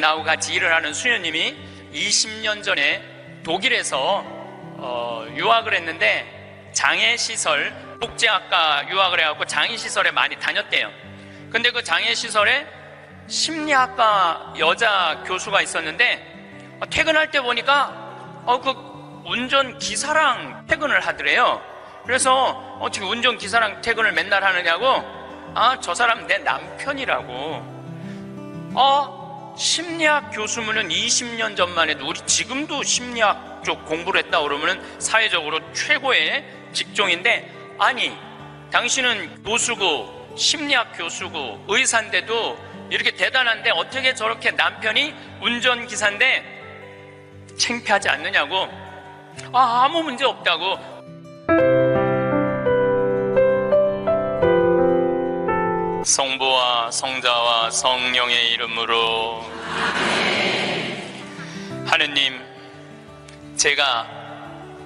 나하고 같이 일을 하는 수녀님이 20년 전에 독일에서 유학을 했는데 장애시설, 복지학과 유학을 해갖고 장애시설에 많이 다녔대요. 근데 그 장애시설에 심리학과 여자 교수가 있었는데 퇴근할 때 보니까 그 운전기사랑 퇴근을 하더래요. 그래서 어떻게 운전기사랑 퇴근을 맨날 하느냐고, 저 사람 내 남편이라고. 심리학 교수면은 20년 전만 해도 우리 지금도 심리학 쪽 공부를 했다 그러면은 사회적으로 최고의 직종인데, 아니 당신은 교수고 심리학 교수고 의사인데도 이렇게 대단한데 어떻게 저렇게 남편이 운전기사인데 창피하지 않느냐고. 아무 문제 없다고. 성부와 성자와 성령의 이름으로. 하느님, 제가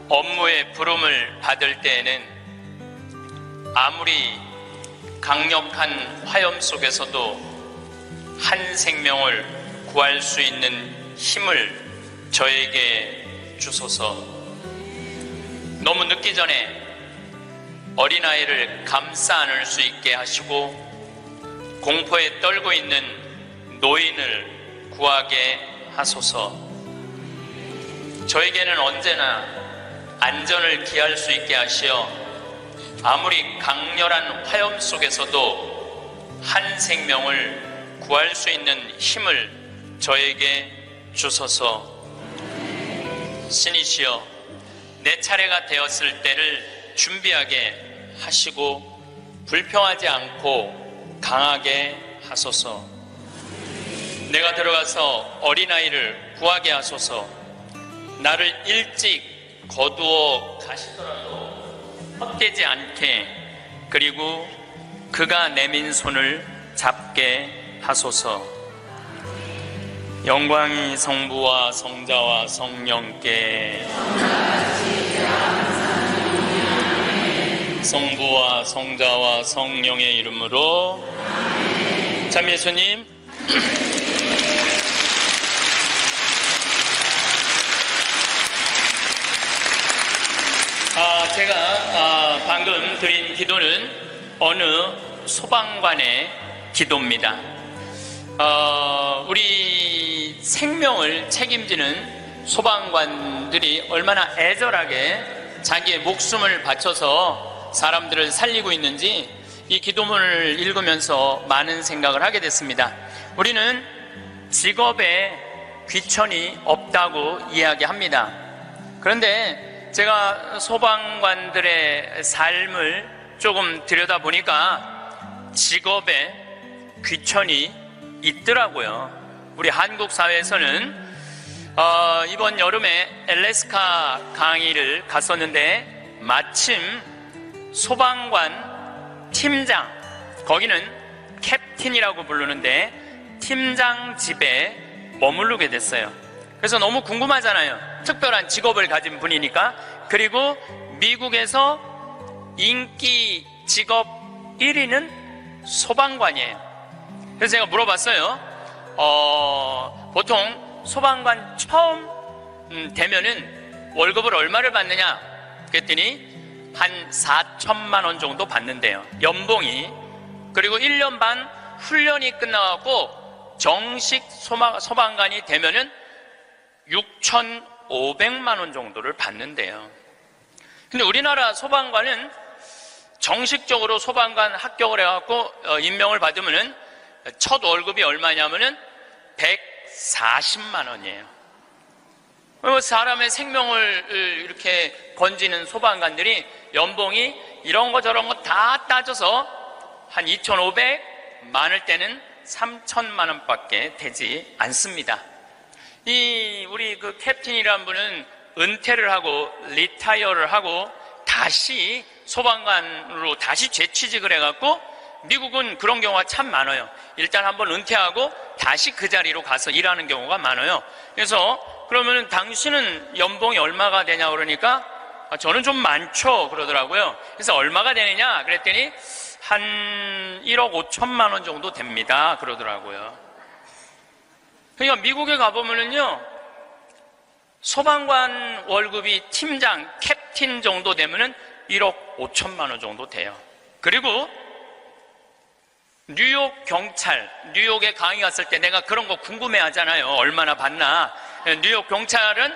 업무의 부름을 받을 때에는 아무리 강력한 화염 속에서도 한 생명을 구할 수 있는 힘을 저에게 주소서. 너무 늦기 전에 어린아이를 감싸 안을 수 있게 하시고 공포에 떨고 있는 노인을 구하게 하소서. 저에게는 언제나 안전을 기할 수 있게 하시어 아무리 강렬한 화염 속에서도 한 생명을 구할 수 있는 힘을 저에게 주소서. 신이시여, 내 차례가 되었을 때를 준비하게 하시고 불평하지 않고 강하게 하소서. 내가 들어가서 어린아이를 구하게 하소서. 나를 일찍 거두어 가시더라도 헛되지 않게, 그리고 그가 내민 손을 잡게 하소서. 영광이 성부와 성자와 성령께. 성부와 성자와 성령의 이름으로. 참 예수님, 제가 방금 드린 기도는 어느 소방관의 기도입니다. 우리 생명을 책임지는 소방관들이 얼마나 애절하게 자기의 목숨을 바쳐서 사람들을 살리고 있는지 이 기도문을 읽으면서 많은 생각을 하게 됐습니다. 우리는 직업에 귀천이 없다고 이야기합니다. 그런데 제가 소방관들의 삶을 조금 들여다보니까 직업에 귀천이 있더라고요. 우리 한국 사회에서는 이번 여름에 알래스카 강의를 갔었는데 마침 소방관 팀장, 거기는 캡틴이라고 부르는데 팀장 집에 머무르게 됐어요. 그래서 너무 궁금하잖아요. 특별한 직업을 가진 분이니까. 그리고 미국에서 인기 직업 1위는 소방관이에요. 그래서 제가 물어봤어요. 보통 소방관 처음 되면은 월급을 얼마를 받느냐? 그랬더니 한 4천만 원 정도 받는데요, 연봉이. 그리고 1년 반 훈련이 끝나갖고 정식 소방관이 되면은 6,500만 원 정도를 받는데요. 근데 우리나라 소방관은 정식적으로 소방관 합격을 해갖고 임명을 받으면은 첫 월급이 얼마냐면은 140만 원이에요. 사람의 생명을 이렇게 건지는 소방관들이 연봉이 이런 거 저런 거 다 따져서 한 2,500, 많을 때는 3천만 원밖에 되지 않습니다. 우리 그 캡틴이라는 분은 은퇴를 하고 리타이어를 하고 다시 소방관으로 다시 재취직을 해갖고, 미국은 그런 경우가 참 많아요. 일단 한번 은퇴하고 다시 그 자리로 가서 일하는 경우가 많아요. 그래서 그러면 당신은 연봉이 얼마가 되냐 그러니까 저는 좀 많죠 그러더라고요. 그래서 얼마가 되느냐 그랬더니 한 1억 5천만 원 정도 됩니다 그러더라고요. 그러니까 미국에 가보면은요, 소방관 월급이 팀장, 캡틴 정도 되면은 1억 5천만 원 정도 돼요. 그리고 뉴욕 경찰, 뉴욕에 강의 갔을 때 내가 그런 거 궁금해 하잖아요. 얼마나 받나. 뉴욕 경찰은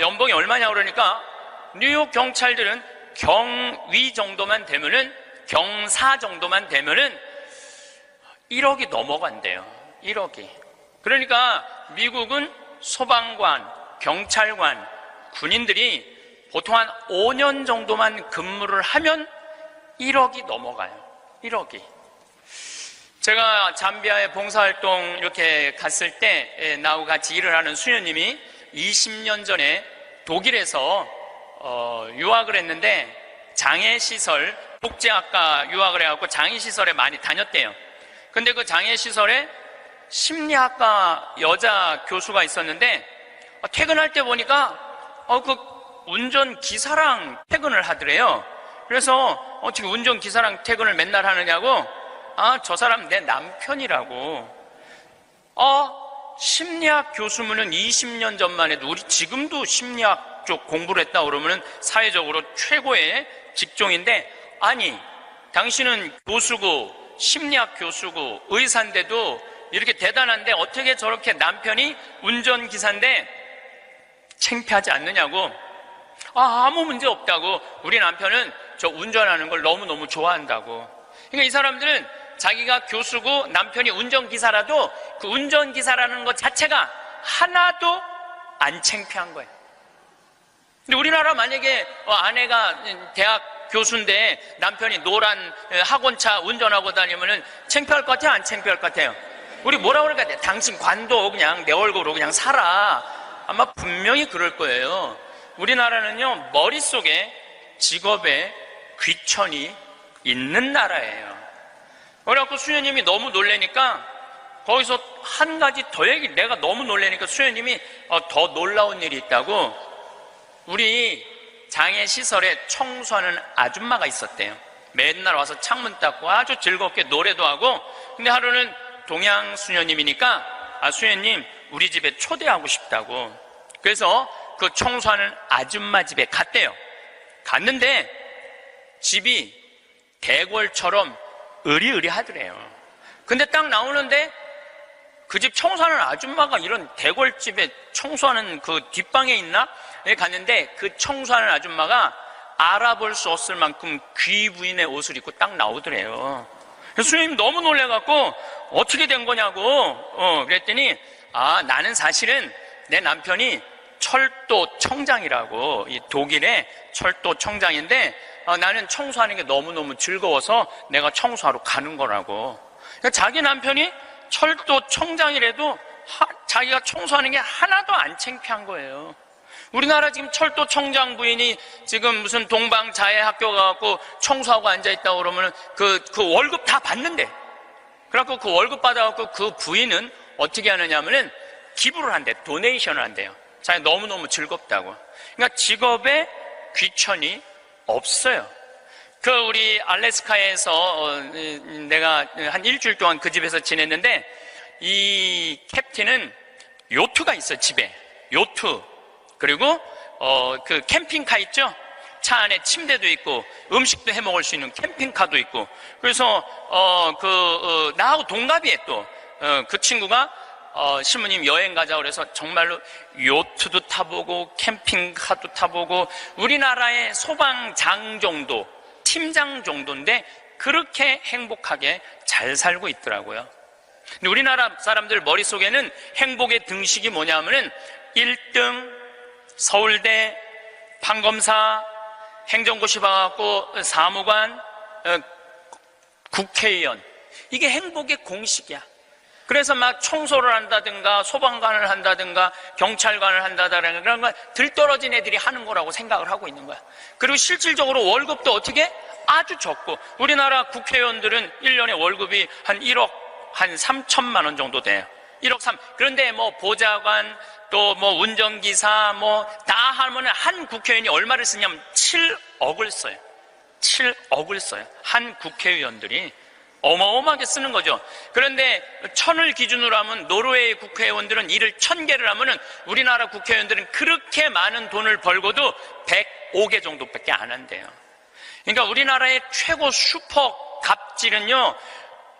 연봉이 얼마냐 그러니까 뉴욕 경찰들은 경위 정도만 되면은, 경사 정도만 되면은 1억이 넘어간대요. 1억이. 그러니까 미국은 소방관, 경찰관, 군인들이 보통 한 5년 정도만 근무를 하면 1억이 넘어가요. 1억이. 제가 잠비아에 봉사활동 이렇게 갔을 때 나하고 같이 일을 하는 수녀님이 20년 전에 독일에서 유학을 했는데 장애시설, 복지학과 유학을 해갖고 장애시설에 많이 다녔대요. 근데 그 장애시설에 심리학과 여자 교수가 있었는데 퇴근할 때 보니까 그 운전기사랑 퇴근을 하더래요. 그래서 어떻게 운전기사랑 퇴근을 맨날 하느냐고, 저 사람 내 남편이라고. 심리학 교수면은 20년 전만 해도, 우리 지금도 심리학 쪽 공부를 했다 그러면은 사회적으로 최고의 직종인데, 아니, 당신은 교수고, 심리학 교수고, 의사인데도 이렇게 대단한데 어떻게 저렇게 남편이 운전기사인데 창피하지 않느냐고. 아무 문제 없다고. 우리 남편은 저 운전하는 걸 너무너무 좋아한다고. 그러니까 이 사람들은 자기가 교수고 남편이 운전기사라도 그 운전기사라는 것 자체가 하나도 안 창피한 거예요. 근데 우리나라 만약에 아내가 대학 교수인데 남편이 노란 학원차 운전하고 다니면은 창피할 것 같아요? 안 창피할 것 같아요? 우리 뭐라 그럴까? 당신 관도 그냥 내 월급으로 그냥 살아. 아마 분명히 그럴 거예요. 우리나라는요, 머릿속에 직업에 귀천이 있는 나라예요. 그래갖고 수녀님이 너무 놀래니까 거기서 한 가지 더 내가 너무 놀래니까 수녀님이 더 놀라운 일이 있다고, 우리 장애시설에 청소하는 아줌마가 있었대요. 맨날 와서 창문 닦고 아주 즐겁게 노래도 하고. 근데 하루는 동양 수녀님이니까 수녀님 우리 집에 초대하고 싶다고. 그래서 그 청소하는 아줌마 집에 갔대요. 갔는데 집이 대궐처럼 으리으리하더래요. 근데 딱 나오는데 그 집 청소하는 아줌마가 이런 대궐집에 청소하는 그 뒷방에 있나? 갔는데 그 청소하는 아줌마가 알아볼 수 없을 만큼 귀부인의 옷을 입고 딱 나오더래요. 수녀님 너무 놀래갖고 어떻게 된 거냐고 그랬더니 나는 사실은 내 남편이 철도 청장이라고, 이 독일의 철도 청장인데 나는 청소하는 게 너무너무 즐거워서 내가 청소하러 가는 거라고. 그러니까 자기 남편이 철도 청장이라도 자기가 청소하는 게 하나도 안 창피한 거예요. 우리나라 지금 철도 청장 부인이 지금 무슨 동방자애 학교 가갖고 청소하고 앉아있다고 그러면 그 월급 다 받는데, 그래갖고 그 월급 받아갖고 그 부인은 어떻게 하느냐 하면은 기부를 한대, 도네이션을 한대요. 자기 너무너무 즐겁다고. 그러니까 직업에 귀천이 없어요. 우리 알래스카에서 내가 한 일주일 동안 그 집에서 지냈는데, 이 캡틴은 요트가 있어요, 집에. 요트. 그리고 그 캠핑카 있죠? 차 안에 침대도 있고 음식도 해 먹을 수 있는 캠핑카도 있고. 그래서 나하고 동갑이에요. 또 그 친구가 신부님 여행 가자 그래서 정말로 요트도 타보고 캠핑카도 타보고, 우리나라의 소방장 정도, 팀장 정도인데 그렇게 행복하게 잘 살고 있더라고요. 근데 우리나라 사람들 머릿속에는 행복의 등식이 뭐냐면은 1등 서울대, 판검사, 행정고시 봐갖고 사무관, 국회의원, 이게 행복의 공식이야. 그래서 막 청소를 한다든가 소방관을 한다든가 경찰관을 한다든가 그런 거 들떨어진 애들이 하는 거라고 생각을 하고 있는 거야. 그리고 실질적으로 월급도 어떻게? 아주 적고, 우리나라 국회의원들은 1년에 월급이 한 1억 한 3천만 원 정도 돼요. 1억 3. 그런데 뭐 보좌관, 또 뭐 운전기사 뭐 다 하면 한 국회의원이 얼마를 쓰냐면 7억을 써요. 7억을 써요. 한 국회의원들이. 어마어마하게 쓰는 거죠. 그런데 1000을 기준으로 하면 노르웨이 국회의원들은 일을 1000개를 하면은 우리나라 국회의원들은 그렇게 많은 돈을 벌고도 105개 정도밖에 안 한대요. 그러니까 우리나라의 최고 슈퍼 갑질은요,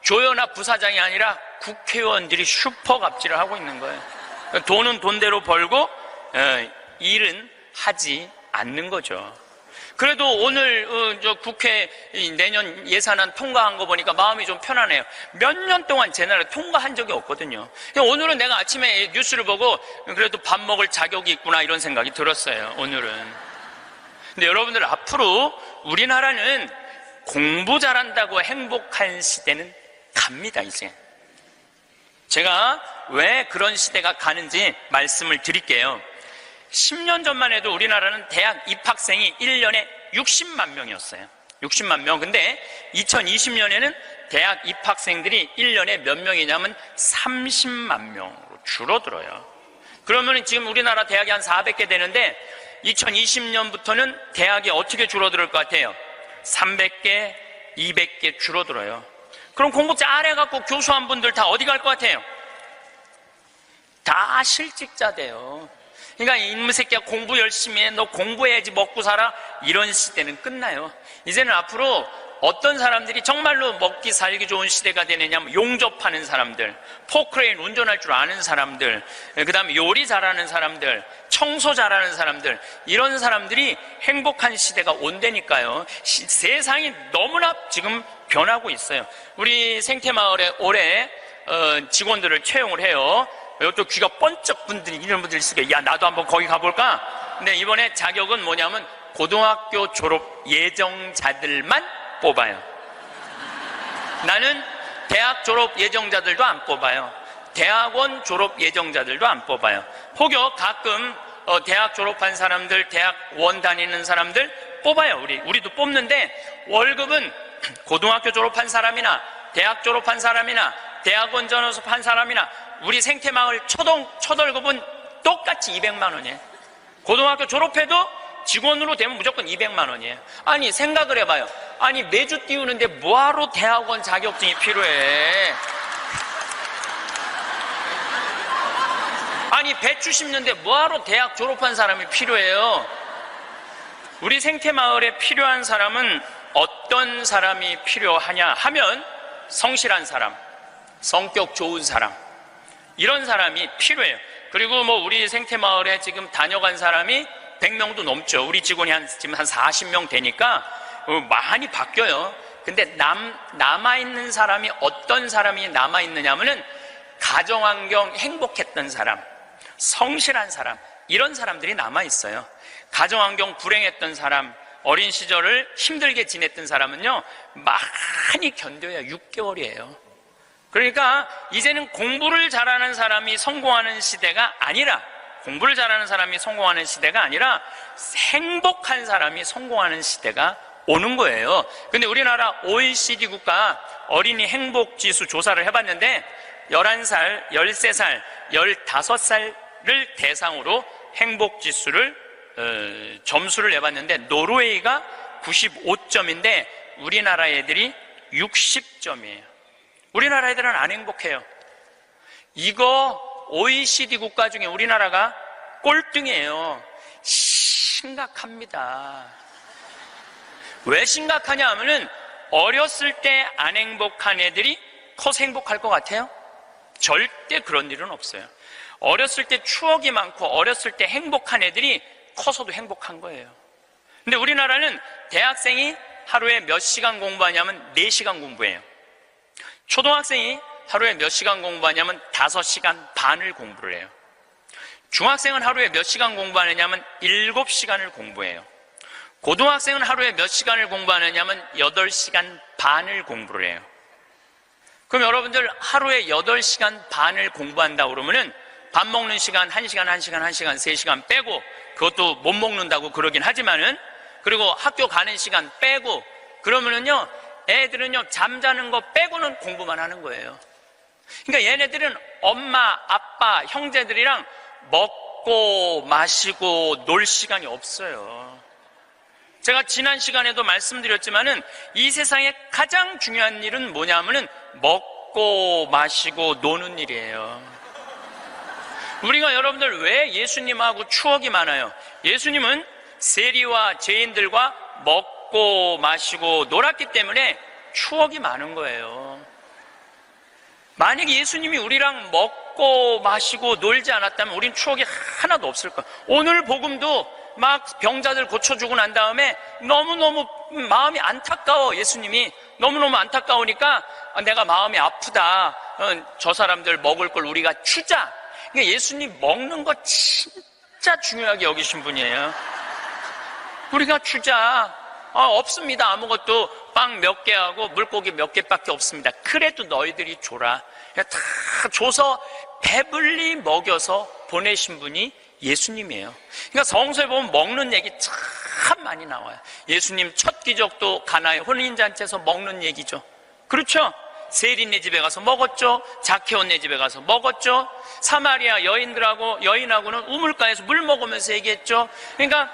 조연아 부사장이 아니라 국회의원들이 슈퍼 갑질을 하고 있는 거예요. 돈은 돈대로 벌고 일은 하지 않는 거죠. 그래도 오늘 저 국회 내년 예산안 통과한 거 보니까 마음이 좀 편하네요. 몇 년 동안 제 나라에 통과한 적이 없거든요. 오늘은 내가 아침에 뉴스를 보고 그래도 밥 먹을 자격이 있구나 이런 생각이 들었어요. 오늘은. 근데 여러분들, 앞으로 우리나라는 공부 잘한다고 행복한 시대는 갑니다. 이제 제가 왜 그런 시대가 가는지 말씀을 드릴게요. 10년 전만 해도 우리나라는 대학 입학생이 1년에 60만 명이었어요. 60만 명. 근데 2020년에는 대학 입학생들이 1년에 몇 명이냐면 30만 명으로 줄어들어요. 그러면 지금 우리나라 대학이 한 400개 되는데 2020년부터는 대학이 어떻게 줄어들 것 같아요? 300개, 200개 줄어들어요. 그럼 공부 잘해갖고 교수 한 분들 다 어디 갈 것 같아요? 다 실직자 돼요. 그러니까 이놈의 새끼야, 공부 열심히 해, 너 공부해야지 먹고 살아, 이런 시대는 끝나요. 이제는 앞으로 어떤 사람들이 정말로 먹기 살기 좋은 시대가 되느냐면 용접하는 사람들, 포크레인 운전할 줄 아는 사람들, 그 다음에 요리 잘하는 사람들, 청소 잘하는 사람들, 이런 사람들이 행복한 시대가 온다니까요. 세상이 너무나 지금 변하고 있어요. 우리 생태마을에 올해 직원들을 채용을 해요. 또 귀가 번쩍 분들이 이런 분들이 있으니까 야, 나도 한번 거기 가볼까? 근데 이번에 자격은 뭐냐면 고등학교 졸업 예정자들만 뽑아요. 나는 대학 졸업 예정자들도 안 뽑아요. 대학원 졸업 예정자들도 안 뽑아요. 혹여 가끔 대학 졸업한 사람들, 대학원 다니는 사람들 뽑아요. 우리도 뽑는데 월급은 고등학교 졸업한 사람이나 대학 졸업한 사람이나 대학원 졸업한 사람이나 우리 생태마을 첫 월급은 똑같이 200만 원이에요. 고등학교 졸업해도 직원으로 되면 무조건 200만 원이에요. 아니, 생각을 해봐요. 아니, 매주 띄우는데 뭐하러 대학원 자격증이 필요해? 아니, 배추 심는데 뭐하러 대학 졸업한 사람이 필요해요? 우리 생태마을에 필요한 사람은 어떤 사람이 필요하냐 하면 성실한 사람, 성격 좋은 사람, 이런 사람이 필요해요. 그리고 뭐 우리 생태마을에 지금 다녀간 사람이 100명도 넘죠. 우리 직원이 지금 한 40명 되니까 많이 바뀌어요. 근데 남아있는 사람이 어떤 사람이 남아있느냐면은 가정환경 행복했던 사람, 성실한 사람, 이런 사람들이 남아있어요. 가정환경 불행했던 사람, 어린 시절을 힘들게 지냈던 사람은요, 많이 견뎌야 6개월이에요. 그러니까 이제는 공부를 잘하는 사람이 성공하는 시대가 아니라, 공부를 잘하는 사람이 성공하는 시대가 아니라 행복한 사람이 성공하는 시대가 오는 거예요. 근데 우리나라 OECD 국가 어린이 행복지수 조사를 해봤는데 11살, 13살, 15살을 대상으로 행복지수를 점수를 내봤는데 노르웨이가 95점인데 우리나라 애들이 60점이에요. 우리나라 애들은 안 행복해요. 이거 OECD 국가 중에 우리나라가 꼴등이에요. 심각합니다. 왜 심각하냐 하면은 어렸을 때 안 행복한 애들이 커서 행복할 것 같아요? 절대 그런 일은 없어요. 어렸을 때 추억이 많고 어렸을 때 행복한 애들이 커서도 행복한 거예요. 근데 우리나라는 대학생이 하루에 몇 시간 공부하냐면 4시간 공부해요. 초등학생이 하루에 몇 시간 공부하냐면 5시간 반을 공부를 해요. 중학생은 하루에 몇 시간 공부하느냐면 7시간을 공부해요. 고등학생은 하루에 몇 시간을 공부하느냐면 8시간 반을 공부를 해요. 그럼 여러분들 하루에 8시간 반을 공부한다고 그러면은 밥 먹는 시간 1시간, 1시간, 1시간, 3시간 빼고, 그것도 못 먹는다고 그러긴 하지만은, 그리고 학교 가는 시간 빼고, 그러면은요, 애들은요, 잠자는 거 빼고는 공부만 하는 거예요. 그러니까 얘네들은 엄마, 아빠, 형제들이랑 먹고 마시고 놀 시간이 없어요. 제가 지난 시간에도 말씀드렸지만은 이 세상에 가장 중요한 일은 뭐냐면은 먹고 마시고 노는 일이에요. 우리가 여러분들 왜 예수님하고 추억이 많아요? 예수님은 세리와 죄인들과 먹고 마시고 놀았기 때문에 추억이 많은 거예요. 만약에 예수님이 우리랑 먹고 마시고 놀지 않았다면 우린 추억이 하나도 없을 거예요. 오늘 복음도 막 병자들 고쳐주고 난 다음에 너무너무 마음이 안타까워. 예수님이 너무너무 안타까우니까 내가 마음이 아프다. 저 사람들 먹을 걸 우리가 주자. 그러니까 예수님 먹는 거 진짜 중요하게 여기신 분이에요. 우리가 주자. 없습니다. 아무것도 빵 몇 개하고 물고기 몇 개밖에 없습니다. 그래도 너희들이 줘라. 다 줘서 배불리 먹여서 보내신 분이 예수님이에요. 그러니까 성서에 보면 먹는 얘기 참 많이 나와요. 예수님 첫 기적도 가나의 혼인잔치에서 먹는 얘기죠. 그렇죠? 세리네 집에 가서 먹었죠. 자케오네 집에 가서 먹었죠. 사마리아 여인하고는 우물가에서 물 먹으면서 얘기했죠. 그러니까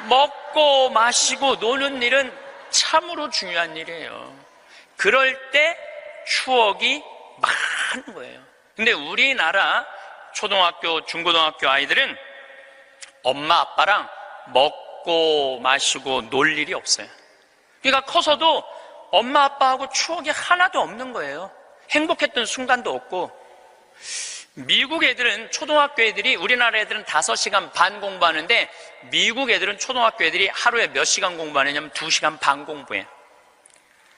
먹고 마시고 노는 일은 참으로 중요한 일이에요. 그럴 때 추억이 많은 거예요. 근데 우리나라 초등학교, 중고등학교 아이들은 엄마 아빠랑 먹고 마시고 놀 일이 없어요. 그러니까 커서도 엄마 아빠하고 추억이 하나도 없는 거예요. 행복했던 순간도 없고. 미국 애들은, 초등학교 애들이, 우리나라 애들은 5시간 반 공부하는데 미국 애들은 초등학교 애들이 하루에 몇 시간 공부하느냐면 2시간 반 공부해요.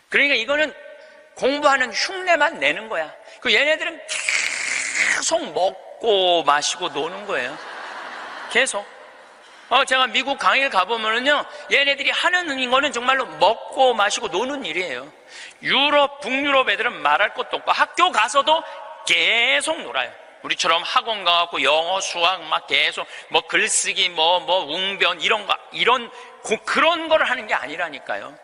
그러니까 이거는 공부하는 흉내만 내는 거야. 그 얘네들은 계속 먹고 마시고 노는 거예요. 계속. 제가 미국 강의를 가보면은요, 얘네들이 하는 거는 정말로 먹고 마시고 노는 일이에요. 유럽, 북유럽 애들은 말할 것도 없고 학교 가서도 계속 놀아요. 우리처럼 학원 가갖고 영어, 수학 막 계속 뭐 글쓰기, 웅변 그런 거를 하는 게 아니라니까요.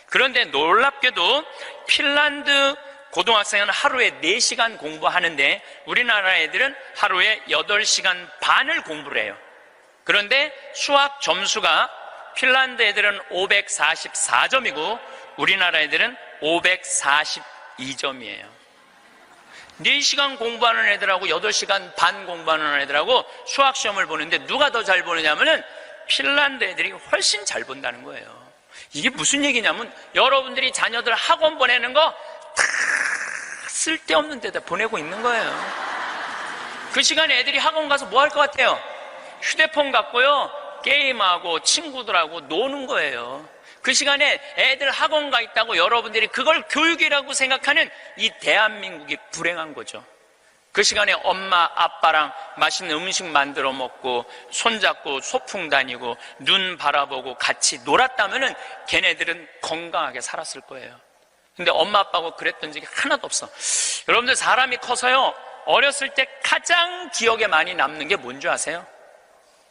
그런데 놀랍게도 핀란드 고등학생은 하루에 4시간 공부하는데 우리나라 애들은 하루에 8시간 반을 공부를 해요. 그런데 수학 점수가 핀란드 애들은 544점이고 우리나라 애들은 542점이에요. 4시간 공부하는 애들하고 8시간 반 공부하는 애들하고 수학 시험을 보는데 누가 더 잘 보느냐면은 핀란드 애들이 훨씬 잘 본다는 거예요. 이게 무슨 얘기냐면 여러분들이 자녀들 학원 보내는 거 다 쓸데없는 데다 보내고 있는 거예요. 그 시간에 애들이 학원 가서 뭐 할 것 같아요? 휴대폰 갖고요, 게임하고 친구들하고 노는 거예요. 그 시간에 애들 학원 가 있다고 여러분들이 그걸 교육이라고 생각하는 이 대한민국이 불행한 거죠. 그 시간에 엄마 아빠랑 맛있는 음식 만들어 먹고 손잡고 소풍 다니고 눈 바라보고 같이 놀았다면은 걔네들은 건강하게 살았을 거예요. 근데 엄마 아빠하고 그랬던 적이 하나도 없어. 여러분들 사람이 커서요, 어렸을 때 가장 기억에 많이 남는 게 뭔지 아세요?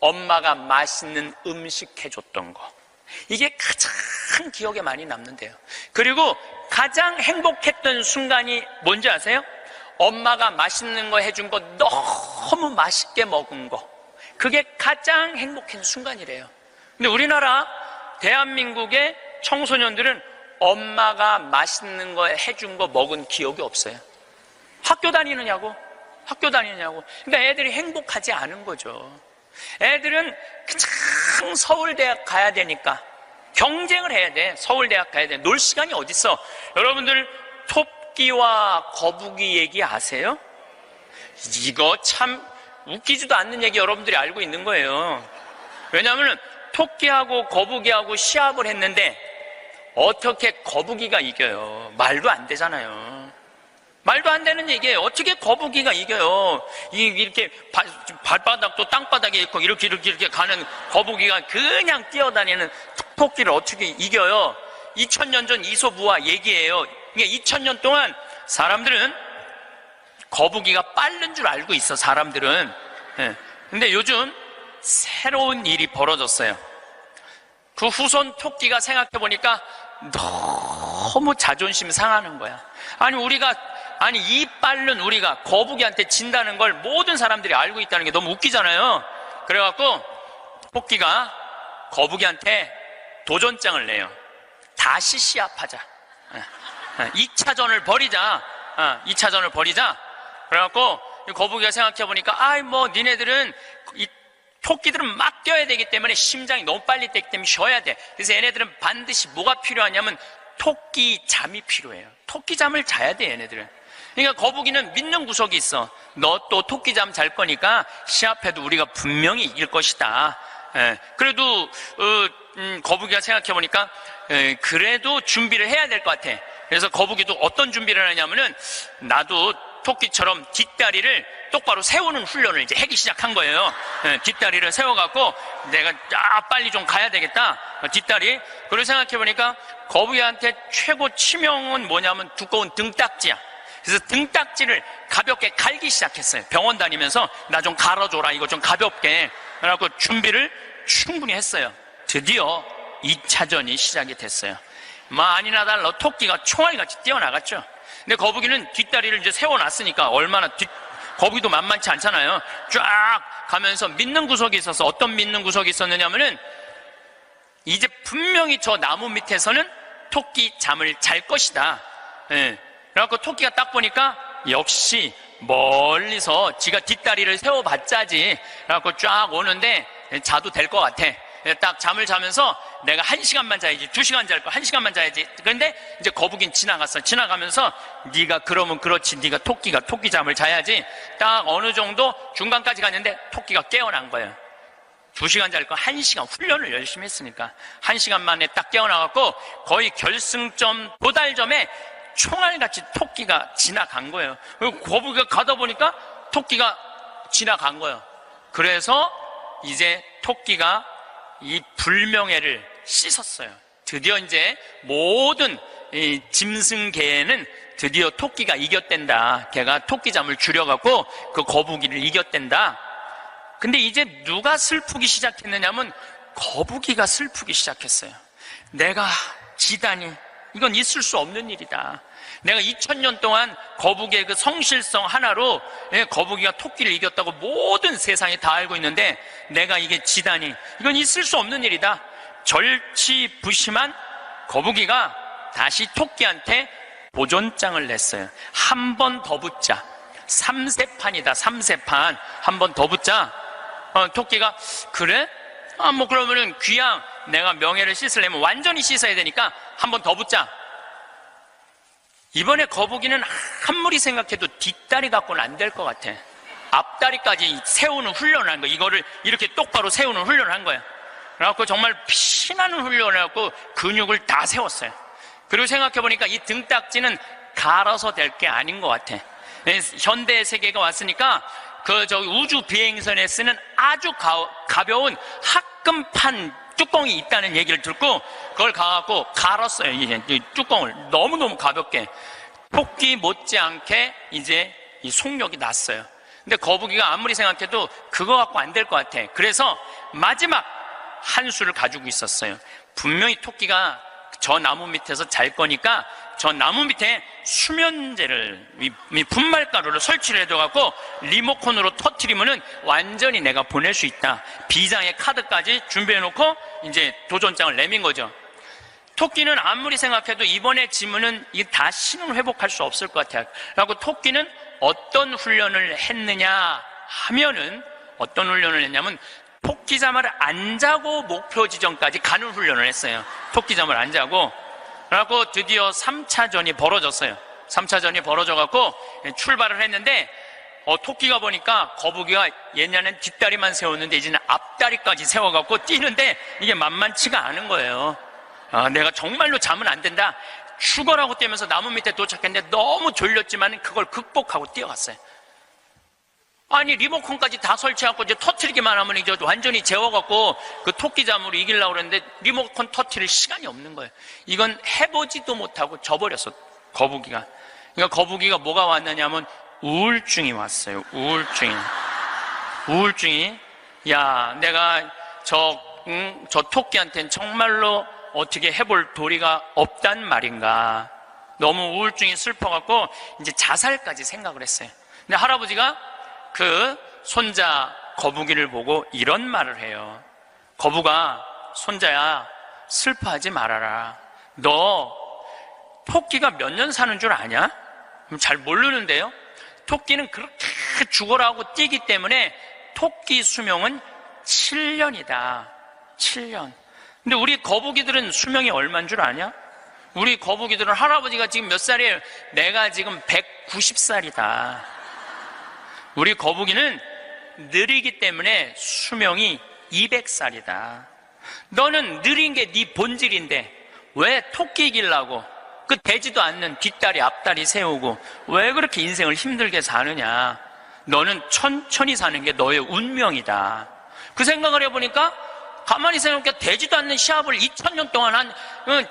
엄마가 맛있는 음식 해줬던 거. 이게 가장 기억에 많이 남는데요. 그리고 가장 행복했던 순간이 뭔지 아세요? 엄마가 맛있는 거 해준 거 너무 맛있게 먹은 거. 그게 가장 행복한 순간이래요. 근데 우리나라 대한민국의 청소년들은 엄마가 맛있는 거 해준 거 먹은 기억이 없어요. 학교 다니느냐고. 그러니까 애들이 행복하지 않은 거죠. 애들은 그냥 서울대학 가야 되니까 경쟁을 해야 돼. 서울대학 가야 돼. 놀 시간이 어딨어. 여러분들 토끼와 거북이 얘기 아세요? 이거 참 웃기지도 않는 얘기 여러분들이 알고 있는 거예요. 왜냐하면 토끼하고 거북이하고 시합을 했는데 어떻게 거북이가 이겨요? 말도 안 되잖아요. 말도 안 되는 얘기예요. 어떻게 거북이가 이겨요? 이렇게 발바닥도 땅바닥에 있고 이렇게 가는 거북이가 그냥 뛰어다니는 토끼를 어떻게 이겨요? 2000년 전 이솝우화 얘기예요. 그러니까 2000년 동안 사람들은 거북이가 빠른 줄 알고 있어, 사람들은. 근데 요즘 새로운 일이 벌어졌어요. 그 후손 토끼가 생각해보니까 너무 자존심 상하는 거야. 이 빠른 우리가 거북이한테 진다는 걸 모든 사람들이 알고 있다는 게 너무 웃기잖아요. 그래갖고 토끼가 거북이한테 도전장을 내요. 다시 시합하자. 2차전을 벌이자. 2차전을 벌이자. 그래갖고 거북이가 생각해보니까 뭐 니네들은 이 토끼들은 막 뛰어야 되기 때문에 심장이 너무 빨리 뛰기 때문에 쉬어야 돼. 그래서 얘네들은 반드시 뭐가 필요하냐면 토끼 잠이 필요해요. 토끼 잠을 자야 돼, 얘네들은. 그러니까 거북이는 믿는 구석이 있어. 너 또 토끼 잠 잘 거니까 시합해도 우리가 분명히 이길 것이다. 그래도 거북이가 생각해보니까 그래도 준비를 해야 될 것 같아. 그래서 거북이도 어떤 준비를 하냐면은 나도 토끼처럼 뒷다리를 똑바로 세우는 훈련을 이제 하기 시작한 거예요. 뒷다리를 세워갖고 내가 빨리 좀 가야 되겠다. 뒷다리. 그리고 생각해보니까 거북이한테 최고 치명은 뭐냐면 두꺼운 등딱지야. 그래서 등딱지를 가볍게 갈기 시작했어요. 병원 다니면서 나 좀 갈아줘라. 이거 좀 가볍게. 그래갖고 준비를 충분히 했어요. 드디어 2차전이 시작이 됐어요. 아니나 달라 토끼가 총알같이 뛰어나갔죠. 근데 거북이는 뒷다리를 이제 세워놨으니까 거북이도 만만치 않잖아요. 쫙 가면서 믿는 구석이 있어서 어떤 믿는 구석이 있었느냐면은 이제 분명히 저 나무 밑에서는 토끼 잠을 잘 것이다. 그래갖고 토끼가 딱 보니까 역시 멀리서 지가 뒷다리를 세워봤자지. 그래갖고 쫙 오는데 자도 될 것 같아. 딱 잠을 자면서 내가 1시간만 자야지, 2시간 잘 거, 1시간만 자야지. 그런데 이제 거북이는 지나갔어. 지나가면서 네가 그러면 그렇지, 네가 토끼가 토끼 잠을 자야지. 딱 어느 정도 중간까지 갔는데 토끼가 깨어난 거예요. 2시간 잘 거, 1시간 훈련을 열심히 했으니까 1시간 만에 딱 깨어나갖고 거의 결승점 도달점에 총알같이 토끼가 지나간 거예요. 그리고 거북이가 가다 보니까 토끼가 지나간 거예요. 그래서 이제 토끼가 이 불명예를 씻었어요. 드디어 이제 모든 이 짐승계에는 드디어 토끼가 이겼댄다. 걔가 토끼잠을 줄여갖고 그 거북이를 이겼댄다. 근데 이제 누가 슬프기 시작했느냐면 거북이가 슬프기 시작했어요. 내가 지다니, 이건 있을 수 없는 일이다. 내가 2000년 동안 거북이의 그 성실성 하나로 거북이가 토끼를 이겼다고 모든 세상이 다 알고 있는데 내가 이게 지다니, 이건 있을 수 없는 일이다. 절치부심한 거북이가 다시 토끼한테 도전장을 냈어요. 한 번 더 붙자. 3세판이다. 3세판. 한 번 더 붙자. 토끼가 그래? 뭐 그러면은 귀양 내가 명예를 씻으려면 완전히 씻어야 되니까 한 번 더 붙자. 이번에 거북이는 아무리 생각해도 뒷다리 갖고는 안 될 것 같아. 앞다리까지 세우는 훈련을 한 거야. 이거를 이렇게 똑바로 세우는 훈련을 한 거야. 그래갖고 정말 피나는 훈련을 해갖고 근육을 다 세웠어요. 그리고 생각해보니까 이 등딱지는 갈아서 될 게 아닌 것 같아. 현대 세계가 왔으니까 우주 비행선에 쓰는 아주 가벼운 합금판 뚜껑이 있다는 얘기를 듣고 그걸 가갖고 갈았어요. 이 뚜껑을 너무너무 가볍게. 토끼 못지않게 이제 이 속력이 났어요. 근데 거북이가 아무리 생각해도 그거 갖고 안 될 것 같아. 그래서 마지막 한 수를 가지고 있었어요. 분명히 토끼가 저 나무 밑에서 잘 거니까 저 나무 밑에 수면제를, 분말가루를 설치를 해둬갖고 리모컨으로 터트리면은 완전히 내가 보낼 수 있다. 비장의 카드까지 준비해놓고 이제 도전장을 내민 거죠. 토끼는 아무리 생각해도 이번에 지면은 이게 다시는 회복할 수 없을 것 같아요. 그리고 토끼는 어떤 훈련을 했느냐 하면은 어떤 훈련을 했냐면 토끼잠을 안 자고 목표 지점까지 가는 훈련을 했어요. 토끼잠을 안 자고. 그래갖고 드디어 3차전이 벌어졌어요. 3차전이 벌어져갖고 출발을 했는데 토끼가 보니까 거북이가 옛날엔 뒷다리만 세웠는데 이제는 앞다리까지 세워갖고 뛰는데 이게 만만치가 않은 거예요. 내가 정말로 자면 안 된다. 죽어라고 뛰면서 나무 밑에 도착했는데 너무 졸렸지만 그걸 극복하고 뛰어갔어요. 아니 리모컨까지 다 설치하고 이제 터트리기만 하면 이제 완전히 재워갖고 그 토끼잠으로 이기려고 그랬는데 리모컨 터트릴 시간이 없는 거예요. 이건 해보지도 못하고 져버렸어, 거북이가. 그러니까 거북이가 뭐가 왔느냐면 우울증이 왔어요. 우울증이 야, 내가 저 토끼한테는 정말로 어떻게 해볼 도리가 없단 말인가. 너무 우울증이 슬퍼갖고 이제 자살까지 생각을 했어요. 근데 할아버지가 그 손자 거북이를 보고 이런 말을 해요. 거북아, 손자야, 슬퍼하지 말아라. 너 토끼가 몇 년 사는 줄 아냐? 잘 모르는데요. 토끼는 그렇게 죽어라고 뛰기 때문에 토끼 수명은 7년이다. 7년. 근데 우리 거북이들은 수명이 얼마인 줄 아냐? 우리 거북이들은 할아버지가 지금 몇 살이에요? 내가 지금 190살이다. 우리 거북이는 느리기 때문에 수명이 200살이다. 너는 느린 게 네 본질인데 왜 토끼 이기려고 그 되지도 않는 뒷다리 앞다리 세우고 왜 그렇게 인생을 힘들게 사느냐? 너는 천천히 사는 게 너의 운명이다. 그 생각을 해보니까 가만히 생각해 되지도 않는 시합을 2000년 동안 한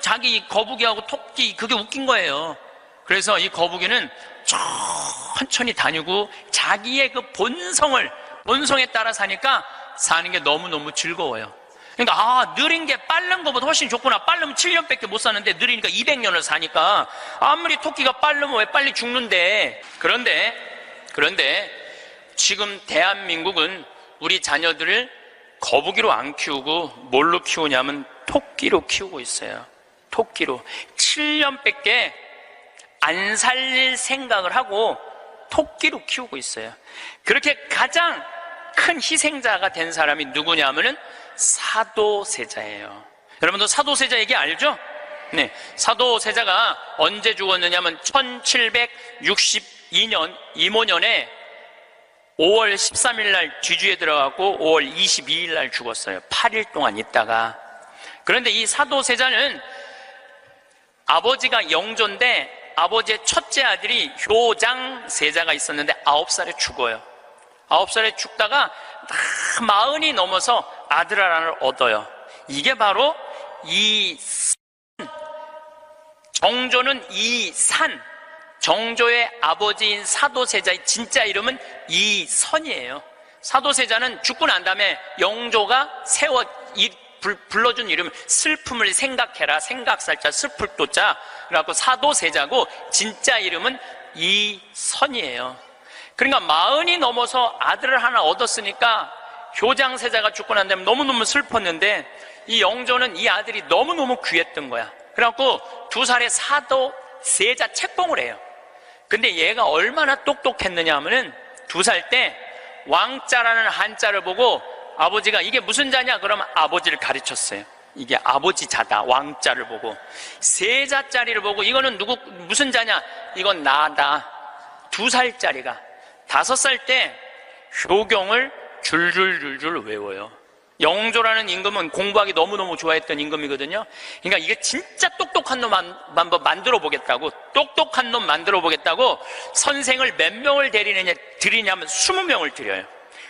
자기 거북이하고 토끼, 그게 웃긴 거예요. 그래서 이 거북이는 천천히 다니고 자기의 그 본성에 따라 사니까 사는 게 너무너무 즐거워요. 그러니까 느린 게 빠른 것보다 훨씬 좋구나. 빠르면 7년밖에 못 사는데 느리니까 200년을 사니까 아무리 토끼가 빠르면 왜 빨리 죽는데. 그런데 지금 대한민국은 우리 자녀들을 거북이로 안 키우고 뭘로 키우냐면 토끼로 키우고 있어요. 토끼로 7년밖에 안 살릴 생각을 하고 토끼로 키우고 있어요. 그렇게 가장 큰 희생자가 된 사람이 누구냐면은 사도세자예요. 여러분도 사도세자 얘기 알죠? 네, 사도세자가 언제 죽었느냐면 1762년 이모년에 5월 13일 날 뒤주에 들어가고 5월 22일 날 죽었어요. 8일 동안 있다가. 그런데 이 사도세자는 아버지가 영조인데 아버지의 첫째 아들이 효장세자가 있었는데 9살에 죽어요. 9살에 죽다가 40이 넘어서 아들 하나를 얻어요. 이게 바로 정조는 이산, 정조의 아버지인 사도세자의 진짜 이름은 이선이에요. 사도세자는 죽고 난 다음에 영조가 불러준 이름은 슬픔을 생각해라, 생각살자, 슬플 도자라고 사도세자고 진짜 이름은 이선이에요. 그러니까 40이 넘어서 아들을 하나 얻었으니까 효장세자가 죽고 난 다음에 너무너무 슬펐는데 이 영조는 이 아들이 너무너무 귀했던 거야. 그래갖고 2살에 사도세자 책봉을 해요. 근데 얘가 얼마나 똑똑했느냐 하면은 2살 때 왕자라는 한자를 보고 아버지가 이게 무슨 자냐? 그러면 아버지를 가르쳤어요. 이게 아버지 자다. 왕자를 보고. 세자짜리를 보고 이거는 무슨 자냐? 이건 나다. 2살짜리가 5살 때 효경을 줄줄줄줄 외워요. 영조라는 임금은 공부하기 너무너무 좋아했던 임금이거든요. 그러니까 이게 진짜 똑똑한 놈 만들어 보겠다고, 똑똑한 놈 만들어 보겠다고 선생을 몇 명을 들이냐면 20명을 들여요.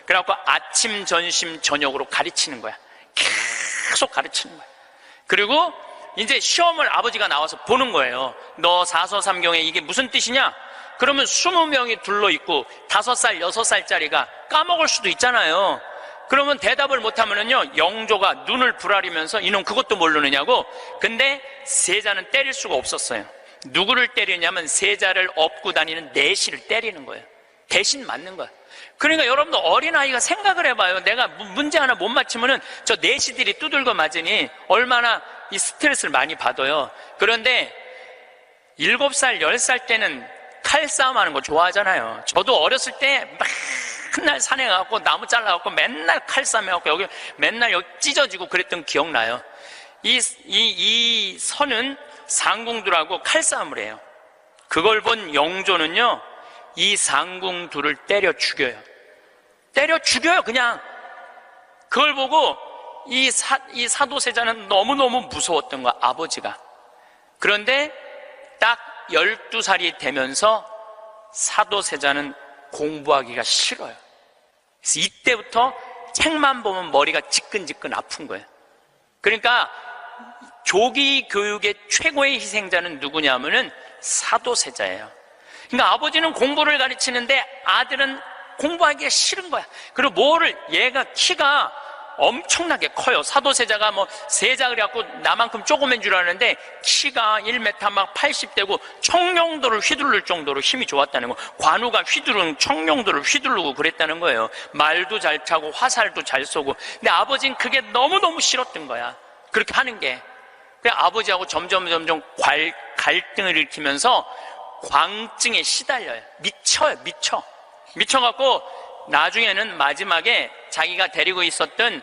그래갖고 아침, 점심, 저녁으로 가르치는 거야. 계속 가르치는 거야. 그리고 이제 시험을 아버지가 나와서 보는 거예요. 너 사서삼경에 이게 무슨 뜻이냐? 그러면 20명이 둘러있고 5살, 6살짜리가 까먹을 수도 있잖아요. 그러면 대답을 못하면은요, 영조가 눈을 부라리면서 이놈 그것도 모르느냐고. 근데 세자는 때릴 수가 없었어요. 누구를 때리냐면 세자를 업고 다니는 내시를 때리는 거예요. 대신 맞는 거예요. 그러니까 여러분도 어린아이가 생각을 해봐요. 내가 문제 하나 못 맞히면은 저 내시들이 두들겨 맞으니 얼마나 이 스트레스를 많이 받아요. 그런데 7살, 10살 때는 칼싸움 하는 거 좋아하잖아요. 저도 어렸을 때 맨날 산에 가갖고 나무 잘라갖고 맨날 칼싸움 해갖고 여기 맨날 여기 찢어지고 그랬던 기억나요. 이 선은 상궁들하고 칼싸움을 해요. 그걸 본 영조는요, 이 상궁들을 때려 죽여요. 그냥. 그걸 보고 이 사도세자는 너무너무 무서웠던 거야, 아버지가. 그런데 딱 12살이 되면서 사도세자는 공부하기가 싫어요. 그래서 이때부터 책만 보면 머리가 지끈지끈 아픈 거예요. 그러니까 조기 교육의 최고의 희생자는 누구냐면은 사도세자예요. 그러니까 아버지는 공부를 가르치는데 아들은 공부하기가 싫은 거야. 그리고 얘가 키가 엄청나게 커요. 사도세자가 세자 그래갖고 나만큼 조그만 줄 아는데 키가 1m 막 80대고 청룡도를 휘두를 정도로 힘이 좋았다는 거. 관우가 청룡도를 휘두르고 그랬다는 거예요. 말도 잘 타고 화살도 잘 쏘고. 근데 아버지는 그게 너무너무 싫었던 거야. 그렇게 하는 게. 그 아버지하고 점점 갈등을 일으키면서 광증에 시달려요. 미쳐갖고 나중에는 마지막에 자기가 데리고 있었던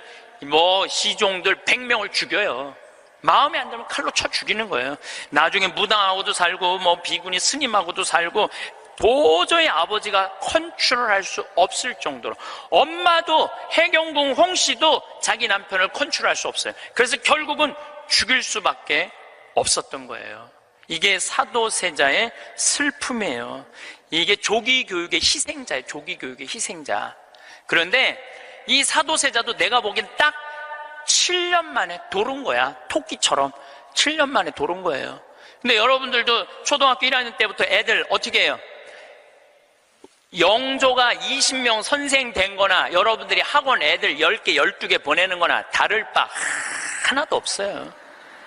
시종들 100명을 죽여요. 마음에 안 들면 칼로 쳐 죽이는 거예요. 나중에 무당하고도 살고 비구니 스님하고도 살고, 도저히 아버지가 컨트롤할 수 없을 정도로, 엄마도 해경궁 홍씨도 자기 남편을 컨트롤할 수 없어요. 그래서 결국은 죽일 수밖에 없었던 거예요. 이게 사도세자의 슬픔이에요. 이게 조기교육의 희생자예요. 조기교육의 희생자. 그런데 이 사도세자도 내가 보기엔 딱 7년 만에 돌은 거야. 토끼처럼 7년 만에 돌은 거예요. 근데 여러분들도 초등학교 1학년 때부터 애들 어떻게 해요? 영조가 20명 선생 된 거나 여러분들이 학원 애들 10개, 12개 보내는 거나 다를 바 하나도 없어요.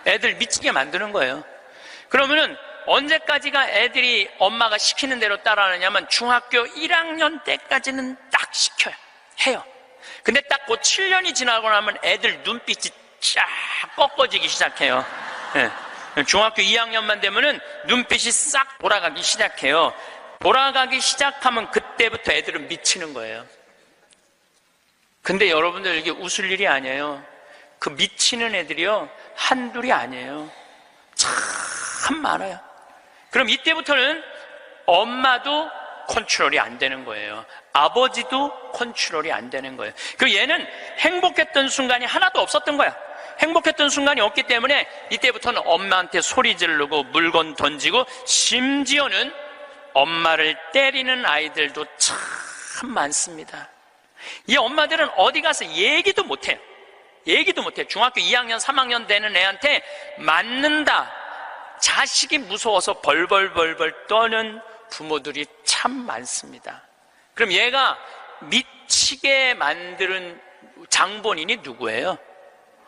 애들 미치게 만드는 거예요. 그러면은 언제까지가 애들이 엄마가 시키는 대로 따라하느냐면 중학교 1학년 때까지는 딱 시켜요. 해요. 근데 딱 그 7년이 지나고 나면 애들 눈빛이 쫙 꺾어지기 시작해요. 네. 중학교 2학년만 되면은 눈빛이 싹 돌아가기 시작해요. 돌아가기 시작하면 그때부터 애들은 미치는 거예요. 근데 여러분들 이게 웃을 일이 아니에요. 그 미치는 애들이요, 한둘이 아니에요. 참 많아요. 그럼 이때부터는 엄마도 컨트롤이 안 되는 거예요. 아버지도 컨트롤이 안 되는 거예요. 그리고 얘는 행복했던 순간이 하나도 없었던 거야. 행복했던 순간이 없기 때문에 이때부터는 엄마한테 소리 지르고 물건 던지고, 심지어는 엄마를 때리는 아이들도 참 많습니다. 이 엄마들은 어디 가서 얘기도 못해요. 중학교 2학년, 3학년 되는 애한테 맞는다, 자식이 무서워서 벌벌 떠는 부모들이 참 많습니다. 그럼 얘가 미치게 만드는 장본인이 누구예요?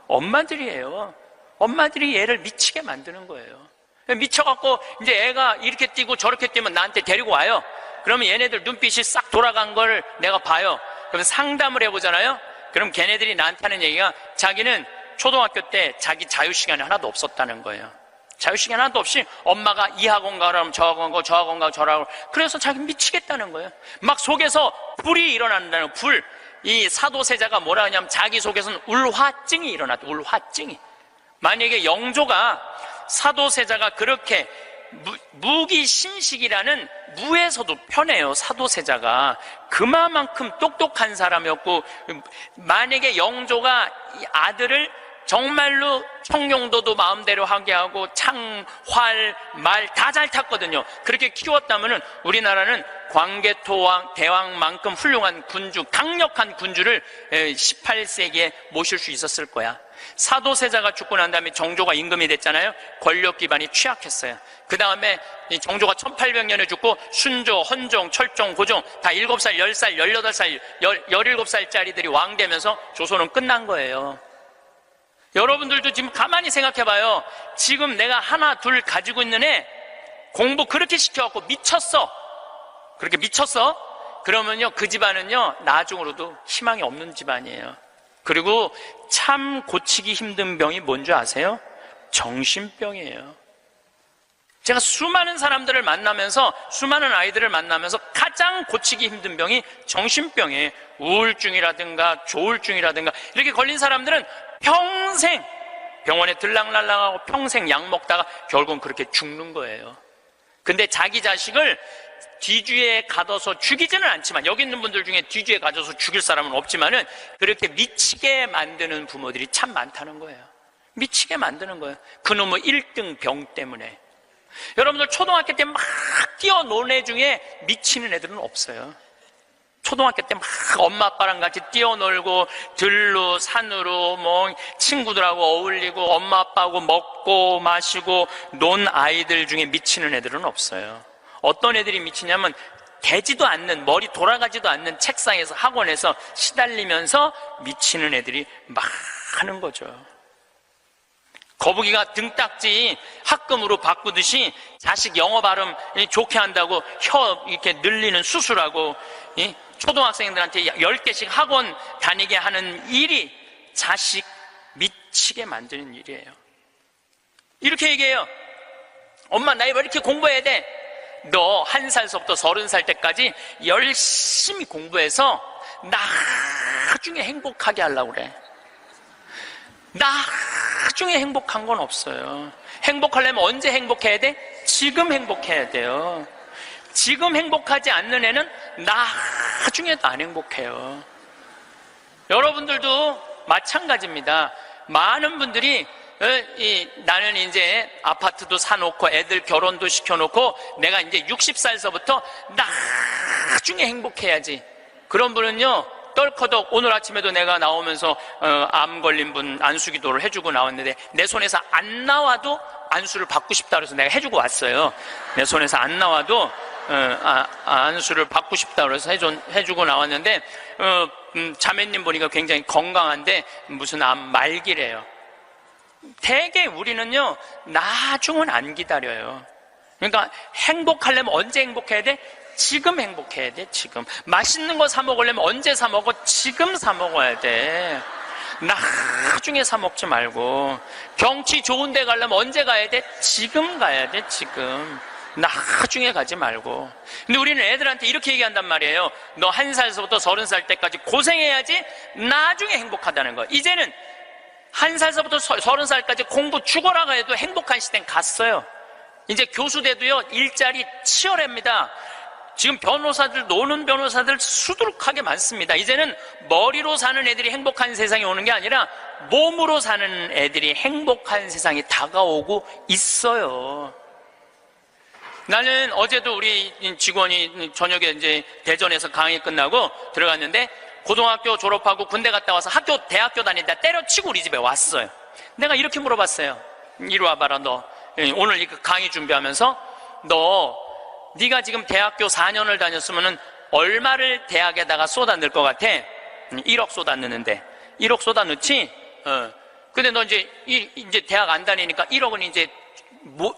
엄마들이에요. 엄마들이 얘를 미치게 만드는 거예요. 미쳐갖고 이제 애가 이렇게 뛰고 저렇게 뛰면 나한테 데리고 와요. 그러면 얘네들 눈빛이 싹 돌아간 걸 내가 봐요. 그럼 상담을 해보잖아요. 그럼 걔네들이 나한테 하는 얘기가, 자기는 초등학교 때 자기 자유시간이 하나도 없었다는 거예요. 자유시간 하나도 없이 엄마가 이 학원 가라면 저 학원 가고 저 학원 가고 저 학원 가고, 그래서 자기 미치겠다는 거예요. 막 속에서 불이 일어난다는, 불. 이 사도세자가 뭐라 하냐면 자기 속에서는 울화증이 일어났다. 울화증이. 만약에 영조가, 사도세자가 그렇게 무기신식이라는, 무에서도 편해요. 사도세자가 그만큼 똑똑한 사람이었고, 만약에 영조가 이 아들을 정말로 청룡도도 마음대로 하게 하고 창, 활, 말 다 잘 탔거든요. 그렇게 키웠다면은 우리나라는 광개토왕 대왕만큼 훌륭한 군주, 강력한 군주를 18세기에 모실 수 있었을 거야. 사도세자가 죽고 난 다음에 정조가 임금이 됐잖아요. 권력 기반이 취약했어요. 그 다음에 정조가 1800년에 죽고 순조, 헌종, 철종, 고종 다 7살, 10살, 18살, 17살짜리들이 왕 되면서 조선은 끝난 거예요. 여러분들도 지금 가만히 생각해봐요. 지금 내가 하나 둘 가지고 있는 애 공부 그렇게 시켜갖고 미쳤어. 그렇게 미쳤어? 그러면요, 그 집안은요, 나중으로도 희망이 없는 집안이에요. 그리고 참 고치기 힘든 병이 뭔지 아세요? 정신병이에요. 제가 수많은 사람들을 만나면서, 수많은 아이들을 만나면서 가장 고치기 힘든 병이 정신병이에요. 우울증이라든가 조울증이라든가 이렇게 걸린 사람들은 평생 병원에 들락날락하고 평생 약 먹다가 결국은 그렇게 죽는 거예요. 근데 자기 자식을 뒤주에 가둬서 죽이지는 않지만, 여기 있는 분들 중에 뒤주에 가둬서 죽일 사람은 없지만은 그렇게 미치게 만드는 부모들이 참 많다는 거예요. 미치게 만드는 거예요. 그놈의 1등 병 때문에. 여러분들 초등학교 때 막 뛰어노는 애 중에 미치는 애들은 없어요. 초등학교 때 막 엄마 아빠랑 같이 뛰어놀고 들로 산으로 친구들하고 어울리고 엄마 아빠하고 먹고 마시고 논 아이들 중에 미치는 애들은 없어요. 어떤 애들이 미치냐면 되지도 않는, 머리 돌아가지도 않는 책상에서, 학원에서 시달리면서 미치는 애들이 많은 거죠. 거북이가 등딱지 합금으로 바꾸듯이 자식 영어 발음 좋게 한다고 혀 이렇게 늘리는 수술하고, 초등학생들한테 10개씩 학원 다니게 하는 일이 자식 미치게 만드는 일이에요. 이렇게 얘기해요. 엄마, 나 왜 이렇게 공부해야 돼? 너 1살서부터 30살 때까지 열심히 공부해서 나중에 행복하게 하려고 그래. 나중에 행복한 건 없어요. 행복하려면 언제 행복해야 돼? 지금 행복해야 돼요. 지금 행복하지 않는 애는 나중에도 안 행복해요. 여러분들도 마찬가지입니다. 많은 분들이 나는 이제 아파트도 사놓고 애들 결혼도 시켜놓고 내가 이제 60살서부터 나중에 행복해야지. 그런 분은요, 떨커덕 오늘 아침에도 내가 나오면서 암 걸린 분 안수기도를 해주고 나왔는데 내 손에서 안 나와도 안수를 받고 싶다 그래서 내가 해주고 왔어요. 내 손에서 안 나와도 안수를 받고 싶다 그래서 해주고 나왔는데 자매님 보니까 굉장히 건강한데 무슨 암 말기래요. 대개 우리는요, 나중은 안 기다려요. 그러니까 행복하려면 언제 행복해야 돼? 지금 행복해야 돼. 지금 맛있는 거 사 먹으려면 언제 사 먹어? 지금 사 먹어야 돼. 나중에 사 먹지 말고. 경치 좋은 데 가려면 언제 가야 돼? 지금 가야 돼. 지금. 나중에 가지 말고. 근데 우리는 애들한테 이렇게 얘기한단 말이에요. 너 1살서부터 30살 때까지 고생해야지 나중에 행복하다는 거. 이제는 1살서부터 30살까지 공부 죽어라가 해도 행복한 시대는 갔어요. 이제 교수대도요, 일자리 치열합니다. 지금 변호사들, 노는 변호사들 수두룩하게 많습니다. 이제는 머리로 사는 애들이 행복한 세상이 오는 게 아니라 몸으로 사는 애들이 행복한 세상이 다가오고 있어요. 나는 어제도 우리 직원이 저녁에 이제 대전에서 강의 끝나고 들어갔는데 고등학교 졸업하고 군대 갔다 와서 대학교 다니다 때려치고 우리 집에 왔어요. 내가 이렇게 물어봤어요. 이리 와봐라, 너. 오늘 이 강의 준비하면서 네가 지금 대학교 4년을 다녔으면은 얼마를 대학에다가 쏟아넣을 것 같아? 1억 쏟아넣는데. 1억 쏟아넣지? 근데 너 이제 대학 안 다니니까 1억은 이제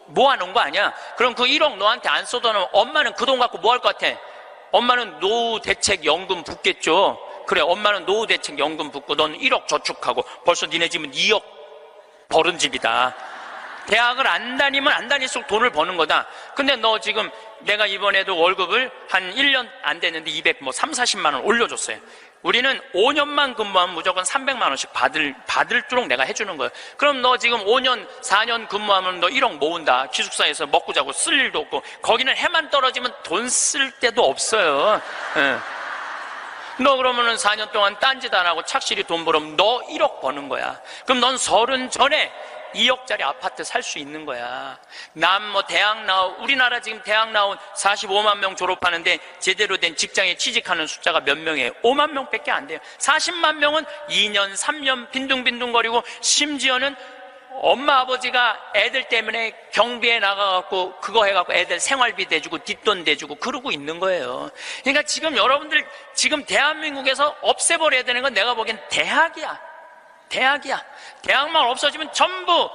모아놓은 거 아니야? 그럼 그 1억 너한테 안 쏟아놓으면 엄마는 그 돈 갖고 뭐 할 것 같아? 엄마는 노후대책연금 붓겠죠? 그래, 엄마는 노후대책연금 붓고 넌 1억 저축하고 벌써 니네 집은 2억 벌은 집이다. 대학을 안 다니면 안 다닐수록 돈을 버는 거다. 근데 너 지금 내가 이번에도 월급을 한 1년 안 됐는데 30-40만 원 올려줬어요. 우리는 5년만 근무하면 무조건 300만 원씩 받을도록 내가 해주는 거예요. 그럼 너 지금 5년, 4년 근무하면 너 1억 모은다. 기숙사에서 먹고 자고 쓸 일도 없고, 거기는 해만 떨어지면 돈 쓸 데도 없어요. 너 그러면은 4년 동안 딴짓 안 하고 착실히 돈 벌으면 너 1억 버는 거야. 그럼 넌 30 전에 2억짜리 아파트 살 수 있는 거야. 우리나라 지금 대학 나온 45만 명 졸업하는데 제대로 된 직장에 취직하는 숫자가 몇 명이에요? 5만 명밖에 안 돼요. 40만 명은 2년, 3년 빈둥빈둥거리고, 심지어는 엄마 아버지가 애들 때문에 경비에 나가갖고 그거 해갖고 애들 생활비 대주고 뒷돈 대주고 그러고 있는 거예요. 그러니까 지금 여러분들 지금 대한민국에서 없애버려야 되는 건 내가 보기엔 대학이야. 대학만 없어지면 전부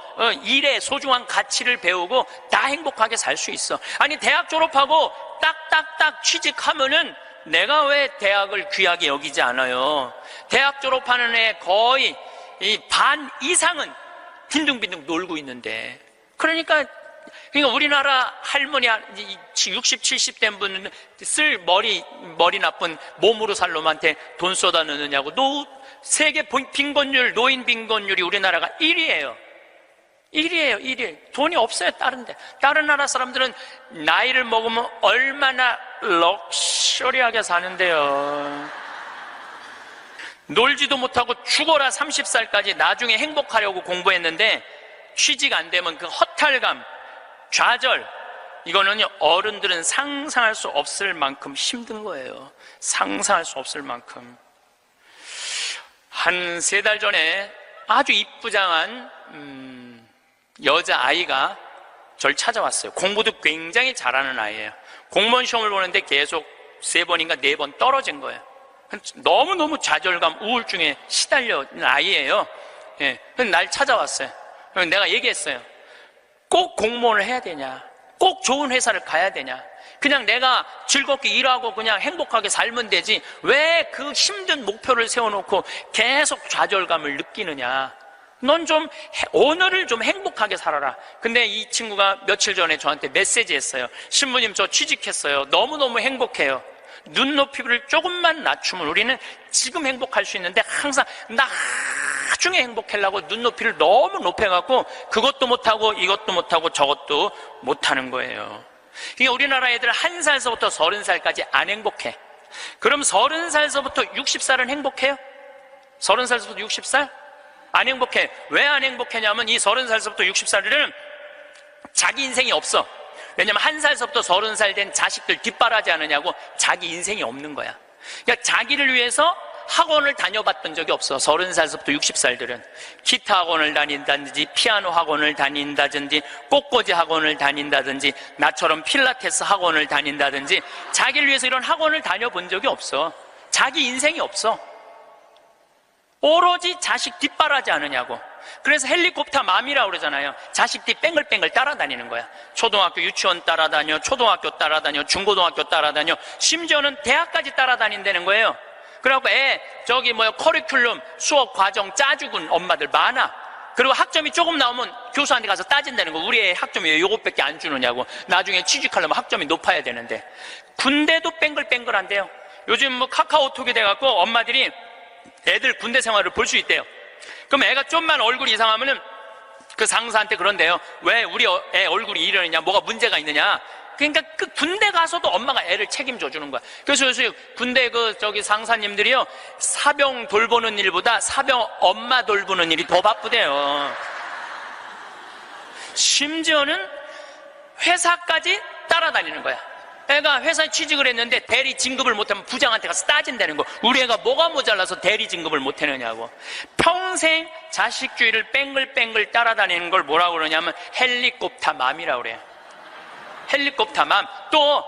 일의 소중한 가치를 배우고 다 행복하게 살 수 있어. 아니, 대학 졸업하고 딱딱딱 취직하면은 내가 왜 대학을 귀하게 여기지 않아요? 대학 졸업하는 애 거의 반 이상은 빈둥빈둥 놀고 있는데. 그러니까 우리나라 할머니 60, 70 된 분은 머리 나쁜 몸으로 살 놈한테 돈 쏟아 넣느냐고. 세계 빈곤율, 노인 빈곤율이 우리나라가 1위예요. 1위. 돈이 없어요, 다른데. 다른 나라 사람들은 나이를 먹으면 얼마나 럭셔리하게 사는데요. 놀지도 못하고 죽어라 30살까지 나중에 행복하려고 공부했는데 취직 안 되면 그 허탈감, 좌절, 이거는요, 어른들은 상상할 수 없을 만큼 힘든 거예요. 상상할 수 없을 만큼. 한 3달 전에 아주 이쁘장한 여자아이가 절 찾아왔어요. 공부도 굉장히 잘하는 아이예요. 공무원 시험을 보는데 계속 3번인가 4번 떨어진 거예요. 너무너무 좌절감, 우울증에 시달려 있는 아이예요. 예. 그래서 날 찾아왔어요. 내가 얘기했어요. 꼭 공무원을 해야 되냐? 꼭 좋은 회사를 가야 되냐? 그냥 내가 즐겁게 일하고 그냥 행복하게 살면 되지, 왜 그 힘든 목표를 세워놓고 계속 좌절감을 느끼느냐? 넌 좀 오늘을 좀 행복하게 살아라. 근데 이 친구가 며칠 전에 저한테 메시지 했어요. 신부님, 저 취직했어요. 너무너무 행복해요. 눈높이를 조금만 낮추면 우리는 지금 행복할 수 있는데 항상 나중에 행복하려고 눈높이를 너무 높여갖고 그것도 못하고 이것도 못하고 저것도 못하는 거예요. 그러니까 우리나라 애들 1살서부터 30살까지 안 행복해. 그럼 30살서부터 60살은 행복해요? 30살서부터 60살? 안 행복해. 왜 안 행복하냐면 이 30살서부터 60살은 자기 인생이 없어. 왜냐면 1살서부터 30살 된 자식들 뒷바라지 않느냐고 자기 인생이 없는 거야. 그러니까 자기를 위해서 학원을 다녀봤던 적이 없어. 30살서부터 60살들은 기타 학원을 다닌다든지 피아노 학원을 다닌다든지 꽃꽂이 학원을 다닌다든지 나처럼 필라테스 학원을 다닌다든지 자기를 위해서 이런 학원을 다녀본 적이 없어. 자기 인생이 없어. 오로지 자식 뒷바라지 않느냐고. 그래서 헬리콥터 맘이라고 그러잖아요. 자식 뒤 뺑글뺑글 따라다니는 거야. 초등학교 유치원 따라다녀, 초등학교 따라다녀, 중고등학교 따라다녀, 심지어는 대학까지 따라다닌다는 거예요. 그래갖고 커리큘럼 수업 과정 짜주군 엄마들 많아. 그리고 학점이 조금 나오면 교수한테 가서 따진다는 거. 우리 애 학점이 왜 요것밖에 안 주느냐고. 나중에 취직하려면 학점이 높아야 되는데. 군대도 뺑글뺑글한데요. 요즘 카카오톡이 돼갖고 엄마들이 애들 군대 생활을 볼 수 있대요. 그럼 애가 좀만 얼굴이 이상하면은 그 상사한테 그런대요. 왜 우리 애 얼굴이 이러느냐, 뭐가 문제가 있느냐. 그러니까 그 군대 가서도 엄마가 애를 책임져 주는 거야. 그래서 요새 군대 상사님들이요, 사병 돌보는 일보다 사병 엄마 돌보는 일이 더 바쁘대요. 심지어는 회사까지 따라다니는 거야. 애가 회사에 취직을 했는데 대리 진급을 못하면 부장한테 가서 따진다는 거. 우리 애가 뭐가 모자라서 대리 진급을 못하느냐고. 평생 자식주의를 뺑글뺑글 따라다니는 걸 뭐라고 그러냐면 헬리콥터 맘이라고 그래요. 헬리콥터 맘. 또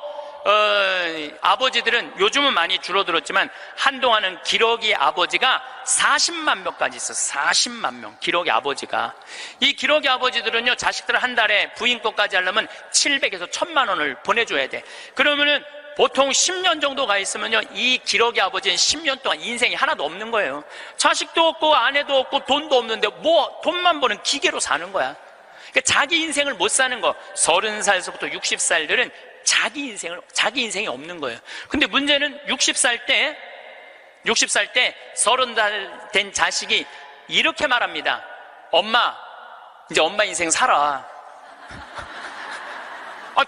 아버지들은 요즘은 많이 줄어들었지만 한동안은 기러기 아버지가 40만 명까지 있었어. 40만 명 기러기 아버지가. 이 기러기 아버지들은요, 자식들 한 달에 부인 것까지 하려면 700에서 1000만 원을 보내줘야 돼. 그러면은 보통 10년 정도 가 있으면요, 이 기러기 아버지는 10년 동안 인생이 하나도 없는 거예요. 자식도 없고 아내도 없고 돈도 없는데 뭐 돈만 버는 기계로 사는 거야. 그러니까 자기 인생을 못 사는 거. 30살서부터 60살들은 자기 인생이 없는 거예요. 근데 문제는 60살 때 30살 된 자식이 이렇게 말합니다. 엄마, 이제 엄마 인생 살아.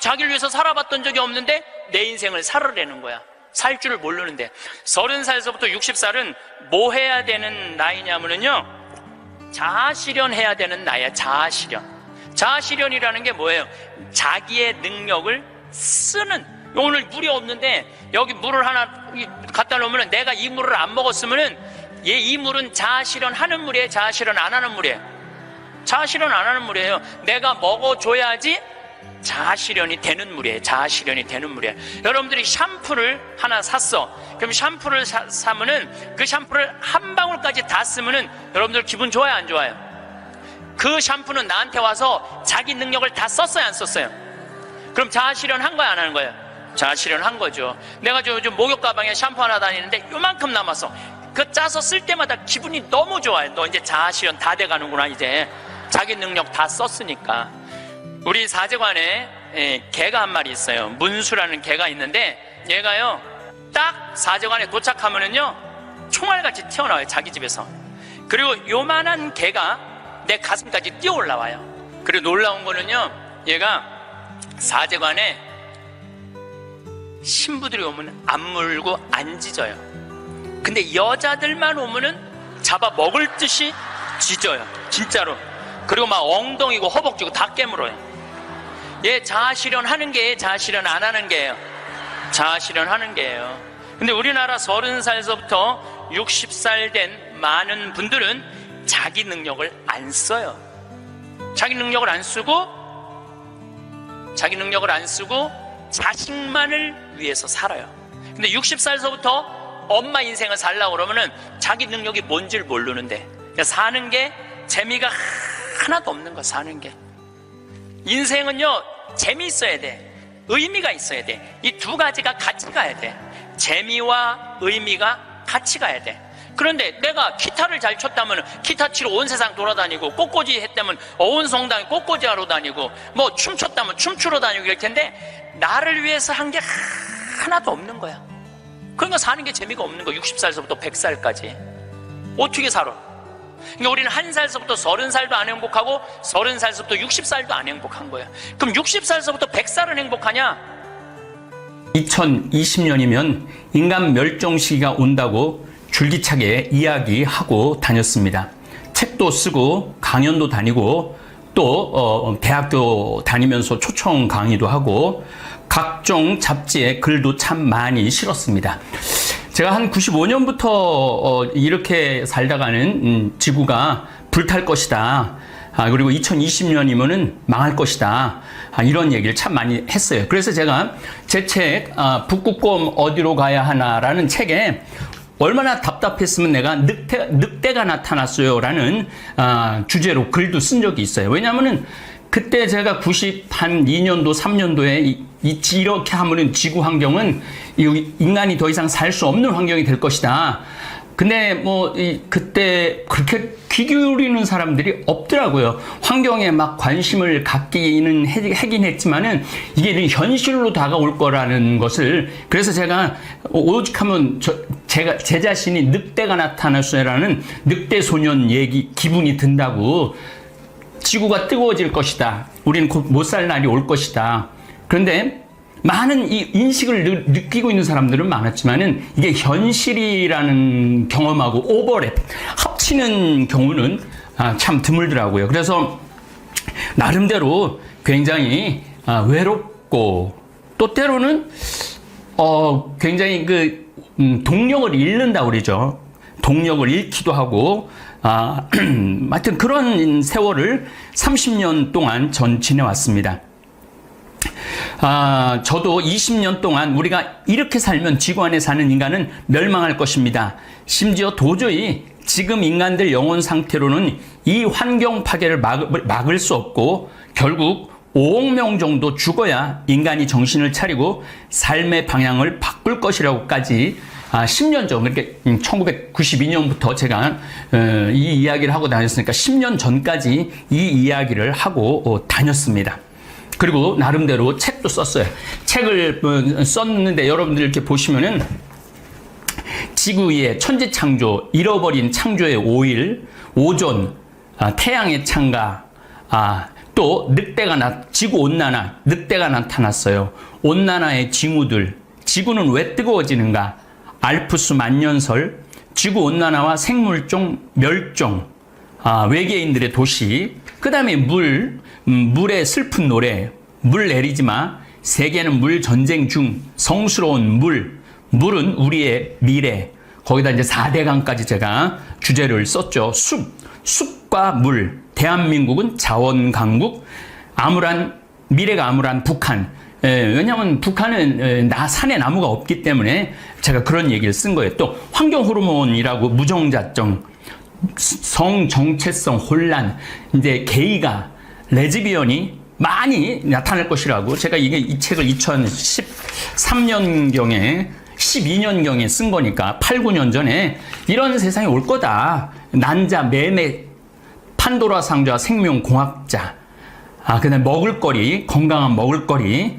자기를 위해서 살아봤던 적이 없는데 내 인생을 살으라는 거야. 살 줄을 모르는데. 30살서부터 60살은 뭐 해야 되는 나이냐면요, 자아실현해야 되는 나이야. 자아실현이라는 게 뭐예요? 자기의 능력을 쓰는. 오늘 물이 없는데 여기 물을 하나 갖다 놓으면 내가 이 물을 안 먹었으면은 이 물은 자아실현하는 물이에요? 자아실현 안 하는 물이에요? 자아실현 안 하는 물이에요. 내가 먹어줘야지 자아실현이 되는 물이에요. 자아실현이 되는 물이에요. 여러분들이 샴푸를 하나 샀어. 그럼 샴푸를 사면은 그 샴푸를 한 방울까지 다 쓰면은 여러분들 기분 좋아요, 안 좋아요? 그 샴푸는 나한테 와서 자기 능력을 다 썼어요, 안 썼어요? 그럼 자아실현 한 거야, 안 하는 거예요? 자아실현 한 거죠. 내가 요즘 목욕 가방에 샴푸 하나 다니는데 요만큼 남았어. 그 짜서 쓸 때마다 기분이 너무 좋아요. 너 이제 자아실현 돼 가는구나. 이제 자기 능력 다 썼으니까. 우리 사제관에 개가 한 마리 있어요. 문수라는 개가 있는데 얘가요, 딱 사제관에 도착하면은요, 총알같이 튀어나와요, 자기 집에서. 그리고 요만한 개가 내 가슴까지 뛰어 올라와요. 그리고 놀라운 거는요, 얘가 사제관에 신부들이 오면 안 물고 안 짖어요. 근데 여자들만 오면은 잡아 먹을 듯이 짖어요, 진짜로. 그리고 막 엉덩이고 허벅지고 다 깨물어요. 얘 자아실현 하는 게예요, 자아실현 안 하는 게예요? 자아실현 하는 게예요. 근데 우리나라 30살서부터 60살 된 많은 분들은 자기 능력을 안 써요. 자기 능력을 안 쓰고 자식만을 위해서 살아요. 근데 60살서부터 엄마 인생을 살려고 그러면은 자기 능력이 뭔지를 모르는데, 사는 게 재미가 하나도 없는 거야. 사는 게. 인생은요, 재미있어야 돼. 의미가 있어야 돼. 이 두 가지가 같이 가야 돼. 재미와 의미가 같이 가야 돼. 그런데 내가 기타를 잘 쳤다면 기타 치러 온 세상 돌아다니고, 꽃꽂이 했다면 온 성당에 꽃꽂이 하러 다니고, 뭐 춤췄다면 춤추러 다니고 이럴 텐데 나를 위해서 한 게 하나도 없는 거야. 그러니까 사는 게 재미가 없는 거야. 60살서부터 100살까지 어떻게 살아? 그러니까 우리는 1살서부터 30살도 안 행복하고 30살서부터 60살도 안 행복한 거야. 그럼 60살서부터 100살은 행복하냐? 2020년이면 인간 멸종 시기가 온다고 줄기차게 이야기하고 다녔습니다. 책도 쓰고 강연도 다니고 또 대학교 다니면서 초청 강의도 하고 각종 잡지에 글도 참 많이 실었습니다. 제가 한 95년부터 이렇게 살다가는 지구가 불탈 것이다. 그리고 2020년이면은 망할 것이다. 이런 얘기를 참 많이 했어요. 그래서 제가 제 책 북극곰 어디로 가야 하나라는 책에 얼마나 답답했으면 내가 늑대가 나타났어요 라는 주제로 글도 쓴 적이 있어요. 왜냐하면은 그때 제가 92년도 3년도에 이렇게 하면은 지구 환경은 인간이 더 이상 살 수 없는 환경이 될 것이다. 근데 그때 그렇게 귀 기울이는 사람들이 없더라고요. 환경에 막 관심을 갖기는 하긴 했지만은 이게 현실로 다가올 거라는 것을, 그래서 제가 오직하면 제 자신이 늑대가 나타났어요라는 늑대 소년 얘기 기분이 든다고. 지구가 뜨거워질 것이다. 우리는 곧 못 살 날이 올 것이다. 그런데 많은 이 인식을 느끼고 있는 사람들은 많았지만은 이게 현실이라는 경험하고 오버랩, 합치는 경우는 참 드물더라고요. 그래서 나름대로 굉장히 외롭고 또 때로는 굉장히 동력을 잃는다 그러죠. 동력을 잃기도 하고 하여튼 그런 세월을 30년 동안 전 지내왔습니다. 저도 20년 동안 우리가 이렇게 살면 지구 안에 사는 인간은 멸망할 것입니다. 심지어 도저히 지금 인간들 영혼 상태로는 이 환경 파괴를 막을 수 없고 결국 5억 명 정도 죽어야 인간이 정신을 차리고 삶의 방향을 바꿀 것이라고까지 10년 전, 그러니까 1992년부터 제가 이 이야기를 하고 다녔으니까 10년 전까지 이 이야기를 하고 다녔습니다. 그리고 나름대로 책도 썼어요. 책을 썼는데 여러분들 이렇게 보시면은 지구 위의 천지 창조, 잃어버린 창조의 5일, 오존, 태양의 창가, 또 지구 온난화, 늑대가 나타났어요. 온난화의 징후들, 지구는 왜 뜨거워지는가? 알프스 만년설, 지구온난화와 생물종 멸종, 외계인들의 도시, 그 다음에 물의 슬픈 노래, 물 내리지 마, 세계는 물 전쟁 중, 성스러운 물은 우리의 미래, 거기다 이제 4대강까지 제가 주제를 썼죠. 숲과 물, 대한민국은 자원강국, 미래가 암울한 북한. 왜냐하면 북한은 산에 나무가 없기 때문에 제가 그런 얘기를 쓴 거예요. 또 환경호르몬이라고 무정자증, 성정체성 혼란, 이제 게이가, 레즈비언이 많이 나타날 것이라고 제가 이 책을 2013년경에 12년경에 쓴 거니까 8, 9년 전에 이런 세상이 올 거다. 난자, 매매, 판도라 상자, 생명공학자, 그다음에 먹을거리, 건강한 먹을거리,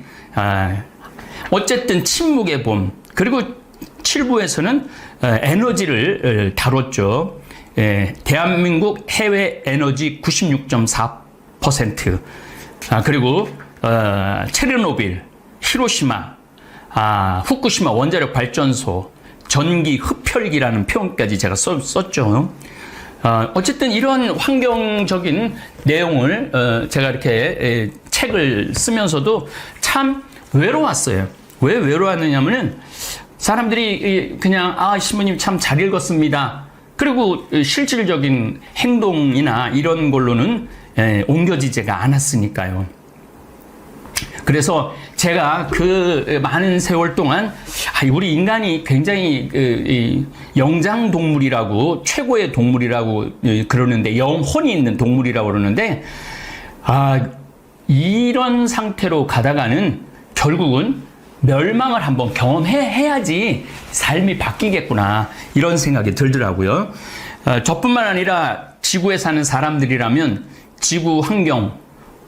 어쨌든 침묵의 봄, 그리고 7부에서는 에너지를 다뤘죠. 대한민국 해외 에너지 96.4%, 그리고 체르노빌, 히로시마, 후쿠시마 원자력 발전소, 전기 흡혈기라는 표현까지 제가 썼죠. 어쨌든 이런 환경적인 내용을 제가 이렇게 책을 쓰면서도 참 외로웠어요. 왜 외로웠느냐면은 사람들이 그냥 신부님 참 잘 읽었습니다. 그리고 실질적인 행동이나 이런 걸로는 옮겨지지가 않았으니까요. 그래서 제가 그 많은 세월 동안 우리 인간이 굉장히 영장동물이라고, 최고의 동물이라고 그러는데, 영혼이 있는 동물이라고 그러는데, 이런 상태로 가다가는 결국은 멸망을 한번 경험해야지 삶이 바뀌겠구나 이런 생각이 들더라고요. 저뿐만 아니라 지구에 사는 사람들이라면 지구 환경,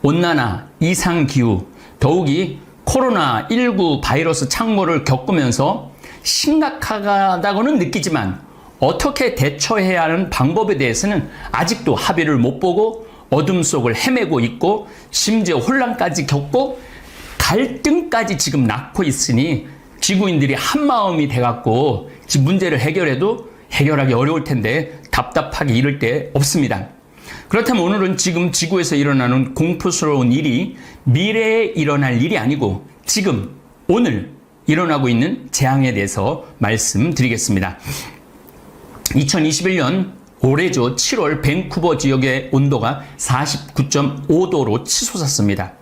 온난화, 이상기후, 더욱이 코로나19 바이러스 창궐을 겪으면서 심각하다고는 느끼지만 어떻게 대처해야 하는 방법에 대해서는 아직도 합의를 못 보고 어둠 속을 헤매고 있고 심지어 혼란까지 겪고 갈등까지 지금 낳고 있으니 지구인들이 한마음이 돼갖고 지금 문제를 해결해도 해결하기 어려울 텐데 답답하게 이를 데 없습니다. 그렇다면 오늘은 지금 지구에서 일어나는 공포스러운 일이 미래에 일어날 일이 아니고 지금 오늘 일어나고 있는 재앙에 대해서 말씀드리겠습니다. 2021년 올해죠. 7월 밴쿠버 지역의 온도가 49.5도로 치솟았습니다.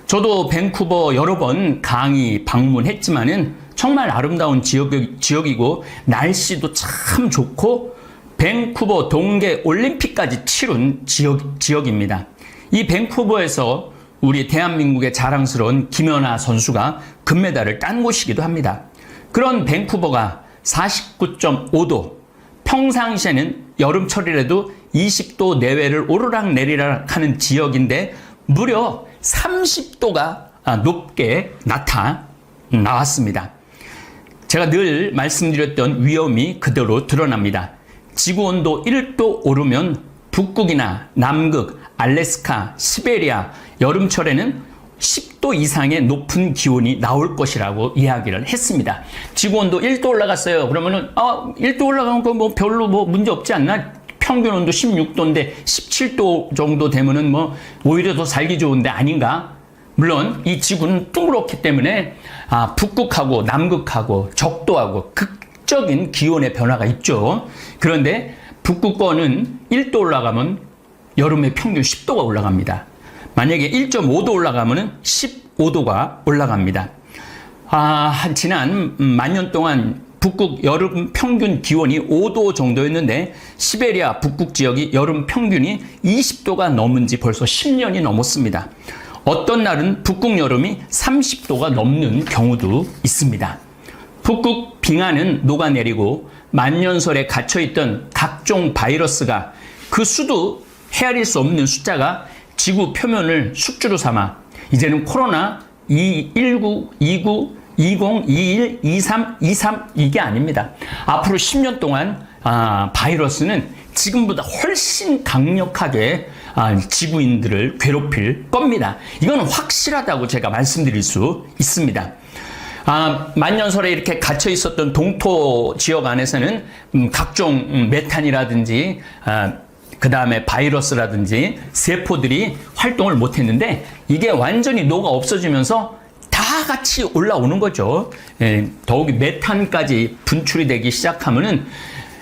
저도 밴쿠버 여러 번 강의 방문했지만은 정말 아름다운 지역이고 날씨도 참 좋고 밴쿠버 동계 올림픽까지 치룬 지역입니다. 이 밴쿠버에서 우리 대한민국의 자랑스러운 김연아 선수가 금메달을 딴 곳이기도 합니다. 그런 밴쿠버가 49.5도, 평상시에는 여름철이라도 20도 내외를 오르락내리락 하는 지역인데 무려 30도가 높게 나왔습니다. 제가 늘 말씀드렸던 위험이 그대로 드러납니다. 지구온도 1도 오르면 북극이나 남극, 알래스카, 시베리아, 여름철에는 10도 이상의 높은 기온이 나올 것이라고 이야기를 했습니다. 지구온도 1도 올라갔어요. 그러면은 1도 올라간 거 뭐 별로 뭐 문제 없지 않나? 평균 온도 16도인데 17도 정도 되면은 뭐 오히려 더 살기 좋은데 아닌가? 물론 이 지구는 둥그렇기 때문에 북극하고 남극하고 적도하고 극적인 기온의 변화가 있죠. 그런데 북극권은 1도 올라가면 여름에 평균 10도가 올라갑니다. 만약에 1.5도 올라가면 15도가 올라갑니다. 지난 만년 동안 북극 여름 평균 기온이 5도 정도였는데 시베리아 북극 지역이 여름 평균이 20도가 넘은 지 벌써 10년이 넘었습니다. 어떤 날은 북극 여름이 30도가 넘는 경우도 있습니다. 북극 빙하는 녹아내리고 만년설에 갇혀있던 각종 바이러스가 그 수도 헤아릴 수 없는 숫자가 지구 표면을 숙주로 삼아 이제는 코로나 19, 20, 21, 23, 23 이게 아닙니다. 앞으로 10년 동안 바이러스는 지금보다 훨씬 강력하게 지구인들을 괴롭힐 겁니다. 이건 확실하다고 제가 말씀드릴 수 있습니다. 만년설에 이렇게 갇혀 있었던 동토 지역 안에서는 각종 메탄이라든지 그 다음에 바이러스라든지 세포들이 활동을 못했는데 이게 완전히 녹아 없어지면서 다 같이 올라오는 거죠. 더욱이 메탄까지 분출이 되기 시작하면은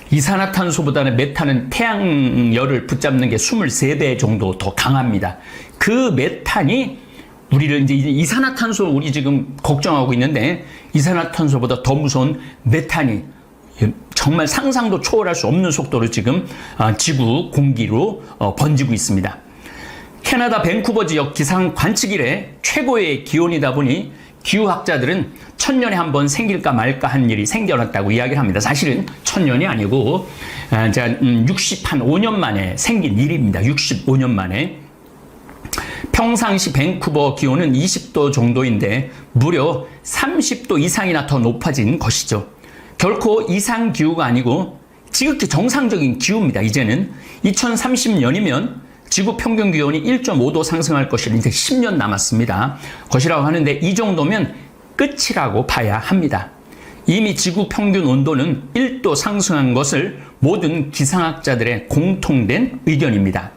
이산화탄소보다는 메탄은 태양열을 붙잡는 게 23배 정도 더 강합니다. 그 메탄이 우리를 이제 이산화탄소 우리 지금 걱정하고 있는데 이산화탄소보다 더 무서운 메탄이 정말 상상도 초월할 수 없는 속도로 지금 지구 공기로 번지고 있습니다. 캐나다 밴쿠버 지역 기상 관측 이래 최고의 기온이다 보니 기후학자들은 1000년에 한 번 생길까 말까 한 일이 생겨났다고 이야기를 합니다. 사실은 1000년이 아니고 제가 65년 만에 생긴 일입니다. 65년 만에. 평상시 밴쿠버 기온은 20도 정도인데 무려 30도 이상이나 더 높아진 것이죠. 결코 이상 기후가 아니고 지극히 정상적인 기후입니다. 이제는 2030년이면 지구 평균 기온이 1.5도 상승할 것이라 이제 10년 남았습니다. 것이라고 하는데 이 정도면 끝이라고 봐야 합니다. 이미 지구 평균 온도는 1도 상승한 것을 모든 기상학자들의 공통된 의견입니다.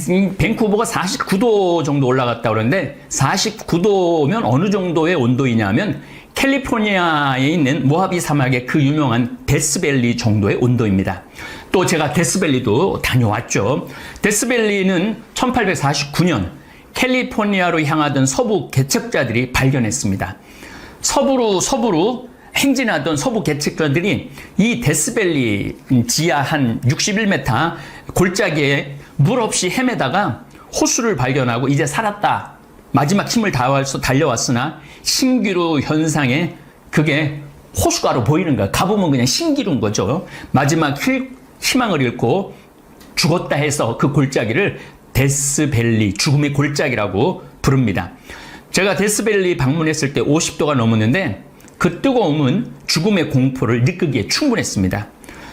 이 밴쿠버가 49도 정도 올라갔다 그러는데 49도면 어느 정도의 온도이냐면 캘리포니아에 있는 모하비 사막의 그 유명한 데스밸리 정도의 온도입니다. 또 제가 데스밸리도 다녀왔죠. 데스밸리는 1849년 캘리포니아로 향하던 서부 개척자들이 발견했습니다. 서부로 행진하던 서부 개척자들이 이 데스밸리 지하 한 61m 골짜기에 물 없이 헤매다가 호수를 발견하고 이제 살았다. 마지막 힘을 다해서 달려왔으나 신기루 현상에 그게 호수가로 보이는 거야. 가보면 그냥 신기루인 거죠. 마지막 희망을 잃고 죽었다 해서 그 골짜기를 데스밸리, 죽음의 골짜기라고 부릅니다. 제가 데스밸리 방문했을 때 50도가 넘었는데 그 뜨거움은 죽음의 공포를 느끼기에 충분했습니다.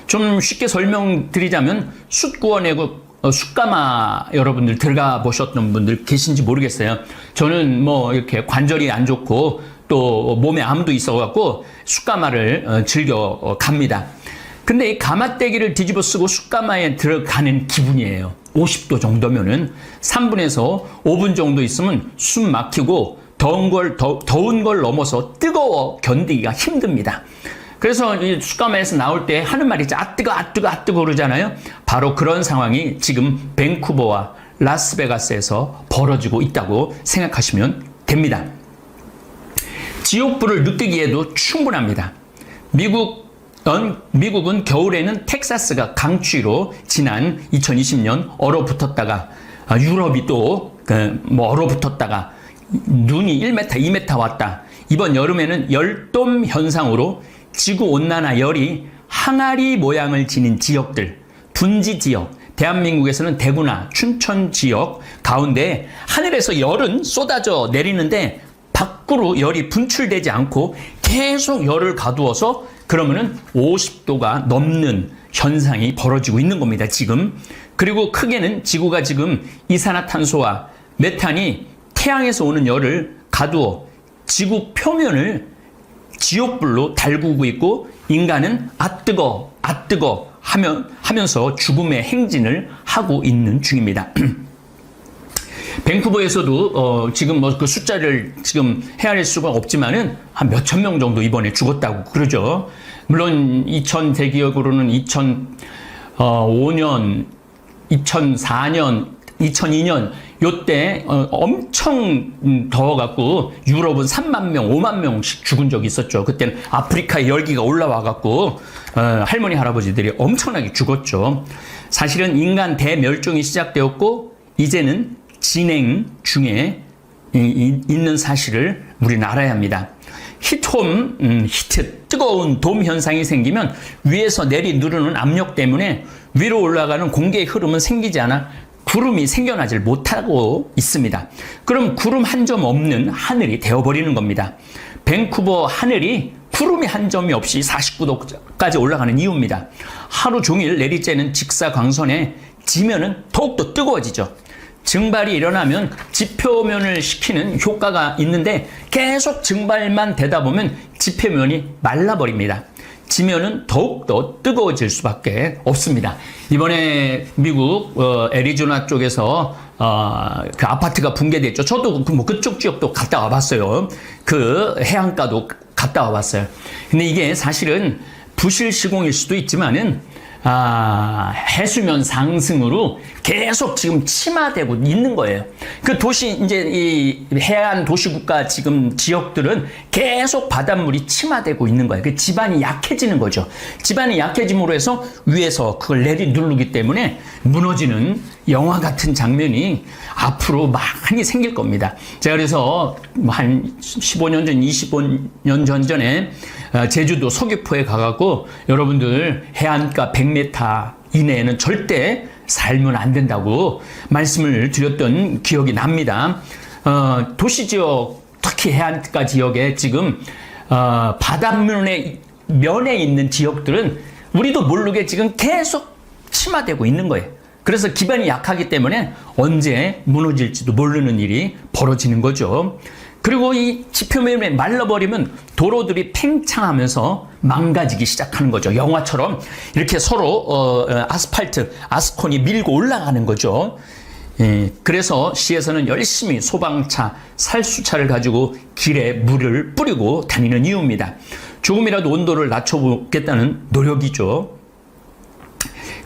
좀 쉽게 설명드리자면 숯 구워내고 숯가마 여러분들 들어가 보셨던 분들 계신지 모르겠어요. 저는 뭐 이렇게 관절이 안 좋고 또 몸에 암도 있어갖고 숯가마를 즐겨 갑니다. 근데 이 가마떼기를 뒤집어 쓰고 숯가마에 들어가는 기분이에요. 50도 정도면은 3분에서 5분 정도 있으면 숨 막히고 더운 걸 넘어서 뜨거워 견디기가 힘듭니다. 그래서 이 숯가마에서 나올 때 하는 말이 아 뜨거 그러잖아요. 바로 그런 상황이 지금 밴쿠버와 라스베가스에서 벌어지고 있다고 생각하시면 됩니다. 지옥불을 느끼기에도 충분합니다. 미국은 겨울에는 텍사스가 강추위로 지난 2020년 얼어붙었다가 유럽이 또 얼어붙었다가 눈이 1m, 2m 왔다. 이번 여름에는 열돔 현상으로 지구온난화 열이 항아리 모양을 지닌 지역들, 분지 지역, 대한민국에서는 대구나 춘천 지역 가운데 하늘에서 열은 쏟아져 내리는데 밖으로 열이 분출되지 않고 계속 열을 가두어서 그러면은 50도가 넘는 현상이 벌어지고 있는 겁니다, 지금. 그리고 크게는 지구가 지금 이산화탄소와 메탄이 태양에서 오는 열을 가두어 지구 표면을 지옥불로 달구고 있고 인간은 아 뜨거 하면서 죽음의 행진을 하고 있는 중입니다. 밴쿠버에서도 지금 뭐 그 숫자를 지금 헤아릴 수가 없지만은 한 몇천 명 정도 이번에 죽었다고 그러죠. 물론 2000 대기억으로는 2005년, 2004년, 2002년 요때 엄청 더워갖고 유럽은 3만 명, 5만 명씩 죽은 적이 있었죠. 그때는 아프리카에 열기가 올라와갖고 할머니, 할아버지들이 엄청나게 죽었죠. 사실은 인간 대멸종이 시작되었고 이제는 진행 중에 있는 사실을 우리는 알아야 합니다. 히트, 뜨거운 돔 현상이 생기면 위에서 내리 누르는 압력 때문에 위로 올라가는 공기의 흐름은 생기지 않아 구름이 생겨나질 못하고 있습니다. 그럼 구름 한 점 없는 하늘이 되어버리는 겁니다. 밴쿠버 하늘이 구름이 한 점이 없이 49도까지 올라가는 이유입니다. 하루 종일 내리쬐는 직사광선에 지면은 더욱더 뜨거워지죠. 증발이 일어나면 지표면을 식히는 효과가 있는데 계속 증발만 되다 보면 지표면이 말라버립니다. 지면은 더욱더 뜨거워질 수밖에 없습니다. 이번에 미국 애리조나 쪽에서 그 아파트가 붕괴됐죠. 저도 그쪽 지역도 갔다 와봤어요. 그 해안가도 갔다 와봤어요. 근데 이게 사실은 부실 시공일 수도 있지만은 해수면 상승으로 계속 지금 침하되고 있는 거예요. 그 도시, 이제 이 해안 도시국가 지금 지역들은 계속 바닷물이 침하되고 있는 거예요. 그 지반이 약해지는 거죠. 지반이 약해짐으로 해서 위에서 그걸 누르기 때문에 무너지는 영화 같은 장면이 앞으로 많이 생길 겁니다. 제가 그래서 한 15년 전, 25년 전에 제주도 서귀포에 가갖고 여러분들 해안가 100m 이내에는 절대 살면 안 된다고 말씀을 드렸던 기억이 납니다. 도시 지역, 특히 해안가 지역에 지금 바닷면에 있는 지역들은 우리도 모르게 지금 계속 침하되고 있는 거예요. 그래서 기반이 약하기 때문에 언제 무너질지도 모르는 일이 벌어지는 거죠. 그리고 이 지표면에 말라버리면 도로들이 팽창하면서 망가지기 시작하는 거죠. 영화처럼 이렇게 서로 아스콘이 밀고 올라가는 거죠. 그래서 시에서는 열심히 소방차, 살수차를 가지고 길에 물을 뿌리고 다니는 이유입니다. 조금이라도 온도를 낮춰보겠다는 노력이죠.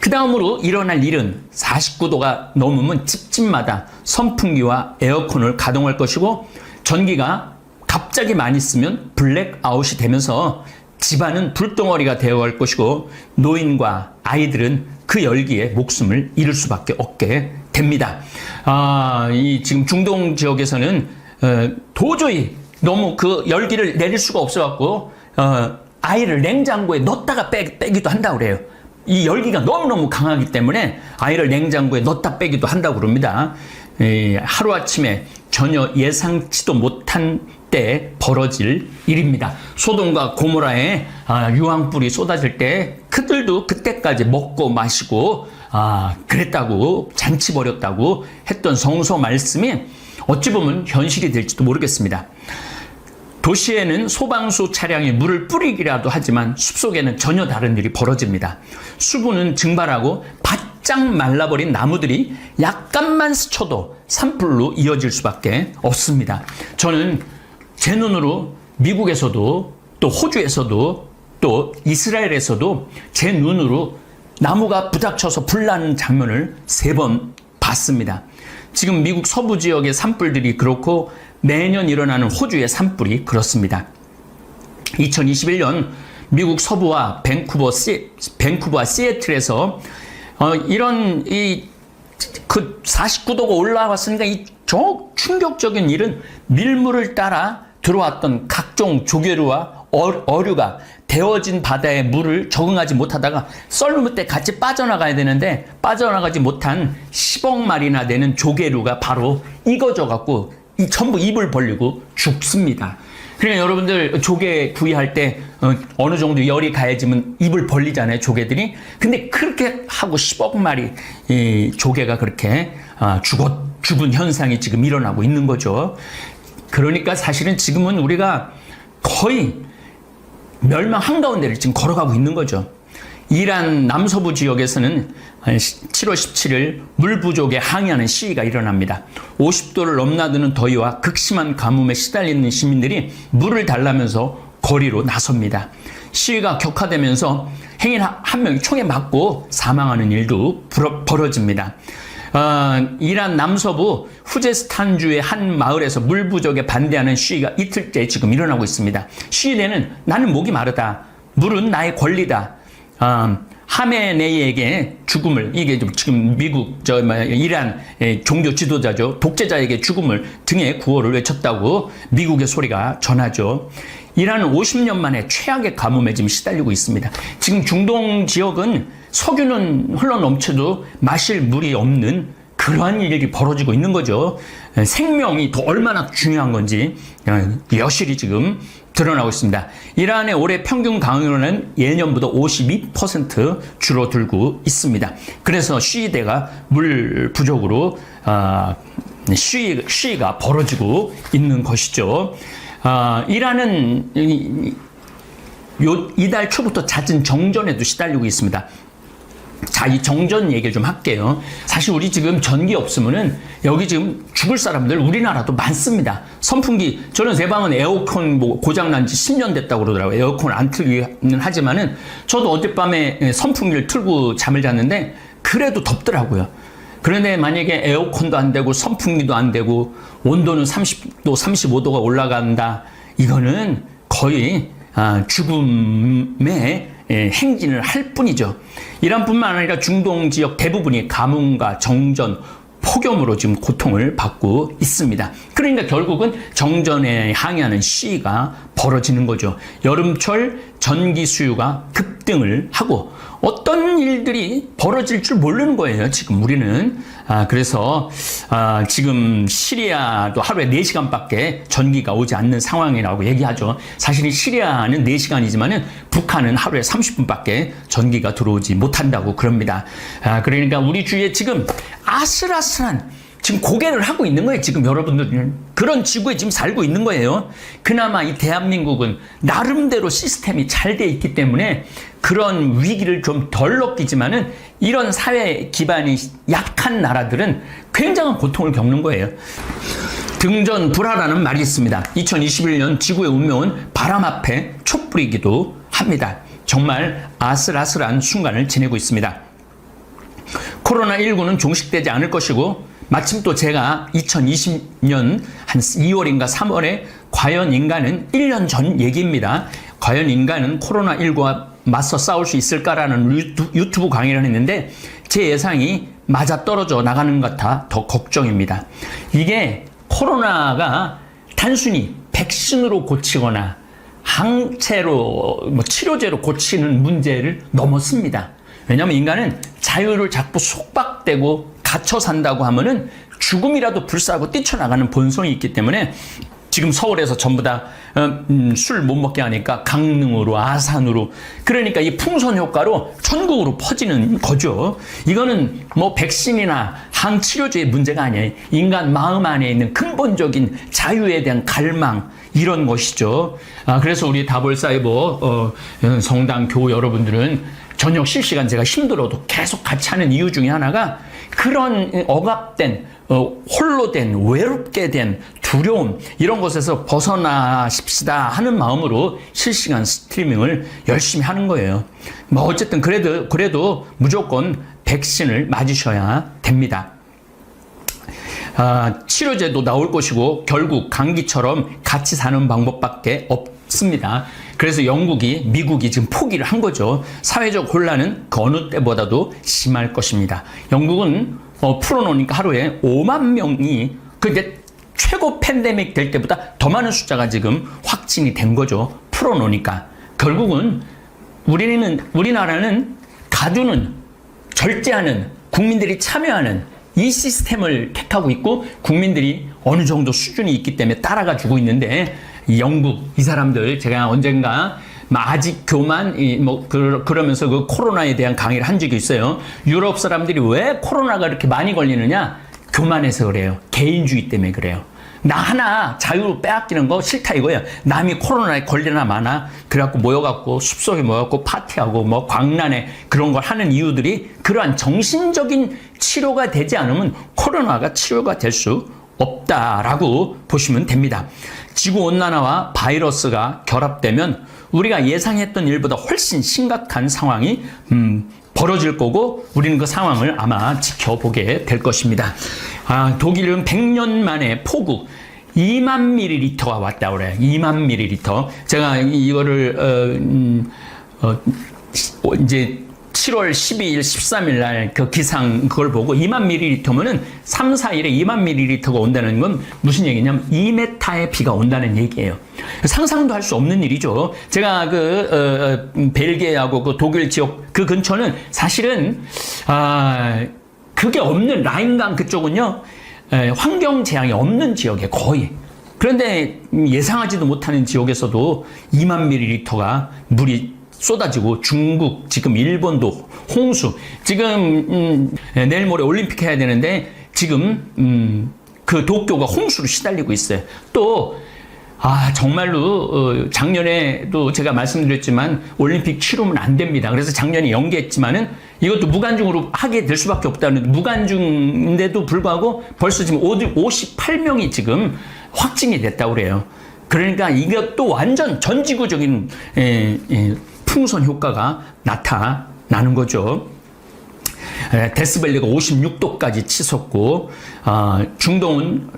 그 다음으로 일어날 일은 49도가 넘으면 집집마다 선풍기와 에어컨을 가동할 것이고 전기가 갑자기 많이 쓰면 블랙아웃이 되면서 집안은 불덩어리가 되어갈 것이고 노인과 아이들은 그 열기에 목숨을 잃을 수밖에 없게 됩니다. 이 지금 중동 지역에서는 도저히 너무 그 열기를 내릴 수가 없어갖고 아이를 냉장고에 넣었다가 빼기도 한다고 그래요. 이 열기가 너무너무 강하기 때문에 아이를 냉장고에 넣었다 빼기도 한다고 그럽니다. 하루아침에 전혀 예상치도 못한 때 벌어질 일입니다. 소돔과 고모라에 유황불이 쏟아질 때 그들도 그때까지 먹고 마시고 그랬다고 잔치 벌였다고 했던 성서 말씀이 어찌 보면 현실이 될지도 모르겠습니다. 도시에는 소방수 차량이 물을 뿌리기라도 하지만 숲속에는 전혀 다른 일이 벌어집니다. 수분은 증발하고 바짝 말라버린 나무들이 약간만 스쳐도 산불로 이어질 수밖에 없습니다. 저는 제 눈으로 미국에서도 또 호주에서도 또 이스라엘에서도 제 눈으로 나무가 부닥쳐서 불나는 장면을 3번 봤습니다. 지금 미국 서부 지역의 산불들이 그렇고 매년 일어나는 호주의 산불이 그렇습니다. 2021년 미국 서부와 밴쿠버와 시애틀에서 이런 그 49도가 올라왔으니까 저 충격적인 일은 밀물을 따라 들어왔던 각종 조개류와 어류가 데워진 바다의 물을 적응하지 못하다가 썰물 때 같이 빠져나가야 되는데 빠져나가지 못한 10억 마리나 되는 조개류가 바로 익어져 갖고 전부 입을 벌리고 죽습니다. 그러니까 여러분들 조개 구이할 때 어느 정도 열이 가해지면 입을 벌리잖아요, 조개들이. 근데 그렇게 하고 10억 마리 조개가 그렇게 죽은 현상이 지금 일어나고 있는 거죠. 그러니까 사실은 지금은 우리가 거의 멸망 한가운데를 지금 걸어가고 있는 거죠. 이란 남서부 지역에서는 7월 17일 물 부족에 항의하는 시위가 일어납니다. 50도를 넘나드는 더위와 극심한 가뭄에 시달리는 시민들이 물을 달라면서 거리로 나섭니다. 시위가 격화되면서 행인 한 명이 총에 맞고 사망하는 일도 벌어집니다. 이란 남서부 후제스탄주의 한 마을에서 물 부족에 반대하는 시위가 이틀째 지금 일어나고 있습니다. 시위대는 나는 목이 마르다. 물은 나의 권리다. 하메네이에게 죽음을, 이게 지금 미국, 이란 종교 지도자죠. 독재자에게 죽음을 등에 구호를 외쳤다고 미국의 소리가 전하죠. 이란은 50년 만에 최악의 가뭄에 지금 시달리고 있습니다. 지금 중동 지역은 석유는 흘러넘쳐도 마실 물이 없는 그러한 일이 벌어지고 있는 거죠. 생명이 더 얼마나 중요한 건지 여실히 지금 드러나고 있습니다. 이란의 올해 평균 강우량은 예년보다 52% 줄어들고 있습니다. 그래서 시위대가 물 부족으로 시위가 벌어지고 있는 것이죠. 이란은 이달 초부터 잦은 정전에도 시달리고 있습니다. 자, 이 정전 얘기를 좀 할게요. 사실 우리 지금 전기 없으면은 여기 지금 죽을 사람들 우리나라도 많습니다. 선풍기, 저는 제 방은 에어컨 고장난 지 10년 됐다고 그러더라고요. 에어컨 안 틀기는 하지만은 저도 어젯밤에 선풍기를 틀고 잠을 잤는데 그래도 덥더라고요. 그런데 만약에 에어컨도 안 되고 선풍기도 안 되고 온도는 30도, 35도가 올라간다. 이거는 거의 죽음의 행진을 할 뿐이죠. 이란뿐만 아니라 중동 지역 대부분이 가뭄과 정전, 폭염으로 지금 고통을 받고 있습니다. 그러니까 결국은 정전에 항의하는 시위가 벌어지는 거죠. 여름철 전기 수요가 급등을 하고 어떤 일들이 벌어질 줄 모르는 거예요. 지금 우리는. 그래서 지금 시리아도 하루에 4시간밖에 전기가 오지 않는 상황이라고 얘기하죠. 사실 시리아는 4시간이지만은 북한은 하루에 30분밖에 전기가 들어오지 못한다고 그럽니다. 그러니까 우리 주위에 지금 아슬아슬한 지금 고개를 하고 있는 거예요. 지금 여러분들 그런 지구에 지금 살고 있는 거예요. 그나마 이 대한민국은 나름대로 시스템이 잘 돼 있기 때문에 그런 위기를 좀 덜 느끼지만은 이런 사회 기반이 약한 나라들은 굉장한 고통을 겪는 거예요. 등전불화라는 말이 있습니다. 2021년 지구의 운명은 바람 앞에 촛불이기도 합니다. 정말 아슬아슬한 순간을 지내고 있습니다. 코로나19는 종식되지 않을 것이고 마침 또 제가 2020년 한 2월인가 3월에 과연 인간은 1년 전 얘기입니다. 과연 인간은 코로나19와 맞서 싸울 수 있을까라는 유튜브 강의를 했는데 제 예상이 맞아떨어져 나가는 것 같아 더 걱정입니다. 이게 코로나가 단순히 백신으로 고치거나 항체로 치료제로 고치는 문제를 넘었습니다. 왜냐하면 인간은 자유를 자꾸 속박되고 갇혀 산다고 하면은 죽음이라도 불사하고 뛰쳐나가는 본성이 있기 때문에 지금 서울에서 전부 다 술 못 먹게 하니까 강릉으로 아산으로, 그러니까 이 풍선 효과로 전국으로 퍼지는 거죠. 이거는 뭐 백신이나 항치료제의 문제가 아니에요. 인간 마음 안에 있는 근본적인 자유에 대한 갈망, 이런 것이죠. 그래서 우리 다볼사이버 성당 교우 여러분들은 저녁 실시간 제가 힘들어도 계속 같이 하는 이유 중에 하나가 그런 억압된, 홀로 된, 외롭게 된 두려움, 이런 것에서 벗어나십시다 하는 마음으로 실시간 스트리밍을 열심히 하는 거예요. 뭐 어쨌든 그래도 무조건 백신을 맞으셔야 됩니다. 치료제도 나올 것이고 결국 감기처럼 같이 사는 방법밖에 없습니다. 그래서 영국이, 미국이 지금 포기를 한 거죠. 사회적 혼란은 그 어느 때보다도 심할 것입니다. 영국은 풀어놓으니까 하루에 5만 명이, 그게 최고 팬데믹 될 때보다 더 많은 숫자가 지금 확진이 된 거죠. 풀어놓으니까. 결국은 우리나라는 가두는, 절제하는, 국민들이 참여하는 이 시스템을 택하고 있고 국민들이 어느 정도 수준이 있기 때문에 따라가 주고 있는데, 이 영국, 이 사람들, 제가 언젠가 아직 교만, 그러면서 그 코로나에 대한 강의를 한 적이 있어요. 유럽 사람들이 왜 코로나가 이렇게 많이 걸리느냐? 교만해서 그래요. 개인주의 때문에 그래요. 나 하나 자유 빼앗기는 거 싫다 이거예요. 남이 코로나에 걸리나 마나 그래갖고 모여갖고 숲속에 모여갖고 파티하고 뭐 광란에 그런 걸 하는 이유들이 그러한 정신적인 치료가 되지 않으면 코로나가 치료가 될 수 없다라고 보시면 됩니다. 지구온난화와 바이러스가 결합되면 우리가 예상했던 일보다 훨씬 심각한 상황이 벌어질 거고 우리는 그 상황을 아마 지켜보게 될 것입니다. 독일은 100년 만에 폭우 2만 ml가 왔다 그래요. 2만 ml. 제가 이거를 이제 7월 12일, 13일 날 그 기상 그걸 보고 2만 ml면은 3, 4일에 2만 ml가 온다는 건 무슨 얘기냐면 2m의 비가 온다는 얘기예요. 상상도 할 수 없는 일이죠. 제가 벨기에하고 그 독일 지역 그 근처는 사실은 그게 없는 라인강 그쪽은요, 환경 재앙이 없는 지역에 거의. 그런데 예상하지도 못하는 지역에서도 2만 ml가 물이 쏟아지고 중국, 지금 일본도 홍수. 지금 내일 모레 올림픽 해야 되는데 지금 그 도쿄가 홍수로 시달리고 있어요. 또 정말로 작년에도 제가 말씀드렸지만 올림픽 치르면 안 됩니다. 그래서 작년에 연기했지만은 이것도 무관중으로 하게 될 수밖에 없다는, 무관중인데도 불구하고 벌써 지금 58명이 지금 확진이 됐다고 그래요. 그러니까 이것도 완전 전지구적인 풍선 효과가 나타나는 거죠. 데스밸리가 56도까지 치솟고 중동은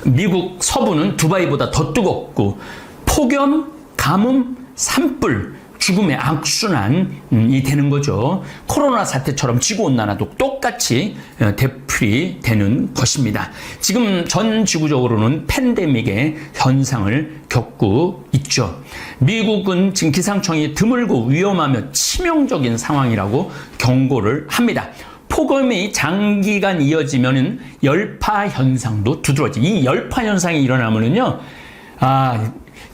미국 서부는 두바이보다 더 뜨겁고 폭염, 가뭄, 산불, 죽음의 악순환이 되는 거죠. 코로나 사태처럼 지구온난화도 똑같이 되풀이 되는 것입니다. 지금 전 지구적으로는 팬데믹의 현상을 겪고 있죠. 미국은 지금 기상청이 드물고 위험하며 치명적인 상황이라고 경고를 합니다. 폭염이 장기간 이어지면은 열파 현상도 두드러지. 이 열파 현상이 일어나면은요,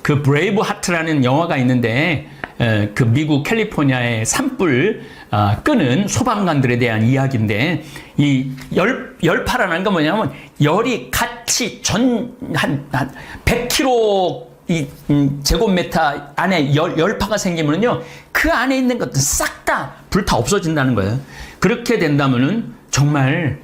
그 브레이브 하트라는 영화가 있는데, 그 미국 캘리포니아의 산불 끄는 소방관들에 대한 이야기인데, 이 열파라는 건 뭐냐면 열이 같이 한 100km 이 제곱미터 안에 열파가 생기면요, 그 안에 있는 것들 싹 다 불타 없어진다는 거예요. 그렇게 된다면은 정말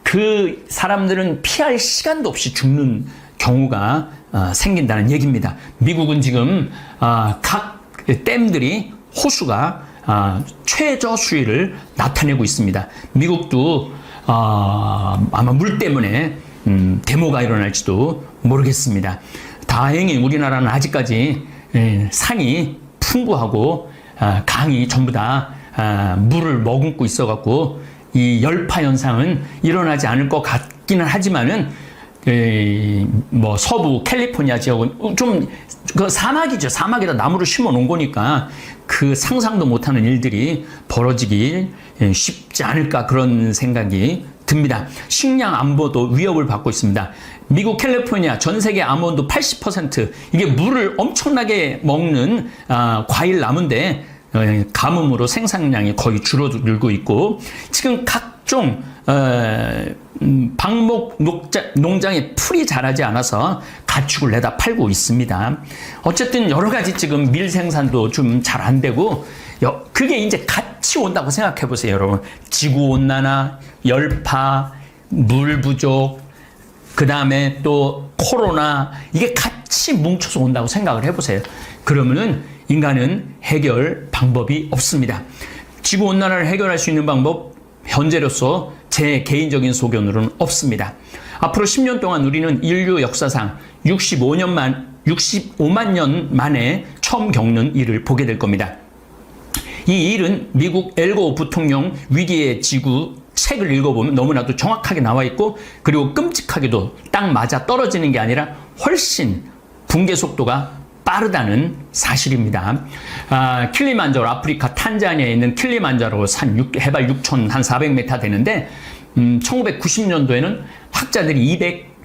그 사람들은 피할 시간도 없이 죽는 경우가 생긴다는 얘기입니다. 미국은 지금 각 댐들이 호수가 최저 수위를 나타내고 있습니다. 미국도 아마 물 때문에 데모가 일어날지도 모르겠습니다. 다행히 우리나라는 아직까지 산이 풍부하고 강이 전부 다 물을 머금고 있어갖고 이 열파 현상은 일어나지 않을 것 같기는 하지만은 뭐 서부 캘리포니아 지역은 좀 그 사막이죠. 사막에다 나무를 심어 놓은 거니까 그 상상도 못하는 일들이 벌어지기 쉽지 않을까 그런 생각이 듭니다. 식량 안보도 위협을 받고 있습니다. 미국 캘리포니아 전 세계 아몬드 80% 이게 물을 엄청나게 먹는 과일 나무인데 가뭄으로 생산량이 거의 줄어들고 있고 지금 각종 방목 농장에 풀이 자라지 않아서 가축을 내다 팔고 있습니다. 어쨌든 여러 가지 지금 밀 생산도 좀 잘 안 되고 그게 이제 같이 온다고 생각해 보세요, 여러분. 지구 온난화, 열파, 물 부족, 그 다음에 또 코로나 이게 같이 뭉쳐서 온다고 생각을 해보세요. 그러면은 인간은 해결 방법이 없습니다. 지구 온난화를 해결할 수 있는 방법 현재로서 제 개인적인 소견으로는 없습니다. 앞으로 10년 동안 우리는 인류 역사상 65만 년 만에 처음 겪는 일을 보게 될 겁니다. 이 일은 미국 엘고 부통령 위기의 지구 책을 읽어보면 너무나도 정확하게 나와 있고 그리고 끔찍하게도 딱 맞아 떨어지는 게 아니라 훨씬 붕괴 속도가 빠르다는 사실입니다. 킬리만자로 아프리카 탄자니아에 있는 킬리만자로 산 해발 6,400m 되는데 1990년도에는 학자들이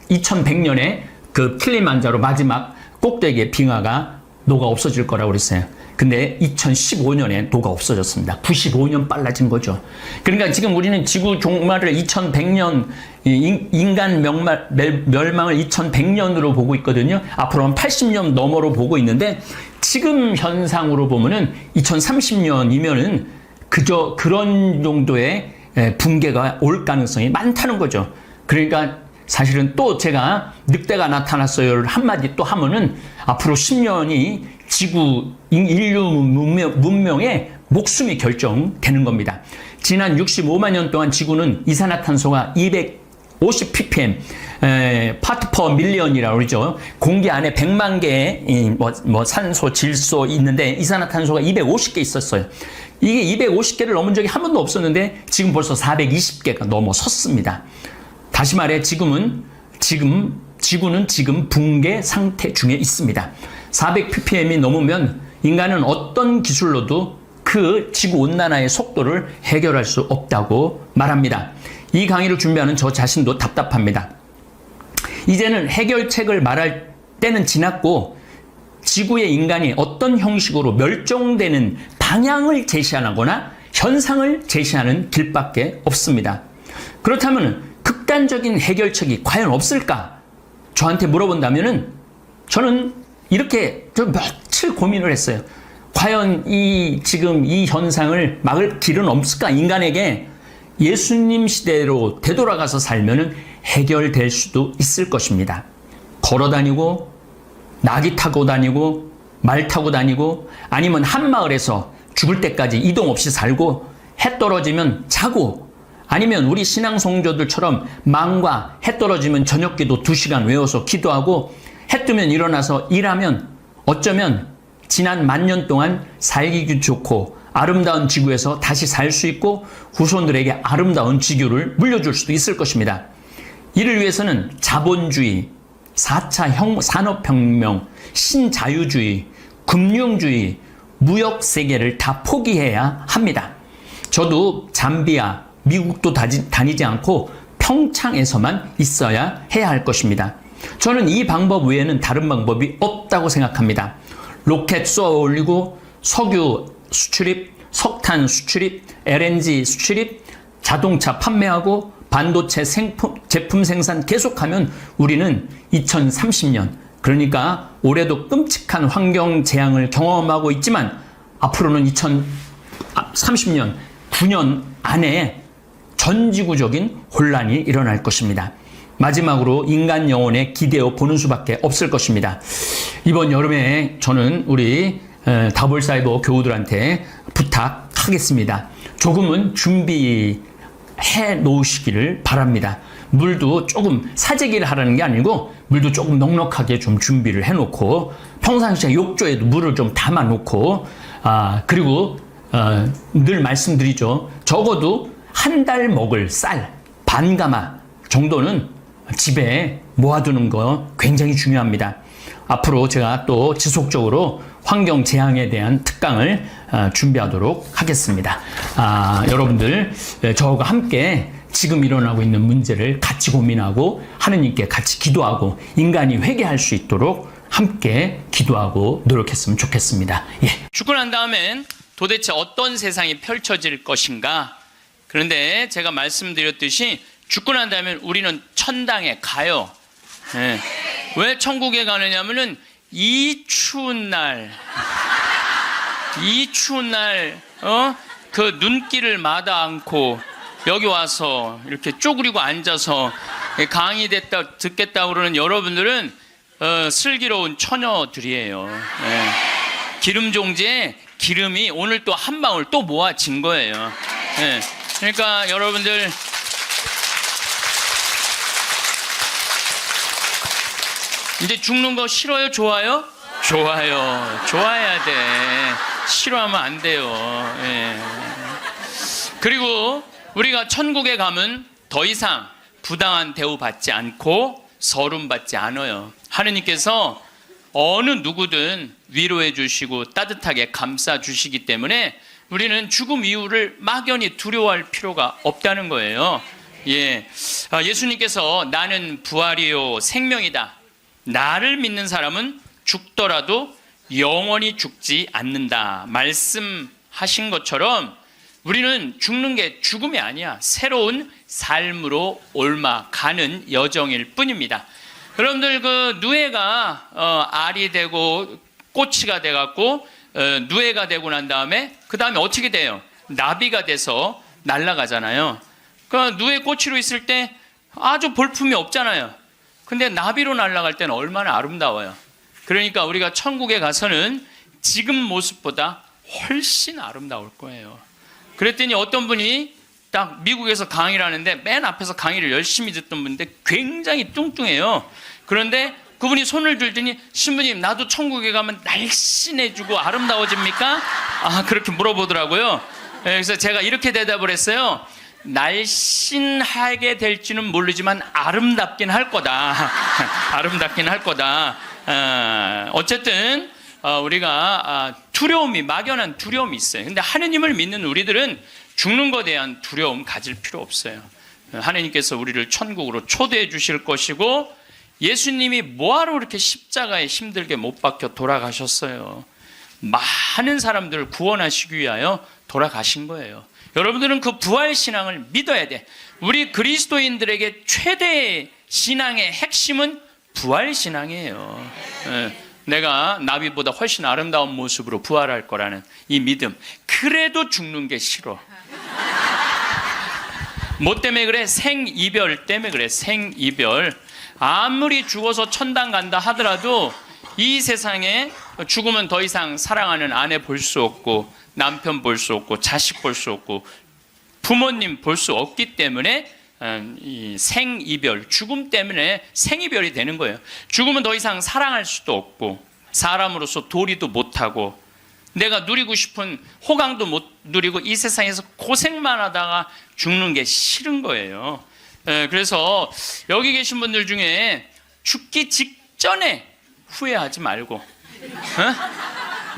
2100년에 그 킬리만자로 마지막 꼭대기의 빙하가 녹아 없어질 거라고 그랬어요. 근데 2015년에 녹아 없어졌습니다. 95년 빨라진 거죠. 그러니까 지금 우리는 지구 종말을 2100년, 인간 멸망을 2100년으로 보고 있거든요. 앞으로는 80년 너머로 보고 있는데 지금 현상으로 보면은 2030년이면은 그저 그런 정도의 붕괴가 올 가능성이 많다는 거죠. 그러니까 사실은 또 제가 늑대가 나타났어요를 한마디 또 하면은 앞으로 10년이 지구 인류 문명의 목숨이 결정되는 겁니다. 지난 65만 년 동안 지구는 이산화탄소가 250 ppm 파트 퍼 밀리언이라고 그러죠. 공기 안에 100만 개의 산소, 질소 있는데 이산화탄소가 250개 있었어요. 이게 250개를 넘은 적이 한 번도 없었는데 지금 벌써 420개가 넘어섰습니다. 다시 말해 지구는 지금 붕괴 상태 중에 있습니다. 400 ppm이 넘으면 인간은 어떤 기술로도 그 지구온난화의 속도를 해결할 수 없다고 말합니다. 이 강의를 준비하는 저 자신도 답답합니다. 이제는 해결책을 말할 때는 지났고 지구의 인간이 어떤 형식으로 멸종되는 방향을 제시하거나 현상을 제시하는 길밖에 없습니다. 그렇다면 극단적인 해결책이 과연 없을까? 저한테 물어본다면은 저는 이렇게 좀 며칠 고민을 했어요. 과연 지금 이 현상을 막을 길은 없을까? 인간에게 예수님 시대로 되돌아가서 살면은 해결될 수도 있을 것입니다. 걸어 다니고, 나귀 타고 다니고, 말 타고 다니고, 아니면 한 마을에서 죽을 때까지 이동 없이 살고, 해 떨어지면 자고, 아니면 우리 신앙 성도들처럼 망과 해 떨어지면 저녁 기도 2시간 외워서 기도하고 해 뜨면 일어나서 일하면 어쩌면 지난 10,000년 동안 살기 좋고 아름다운 지구에서 다시 살 수 있고 후손들에게 아름다운 지구를 물려줄 수도 있을 것입니다. 이를 위해서는 자본주의, 4차 산업혁명, 신자유주의, 금융주의, 무역세계를 다 포기해야 합니다. 저도 잠비아, 미국도 다니지 않고 평창에서만 있어야 해야 할 것입니다. 저는 이 방법 외에는 다른 방법이 없다고 생각합니다. 로켓 쏘아 올리고 석유 수출입, 석탄 수출입, LNG 수출입, 자동차 판매하고 반도체 제품 생산 계속하면 우리는 2030년, 그러니까 올해도 끔찍한 환경 재앙을 경험하고 있지만 앞으로는 2030년, 9년 안에 전지구적인 혼란이 일어날 것입니다. 마지막으로 인간 영혼에 기대어 보는 수밖에 없을 것입니다. 이번 여름에 저는 우리 다볼사이버 교우들한테 부탁하겠습니다. 조금은 준비해 놓으시기를 바랍니다. 물도 조금 사재기를 하라는 게 아니고 물도 조금 넉넉하게 좀 준비를 해놓고 평상시에 욕조에도 물을 좀 담아놓고 그리고 늘 말씀드리죠. 적어도 한 달 먹을 쌀, 반가마 정도는 집에 모아두는 거 굉장히 중요합니다. 앞으로 제가 또 지속적으로 환경 재앙에 대한 특강을 준비하도록 하겠습니다. 여러분들 저와 함께 지금 일어나고 있는 문제를 같이 고민하고 하느님께 같이 기도하고 인간이 회개할 수 있도록 함께 기도하고 노력했으면 좋겠습니다. 예. 죽고 난 다음엔 도대체 어떤 세상이 펼쳐질 것인가? 그런데 제가 말씀드렸듯이 죽고 난 다음에 우리는 천당에 가요. 예. 왜 천국에 가느냐면은 이 추운 날, 그 눈길을 마다 않고 여기 와서 이렇게 쪼그리고 앉아서 강의 듣겠다 그러는 여러분들은 슬기로운 처녀들이에요. 예. 기름 종지에 기름이 오늘 또 한 방울 또 모아진 거예요. 예. 그러니까 여러분들 이제 죽는 거 싫어요? 좋아요? 좋아요. 좋아야 돼. 싫어하면 안 돼요. 예. 그리고 우리가 천국에 가면 더 이상 부당한 대우 받지 않고 서름 받지 않아요. 하느님께서 어느 누구든 위로해 주시고 따뜻하게 감싸 주시기 때문에 우리는 죽음 이후를 막연히 두려워할 필요가 없다는 거예요. 예. 예수님께서 나는 부활이요 생명이다. 나를 믿는 사람은 죽더라도 영원히 죽지 않는다 말씀하신 것처럼 우리는 죽는 게 죽음이 아니야. 새로운 삶으로 옮아가는 여정일 뿐입니다. 여러분들 그 누에가 알이 되고 꼬치가 돼갖고 누에가 되고 난 다음에 그 다음에 어떻게 돼요? 나비가 돼서 날아가잖아요. 그 누에 꼬치로 있을 때 아주 볼품이 없잖아요. 근데 나비로 날아갈 때는 얼마나 아름다워요. 그러니까 우리가 천국에 가서는 지금 모습보다 훨씬 아름다울 거예요. 그랬더니 어떤 분이 딱 미국에서 강의를 하는데 맨 앞에서 강의를 열심히 듣던 분인데 굉장히 뚱뚱해요. 그런데 그분이 손을 들더니 신부님 나도 천국에 가면 날씬해지고 아름다워집니까? 그렇게 물어보더라고요. 그래서 제가 이렇게 대답을 했어요. 날씬하게 될지는 모르지만 아름답긴 할 거다. 아름답긴 할 거다. 어쨌든 우리가 두려움이 막연한 두려움이 있어요. 근데 하느님을 믿는 우리들은 죽는 것에 대한 두려움 가질 필요 없어요. 하느님께서 우리를 천국으로 초대해 주실 것이고 예수님이 뭐하러 그렇게 십자가에 힘들게 못 박혀 돌아가셨어요. 많은 사람들을 구원하시기 위하여 돌아가신 거예요. 여러분들은 그 부활신앙을 믿어야 돼. 우리 그리스도인들에게 최대의 신앙의 핵심은 부활신앙이에요. 내가 나비보다 훨씬 아름다운 모습으로 부활할 거라는 이 믿음. 그래도 죽는 게 싫어. 뭐 때문에 그래? 생이별 때문에 그래. 생이별. 아무리 죽어서 천당 간다 하더라도 이 세상에 죽으면 더 이상 사랑하는 아내 볼 수 없고 남편 볼 수 없고 자식 볼 수 없고 부모님 볼 수 없기 때문에 이 생이별, 죽음 때문에 생이별이 되는 거예요. 죽으면 더 이상 사랑할 수도 없고 사람으로서 도리도 못하고 내가 누리고 싶은 호강도 못 누리고 이 세상에서 고생만 하다가 죽는 게 싫은 거예요. 그래서 여기 계신 분들 중에 죽기 직전에 후회하지 말고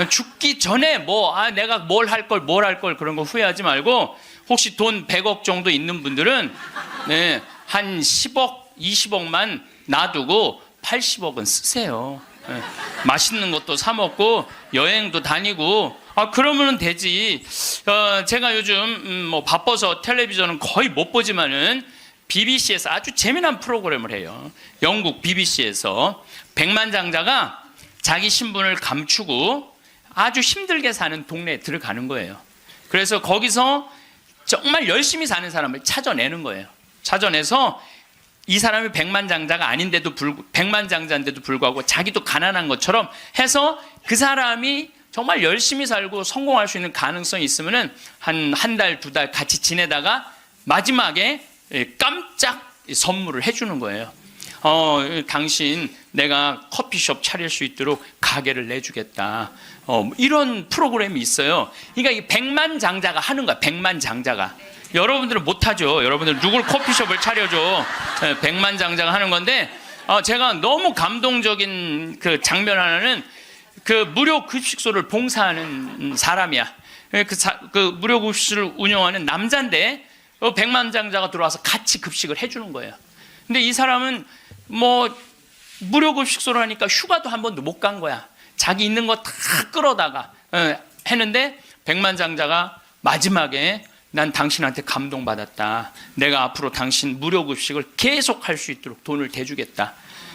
죽기 전에 내가 뭘 할 걸 그런 거 후회하지 말고 혹시 돈 100억 정도 있는 분들은 한 10억, 20억만 놔두고 80억은 쓰세요. 맛있는 것도 사 먹고 여행도 다니고 그러면 되지. 제가 요즘 바빠서 텔레비전은 거의 못 보지만은 BBC에서 아주 재미난 프로그램을 해요. 영국 BBC에서 백만장자가 자기 신분을 감추고 아주 힘들게 사는 동네에 들어가는 거예요. 그래서 거기서 정말 열심히 사는 사람을 찾아내는 거예요. 찾아내서 이 사람이 백만장자인데도 불구하고 자기도 가난한 것처럼 해서 그 사람이 정말 열심히 살고 성공할 수 있는 가능성이 있으면은 한 달, 2달 같이 지내다가 마지막에 깜짝 선물을 해주는 거예요. 당신 내가 커피숍 차릴 수 있도록 가게를 내주겠다. 이런 프로그램이 있어요. 그러니까 이 백만장자가 하는 거야. 백만장자가. 여러분들은 못하죠. 여러분들 누굴 커피숍을 차려줘. 백만장자가 하는 건데 제가 너무 감동적인 그 장면 하나는 그 무료 급식소를 봉사하는 사람이야. 그 무료 급식소를 운영하는 남자인데 백만장자가 들어와서 같이 급식을 해주는 거예요. 근데 이 사람은 뭐 무료 급식소를 하니까 휴가도 한 번도 못 간 거야. 자기 있는 거 다 끌어다가 했는데 백만장자가 마지막에 난 당신한테 감동받았다. 내가 앞으로 당신 무료 급식을 계속 할 수 있도록 돈을 대주겠다.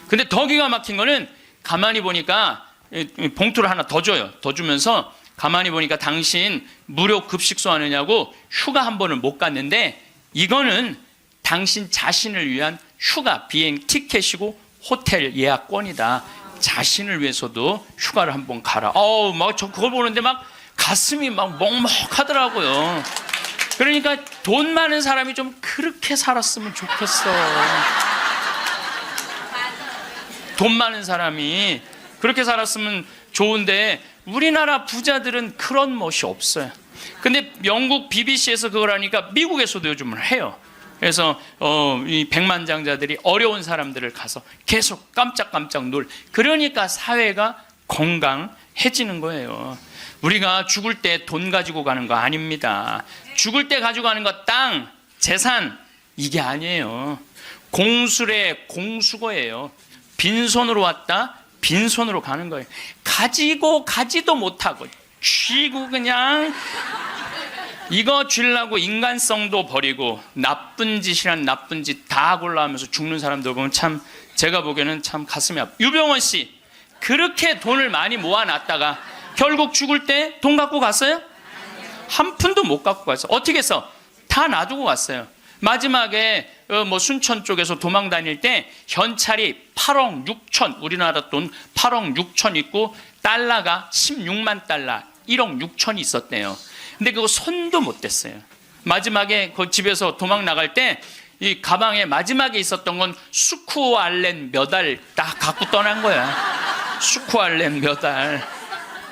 근데 더 기가 막힌 거는 가만히 보니까 봉투를 하나 더 줘요. 더 주면서 가만히 보니까 당신 무료 급식소 하느냐고 휴가 한 번을 못 갔는데 이거는 당신 자신을 위한 휴가 비행 티켓이고 호텔 예약권이다. 자신을 위해서도 휴가를 한번 가라. 막 저 그걸 보는데 막 가슴이 막 먹먹하더라고요. 그러니까 돈 많은 사람이 좀 그렇게 살았으면 좋겠어. 돈 많은 사람이 그렇게 살았으면 좋은데 우리나라 부자들은 그런 멋이 없어요. 근데 영국 BBC에서 그걸 하니까 미국에서도 요즘은 해요. 그래서 이 백만장자들이 어려운 사람들을 가서 계속 깜짝깜짝 그러니까 사회가 건강해지는 거예요. 우리가 죽을 때 돈 가지고 가는 거 아닙니다. 죽을 때 가지고 가는 거 땅, 재산 이게 아니에요. 공술의 공수거예요. 빈손으로 왔다 빈손으로 가는 거예요. 가지고 가지도 못하고 쥐고 그냥 이거 쥐려고 인간성도 버리고 나쁜 짓이란 나쁜 짓 다 골라하면서 죽는 사람들 보면 참 제가 보기에는 참 가슴이 아파. 유병원 씨 그렇게 돈을 많이 모아놨다가 결국 죽을 때 돈 갖고 갔어요? 한 푼도 못 갖고 갔어요. 어떻게 해서? 다 놔두고 갔어요. 마지막에 뭐 순천 쪽에서 도망 다닐 때 현찰이 8억 6천 우리나라 돈 8억 6천 있고 달러가 16만 달러 1억 6천이 있었대요. 근데 그거 손도 못 댔어요. 마지막에 그 집에서 도망 나갈 때 이 가방에 마지막에 있었던 건 수쿠알렌 몇 알 딱 갖고 떠난 거야. 수쿠알렌 몇 알.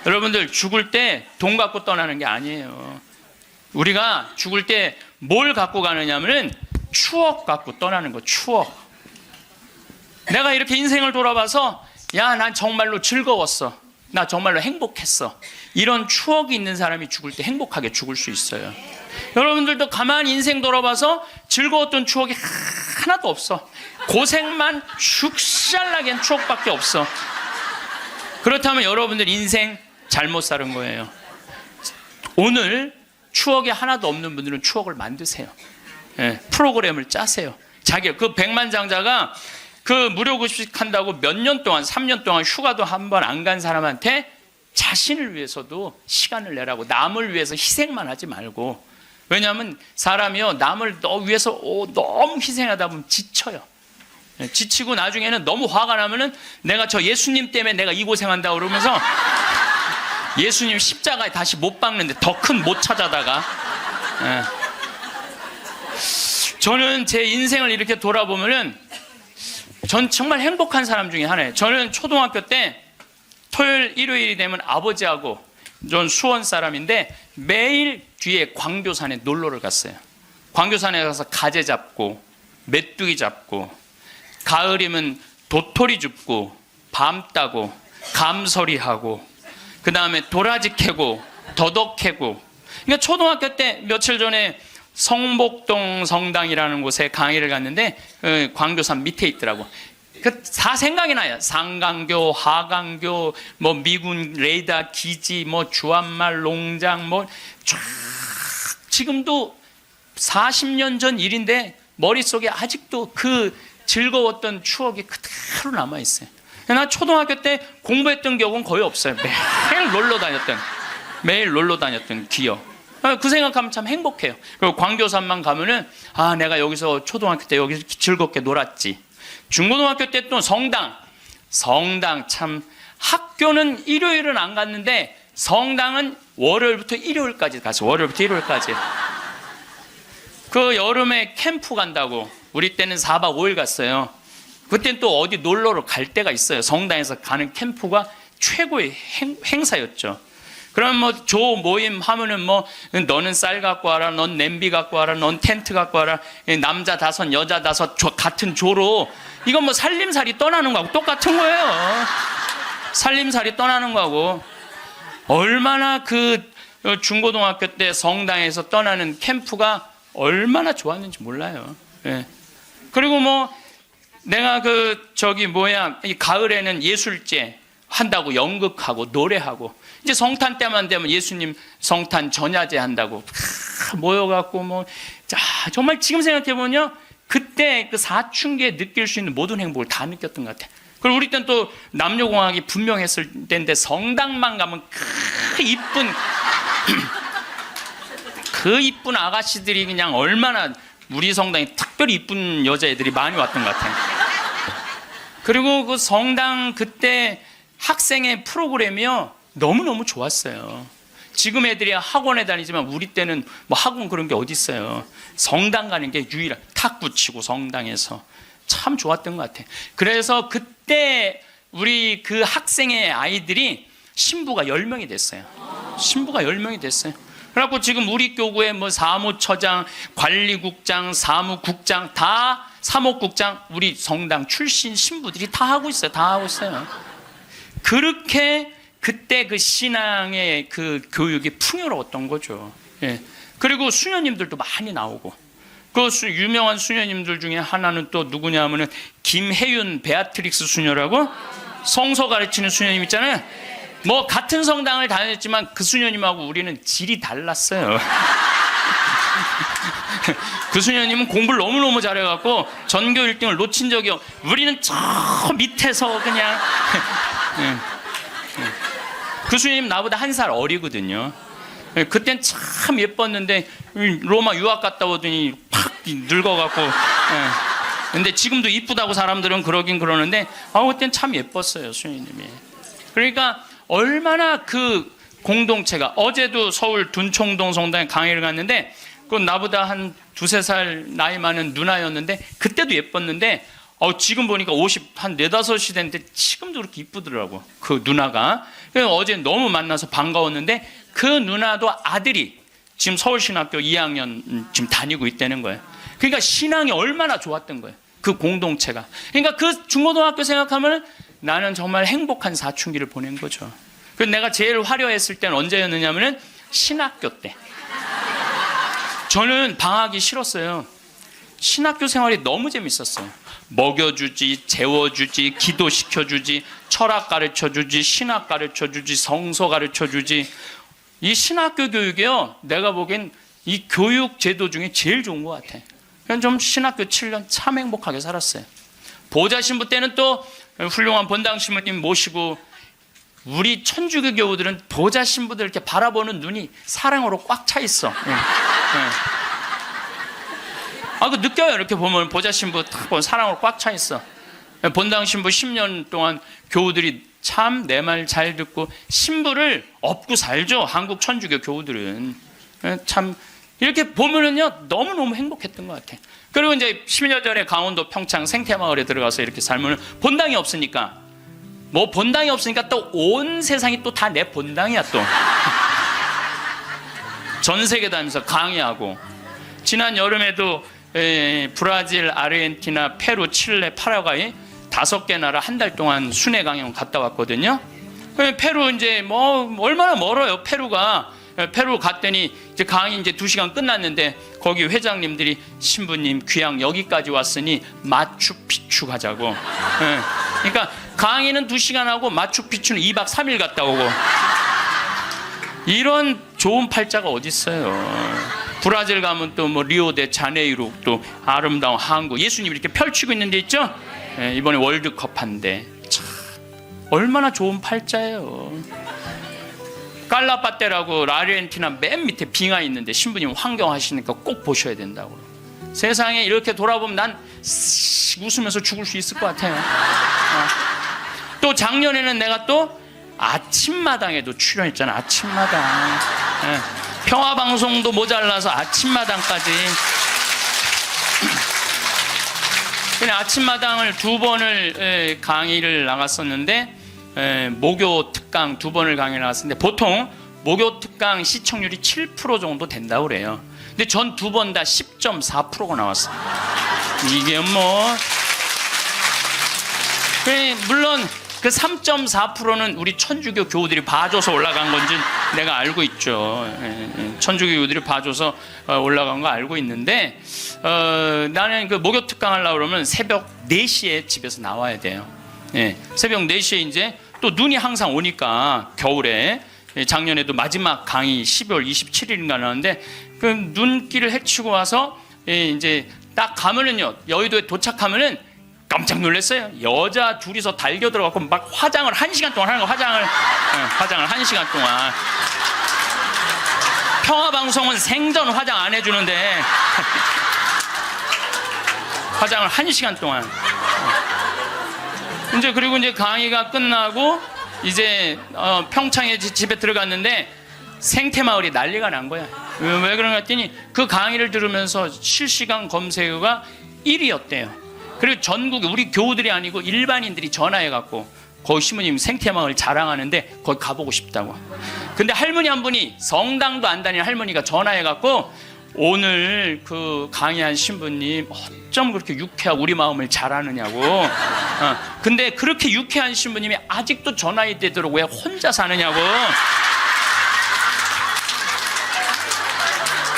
여러분들 죽을 때 돈 갖고 떠나는 게 아니에요. 우리가 죽을 때 뭘 갖고 가느냐면은 추억 갖고 떠나는 거. 추억. 내가 이렇게 인생을 돌아봐서 야, 난 정말로 즐거웠어. 나 정말로 행복했어. 이런 추억이 있는 사람이 죽을 때 행복하게 죽을 수 있어요. 여러분들도 가만히 인생 돌아봐서 즐거웠던 추억이 하나도 없어. 고생만 죽살나게 한 추억밖에 없어. 그렇다면 여러분들 인생 잘못 사는 거예요. 오늘 추억이 하나도 없는 분들은 추억을 만드세요. 프로그램을 짜세요. 그 백만장자가 그 무료 급식 한다고 몇 년 동안 3년 동안 휴가도 한 번 안 간 사람한테 자신을 위해서도 시간을 내라고 남을 위해서 희생만 하지 말고 왜냐하면 사람이요 남을 위해서 너무 희생하다 보면 지쳐요. 지치고 나중에는 너무 화가 나면은 내가 저 예수님 때문에 내가 이 고생한다 그러면서 예수님 십자가에 다시 못 박는데 더 큰 못 찾아다가 저는 제 인생을 이렇게 돌아보면은 전 정말 행복한 사람 중에 하나예요. 저는 초등학교 때 토요일 일요일이 되면 아버지하고 전 수원 사람인데 매일 뒤에 광교산에 놀러를 갔어요. 광교산에 가서 가재 잡고 메뚜기 잡고 가을이면 도토리 줍고 밤 따고 감서리하고 그 다음에 도라지 캐고 더덕 캐고. 그러니까 초등학교 때 며칠 전에 성복동 성당이라는 곳에 강의를 갔는데 광교산 밑에 있더라고. 다 생각이 나요. 상강교, 하강교, 뭐 미군 레이더 기지, 뭐 주한말 농장, 뭐 쫙 지금도 40년 전 일인데 머릿속에 아직도 그 즐거웠던 추억이 그대로 남아 있어요. 나 초등학교 때 공부했던 기억은 거의 없어요. 매일 놀러 다녔던 기억. 그 생각하면 참 행복해요. 그리고 광교산만 가면은 내가 여기서 초등학교 때 여기 즐겁게 놀았지. 중고등학교 때 또 성당 참 학교는 일요일은 안 갔는데 성당은 월요일부터 일요일까지 갔어요. 월요일부터 일요일까지. 그 여름에 캠프 간다고 우리 때는 4박 5일 갔어요. 그때는 또 어디 놀러를 갈 때가 있어요. 성당에서 가는 캠프가 최고의 행사였죠. 그럼 뭐 조 모임 하면은 뭐 너는 쌀 갖고 와라, 넌 냄비 갖고 와라, 넌 텐트 갖고 와라, 남자 5 여자 5 같은 조로, 이건 뭐 살림살이 떠나는 거하고 똑같은 거예요. 살림살이 떠나는 거하고. 얼마나 그 중고등학교 때 성당에서 떠나는 캠프가 얼마나 좋았는지 몰라요. 예. 그리고 뭐 내가 이 가을에는 예술제 한다고 연극하고 노래하고, 이제 성탄 때만 되면 예수님 성탄 전야제 한다고 모여갖고 뭐, 자, 정말 지금 생각해보면 그때 그 사춘기에 느낄 수 있는 모든 행복을 다 느꼈던 것 같아. 그리고 우리 때는 또 남녀공학이 분명했을 때인데 성당만 가면 그 이쁜 그 이쁜 아가씨들이 그냥 얼마나, 우리 성당에 특별히 이쁜 여자애들이 많이 왔던 것 같아요. 그리고 그 성당 그때 학생의 프로그램이요 너무너무 좋았어요. 지금 애들이 학원에 다니지만 우리 때는 뭐 학원 그런 게 어디 있어요. 성당 가는 게 유일한, 탁구 치고 성당에서 참 좋았던 것 같아. 그래서 그때 우리 그 학생의 아이들이 신부가 10명이 됐어요. 신부가 10명이 됐어요. 그래갖고 지금 우리 교구에 뭐 사무처장, 관리국장, 사무국장, 다 사목국장, 우리 성당 출신 신부들이 다 하고 있어요. 다 하고 있어요. 그렇게 그때 그 신앙의 그 교육이 풍요로웠던 거죠. 예. 그리고 수녀님들도 많이 나오고, 그 유명한 수녀님들 중에 하나는 또 누구냐 하면은 김혜윤 베아트릭스 수녀라고, 성서 가르치는 수녀님 있잖아요. 뭐 같은 성당을 다녔지만 그 수녀님하고 우리는 질이 달랐어요. 그 수녀님은 공부를 너무너무 잘해갖고 전교 1등을 놓친 적이 우리는 저 밑에서 그냥 그 수녀님 나보다 1살 어리거든요. 그땐 참 예뻤는데 로마 유학 갔다 오더니 팍 늙어갖고, 근데 지금도 이쁘다고 사람들은 그러긴 그러는데 그땐 참 예뻤어요, 수녀님이. 그러니까 얼마나 그 공동체가, 어제도 서울 둔총동 성당에 강의를 갔는데 그 나보다 한 2-3살 나이 많은 누나였는데 그때도 예뻤는데 지금 보니까 50, 한 4, 5이 됐는데 지금도 그렇게 이쁘더라고, 그 누나가. 그래서 어제 너무 만나서 반가웠는데 그 누나도 아들이 지금 서울신학교 2학년 지금 다니고 있다는 거예요. 그러니까 신앙이 얼마나 좋았던 거예요, 그 공동체가. 그러니까 그 중고등학교 생각하면 나는 정말 행복한 사춘기를 보낸 거죠. 그래서 내가 제일 화려했을 때는 언제였느냐면은 신학교 때. 저는 방학이 싫었어요. 신학교 생활이 너무 재밌었어요. 먹여주지, 재워주지, 기도시켜주지, 철학 가르쳐주지, 신학 가르쳐주지, 성서 가르쳐주지. 이 신학교 교육이요, 내가 보기엔 이 교육 제도 중에 제일 좋은 것 같아. 그냥 좀 신학교 7년 참 행복하게 살았어요. 보좌 신부 때는 또 훌륭한 본당 신부님 모시고, 우리 천주교 교우들은 보좌 신부들 이렇게 바라보는 눈이 사랑으로 꽉 차 있어. 그 느껴요. 이렇게 보면 보좌 신부 딱 보면 사랑으로 꽉 차 있어. 본당 신부 10년 동안 교우들이 참 내 말 잘 듣고 신부를 업고 살죠, 한국 천주교 교우들은. 참 이렇게 보면은요 너무너무 행복했던 것 같아. 그리고 이제 10년 전에 강원도 평창 생태마을에 들어가서 이렇게 살면 본당이 없으니까, 뭐 본당이 없으니까 또 온 세상이 또 다 내 본당이야 또. 전 세계 다니면서 강의하고, 지난 여름에도 브라질, 아르헨티나, 페루, 칠레, 파라과이 5개 나라 한 달 동안 순회 강연 갔다 왔거든요. 페루 이제 뭐 얼마나 멀어요, 페루가. 페루 갔더니 이제 강의 이제 2시간 끝났는데 거기 회장님들이 신부님 귀양 여기까지 왔으니 마추픽추 가자고. 그러니까 강의는 2시간 하고 마추픽추는 2박 3일 갔다 오고. 이런 좋은 팔자가 어디 있어요. 브라질 가면 또 뭐 리오데자네이루, 또 아름다운 한국, 예수님이 이렇게 펼치고 있는 데 있죠. 이번에 월드컵 한데 참 얼마나 좋은 팔자예요. 깔라파테라고 아르헨티나 맨 밑에 빙하 있는데 신부님 환경하시니까 꼭 보셔야 된다고. 세상에 이렇게 돌아보면 난 웃으면서 죽을 수 있을 것 같아요. 또 작년에는 내가 또 아침마당에도 출연했잖아. 아침마당. 평화방송도 모자라서 아침마당까지. 그냥 아침마당을 2번을 강의를 나갔었는데, 목요 특강 2번을 강의를 나갔었는데, 보통 목요 특강 시청률이 7% 정도 된다고 그래요. 근데 전 두 번 다 10.4%가 나왔어요. 이게 뭐 물론 그 3.4%는 우리 천주교 교우들이 봐줘서 올라간 건지 내가 알고 있죠. 천주교 교우들이 봐줘서 올라간 거 알고 있는데 나는 그 목요 특강 하려고 그러면 새벽 4시에 집에서 나와야 돼요. 새벽 4시에 이제 또 눈이 항상 오니까 겨울에 작년에도 마지막 강의 12월 27일인가 나왔는데 그 눈길을 헤치고 와서 이제 딱 가면은요, 여의도에 도착하면은 깜짝 놀랐어요. 여자 둘이서 달겨 들어가고 막 화장을 1시간 동안 하는 거. 화장을 1시간 동안. 평화방송은 생전 화장 안 해주는데 화장을 1시간 동안. 이제 그리고 이제 강의가 끝나고 이제 평창에 집에 들어갔는데 생태마을이 난리가 난 거야. 왜 그런가 했더니 그 강의를 들으면서 실시간 검색어가 1위였대요. 그리고 전국에 우리 교우들이 아니고 일반인들이 전화해갖고 거기 신부님 생태마을 자랑하는데 거기 가보고 싶다고. 근데 할머니 한 분이 성당도 안 다니는 할머니가 전화해갖고 오늘 그 강의한 신부님 어쩜 그렇게 유쾌하고 우리 마음을 잘 아느냐고. 근데 그렇게 유쾌한 신부님이 아직도 전화해 되도록 왜 혼자 사느냐고.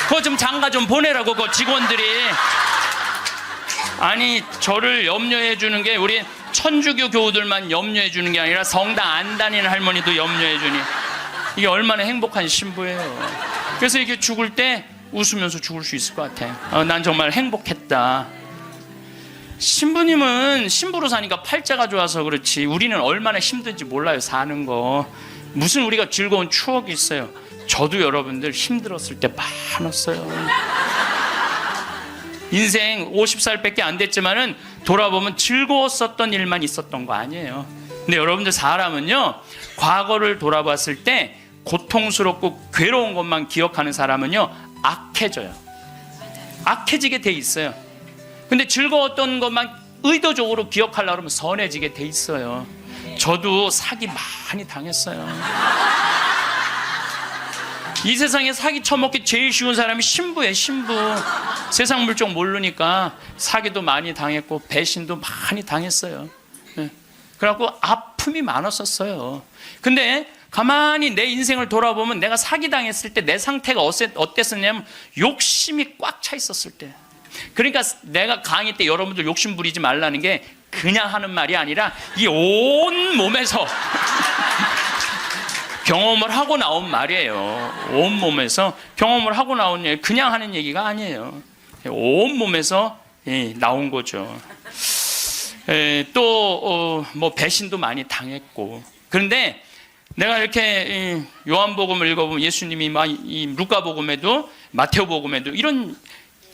그거 좀 장가 좀 보내라고 그 직원들이. 아니 저를 염려해 주는 게 우리 천주교 교우들만 염려해 주는 게 아니라 성당 안 다니는 할머니도 염려해 주니 이게 얼마나 행복한 신부예요. 그래서 이렇게 죽을 때 웃으면서 죽을 수 있을 것 같아. 난 정말 행복했다. 신부님은 신부로 사니까 팔자가 좋아서 그렇지 우리는 얼마나 힘든지 몰라요. 사는 거 무슨 우리가 즐거운 추억이 있어요. 저도 여러분들 힘들었을 때 많았어요. 인생 50살밖에 안 됐지만은 돌아보면 즐거웠었던 일만 있었던 거 아니에요. 근데 여러분들 사람은요, 과거를 돌아봤을 때 고통스럽고 괴로운 것만 기억하는 사람은요, 악해져요. 악해지게 돼 있어요. 근데 즐거웠던 것만 의도적으로 기억하려고 하면 선해지게 돼 있어요. 저도 사기 많이 당했어요. 이 세상에 사기 쳐먹기 제일 쉬운 사람이 신부예요. 신부. 세상 물정 모르니까 사기도 많이 당했고 배신도 많이 당했어요. 그래갖고 아픔이 많았었어요. 근데 가만히 내 인생을 돌아보면 내가 사기당했을 때 내 상태가 어땠었냐면 욕심이 꽉 차 있었을 때. 그러니까 내가 강의 때 여러분들 욕심 부리지 말라는 게 그냥 하는 말이 아니라 이 온 몸에서 경험을 하고 나온 말이에요. 온 몸에서 경험을 하고 나온 얘기, 그냥 하는 얘기가 아니에요. 온 몸에서 나온 거죠. 또 뭐 배신도 많이 당했고. 그런데 내가 이렇게 요한복음을 읽어보면 예수님이 이 루카복음에도 마테오복음에도 이런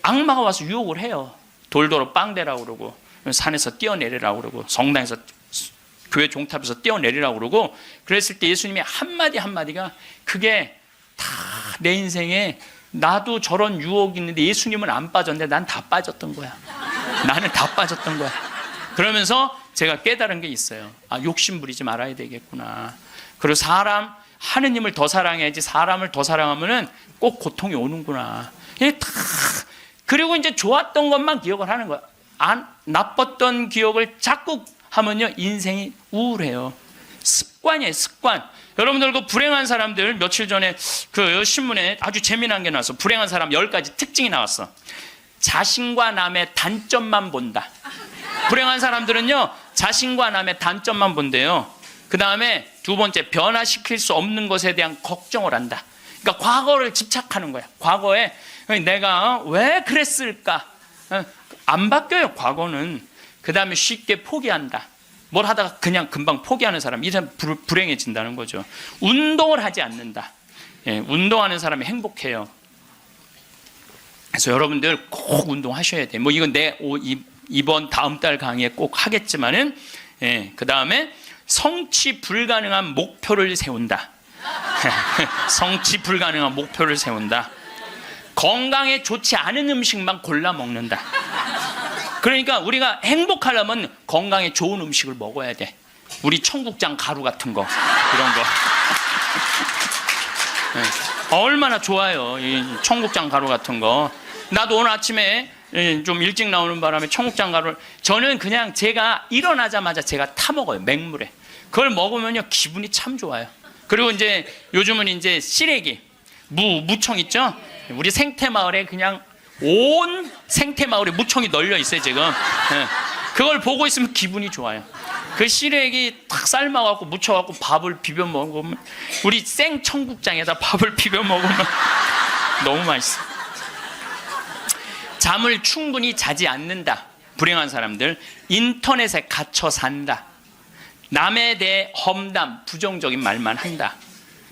악마가 와서 유혹을 해요. 돌도로 빵대라고 그러고 산에서 뛰어내리라고 그러고 성당에서 교회 종탑에서 뛰어내리라고 그러고 그랬을 때 예수님이 한마디가 그게 다 내 인생에 나도 저런 유혹이 있는데 예수님은 안 빠졌는데 난 다 빠졌던 거야. 나는 다 빠졌던 거야. 그러면서 제가 깨달은 게 있어요. 아, 욕심 부리지 말아야 되겠구나. 그리고 하느님을 더 사랑해야지 사람을 더 사랑하면은 꼭 고통이 오는구나. 그리고 이제 좋았던 것만 기억을 하는 거야. 나빴던 기억을 자꾸 하면요 인생이 우울해요. 습관이에요. 습관. 여러분들 그 불행한 사람들 며칠 전에 그 신문에 아주 재미난 게 나왔어. 불행한 사람 10가지 특징이 나왔어. 자신과 남의 단점만 본다. 불행한 사람들은요 자신과 남의 단점만 본대요. 그 다음에 두 번째, 변화시킬 수 없는 것에 대한 걱정을 한다. 그러니까 과거를 집착하는 거야. 과거에 내가 왜 그랬을까? 안 바뀌어요, 과거는. 그 다음에 쉽게 포기한다. 뭘 하다가 그냥 금방 포기하는 사람, 이 사람 불행해진다는 거죠. 운동을 하지 않는다. 운동하는 사람이 행복해요. 그래서 여러분들 꼭 운동하셔야 돼요. 뭐 이건 이번 다음 달 강의에 꼭 하겠지만은, 그 다음에 성취 불가능한 목표를 세운다. 성취 불가능한 목표를 세운다. 건강에 좋지 않은 음식만 골라 먹는다. 그러니까 우리가 행복하려면 건강에 좋은 음식을 먹어야 돼. 우리 청국장 가루 같은 거, 이런 거. 얼마나 좋아요. 이 청국장 가루 같은 거. 나도 오늘 아침에 좀 일찍 나오는 바람에 청국장 가루를, 저는 그냥 제가 일어나자마자 제가 타 먹어요. 맹물에. 그걸 먹으면요 기분이 참 좋아요. 그리고 이제 요즘은 이제 시래기, 무청 있죠? 우리 생태마을에 그냥 온 생태마을에 무청이 널려 있어요 지금. 그걸 보고 있으면 기분이 좋아요. 그 시래기 탁 삶아갖고 묻혀갖고 밥을 비벼 먹으면, 우리 생 청국장에다 밥을 비벼 먹으면 너무 맛있어. 잠을 충분히 자지 않는다. 불행한 사람들. 인터넷에 갇혀 산다. 남에 대해 험담, 부정적인 말만 한다.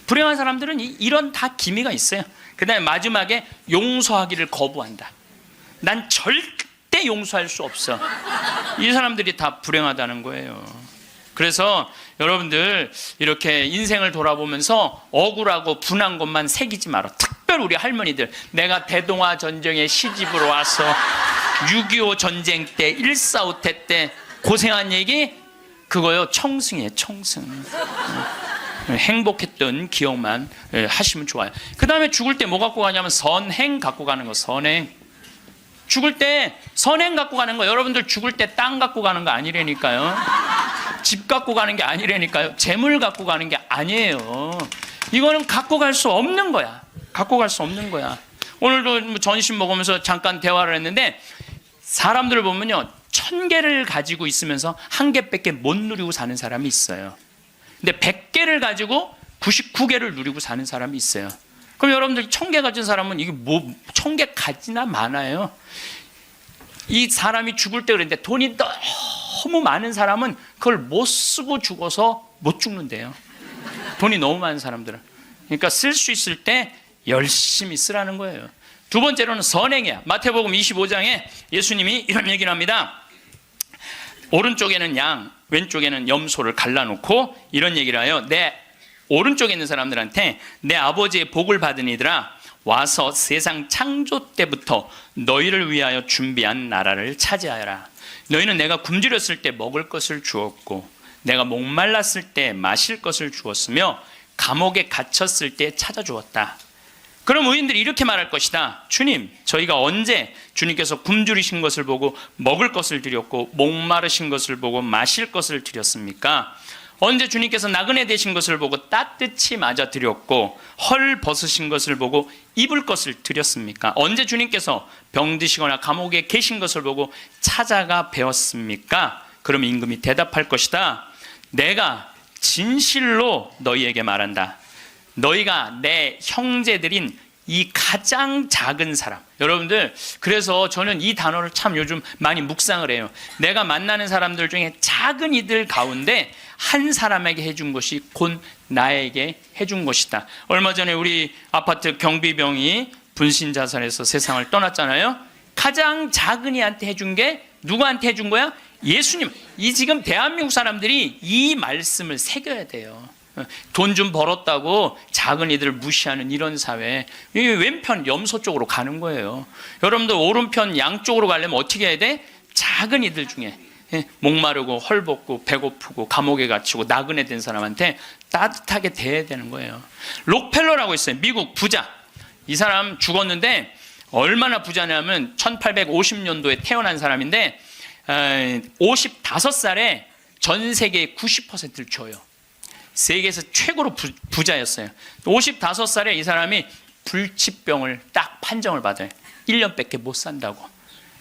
불행한 사람들은 이런 다 기미가 있어요. 그 다음에 마지막에 용서하기를 거부한다. 난 절대 용서할 수 없어. 이 사람들이 다 불행하다는 거예요. 그래서 여러분들 이렇게 인생을 돌아보면서 억울하고 분한 것만 새기지 마라. 특별히 우리 할머니들, 내가 대동아 전쟁에 시집으로 와서 6.25 전쟁 때 1.4.5태 때 고생한 얘기, 그거요 청승이에요. 청승. 행복했던 기억만 하시면 좋아요. 그 다음에 죽을 때 뭐 갖고 가냐면 선행 갖고 가는 거. 선행. 죽을 때 선행 갖고 가는 거. 여러분들 죽을 때 땅 갖고 가는 거 아니라니까요. 집 갖고 가는 게 아니라니까요. 재물 갖고 가는 게 아니에요. 이거는 갖고 갈 수 없는 거야. 갖고 갈 수 없는 거야. 오늘도 전심 먹으면서 잠깐 대화를 했는데, 사람들을 보면요 1000개를 가지고 있으면서 1개밖에 못 누리고 사는 사람이 있어요. 근데 100개를 가지고 99개를 누리고 사는 사람이 있어요. 그럼 여러분들 1000개 가진 사람은 이게 뭐 1000개 가지나 많아요. 이 사람이 죽을 때 그랬는데, 돈이 너무 많은 사람은 그걸 못 쓰고 죽어서 못 죽는데요. 돈이 너무 많은 사람들은. 그러니까 쓸 수 있을 때 열심히 쓰라는 거예요. 두 번째로는 선행이야. 마태복음 25장에 예수님이 이런 얘기를 합니다. 오른쪽에는 양, 왼쪽에는 염소를 갈라놓고 이런 얘기를 해요. 내 오른쪽에 있는 사람들한테, 내 아버지의 복을 받은 이들아, 와서 세상 창조 때부터 너희를 위하여 준비한 나라를 차지하여라. 너희는 내가 굶주렸을 때 먹을 것을 주었고, 내가 목말랐을 때 마실 것을 주었으며, 감옥에 갇혔을 때 찾아주었다. 그럼 의인들이 이렇게 말할 것이다. 주님, 저희가 언제 주님께서 굶주리신 것을 보고 먹을 것을 드렸고, 목마르신 것을 보고 마실 것을 드렸습니까? 언제 주님께서 나그네 되신 것을 보고 따뜻히 맞아 드렸고, 헐 벗으신 것을 보고 입을 것을 드렸습니까? 언제 주님께서 병드시거나 감옥에 계신 것을 보고 찾아가 배웠습니까? 그럼 임금이 대답할 것이다. 내가 진실로 너희에게 말한다. 너희가 내 형제들인 이 가장 작은 사람. 여러분들, 그래서 저는 이 단어를 참 요즘 많이 묵상을 해요. 내가 만나는 사람들 중에 작은 이들 가운데 한 사람에게 해준 것이 곧 나에게 해준 것이다. 얼마 전에 우리 아파트 경비병이 분신 자살해서 세상을 떠났잖아요. 가장 작은 이한테 해준 게 누구한테 해준 거야? 예수님. 이 지금 대한민국 사람들이 이 말씀을 새겨야 돼요. 돈 좀 벌었다고 작은 이들을 무시하는 이런 사회, 왼편 염소 쪽으로 가는 거예요. 여러분들 오른편 양쪽으로 가려면 어떻게 해야 돼? 작은 이들 중에 목마르고 헐벗고 배고프고 감옥에 갇히고 나그네 된 사람한테 따뜻하게 대해야 되는 거예요. 록펠러라고 있어요. 미국 부자. 이 사람 죽었는데 얼마나 부자냐면 1850년도에 태어난 사람인데 55살에 전 세계의 90%를 줘요. 세계에서 최고로 부자였어요. 55살에 이 사람이 불치병을 딱 판정을 받아요. 1년밖에 못 산다고.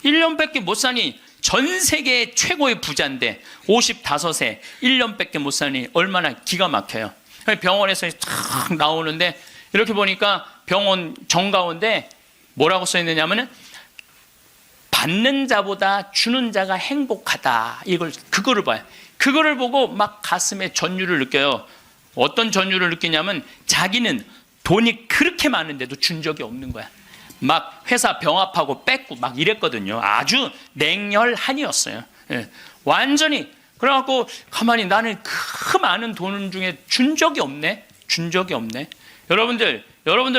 1년밖에 못 사니 전 세계 최고의 부자인데 55세 1년밖에 못 사니 얼마나 기가 막혀요. 병원에서 탁 나오는데 이렇게 보니까 병원 정가운데 뭐라고 써 있느냐면은 받는 자보다 주는 자가 행복하다. 그거를 봐요. 그거를 보고 막 가슴에 전율을 느껴요. 어떤 전율을 느끼냐면 자기는 돈이 그렇게 많은데도 준 적이 없는 거야. 막 회사 병합하고 뺏고 막 이랬거든요. 아주 냉혈한이었어요. 예. 완전히. 그래갖고 가만히 나는 그 많은 돈 중에 준 적이 없네. 준 적이 없네. 여러분들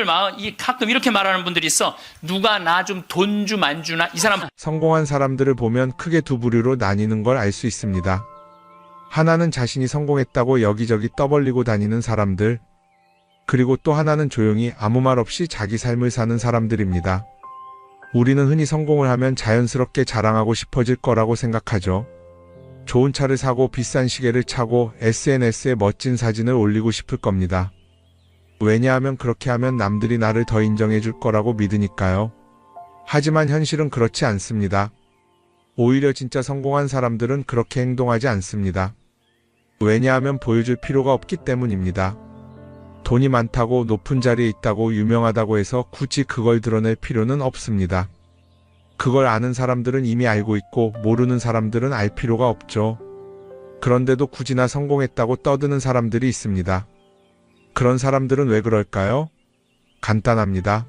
마음, 가끔 이렇게 말하는 분들이 있어. 누가 나 좀 돈 좀 안 주나? 이 사람. 성공한 사람들을 보면 크게 두 부류로 나뉘는 걸 알 수 있습니다. 하나는 자신이 성공했다고 여기저기 떠벌리고 다니는 사람들. 그리고 또 하나는 조용히 아무 말 없이 자기 삶을 사는 사람들입니다. 우리는 흔히 성공을 하면 자연스럽게 자랑하고 싶어질 거라고 생각하죠. 좋은 차를 사고 비싼 시계를 차고 SNS에 멋진 사진을 올리고 싶을 겁니다. 왜냐하면 그렇게 하면 남들이 나를 더 인정해 줄 거라고 믿으니까요. 하지만 현실은 그렇지 않습니다. 오히려 진짜 성공한 사람들은 그렇게 행동하지 않습니다. 왜냐하면 보여줄 필요가 없기 때문입니다. 돈이 많다고 높은 자리에 있다고 유명하다고 해서 굳이 그걸 드러낼 필요는 없습니다. 그걸 아는 사람들은 이미 알고 있고 모르는 사람들은 알 필요가 없죠. 그런데도 굳이나 성공했다고 떠드는 사람들이 있습니다. 그런 사람들은 왜 그럴까요? 간단합니다.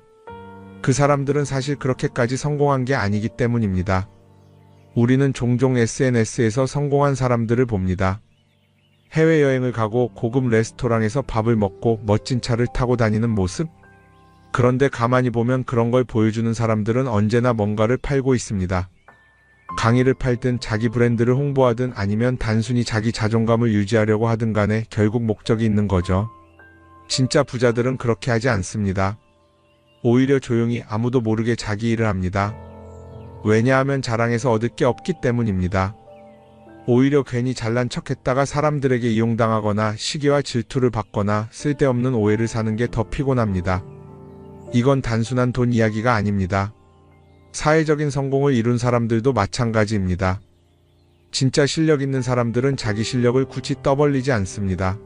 그 사람들은 사실 그렇게까지 성공한 게 아니기 때문입니다. 우리는 종종 SNS에서 성공한 사람들을 봅니다. 해외여행을 가고 고급 레스토랑에서 밥을 먹고 멋진 차를 타고 다니는 모습? 그런데 가만히 보면 그런 걸 보여주는 사람들은 언제나 뭔가를 팔고 있습니다. 강의를 팔든 자기 브랜드를 홍보하든 아니면 단순히 자기 자존감을 유지하려고 하든 간에 결국 목적이 있는 거죠. 진짜 부자들은 그렇게 하지 않습니다. 오히려 조용히 아무도 모르게 자기 일을 합니다. 왜냐하면 자랑해서 얻을 게 없기 때문입니다. 오히려 괜히 잘난 척했다가 사람들에게 이용당하거나 시기와 질투를 받거나 쓸데없는 오해를 사는 게 더 피곤합니다. 이건 단순한 돈 이야기가 아닙니다. 사회적인 성공을 이룬 사람들도 마찬가지입니다. 진짜 실력 있는 사람들은 자기 실력을 굳이 떠벌리지 않습니다.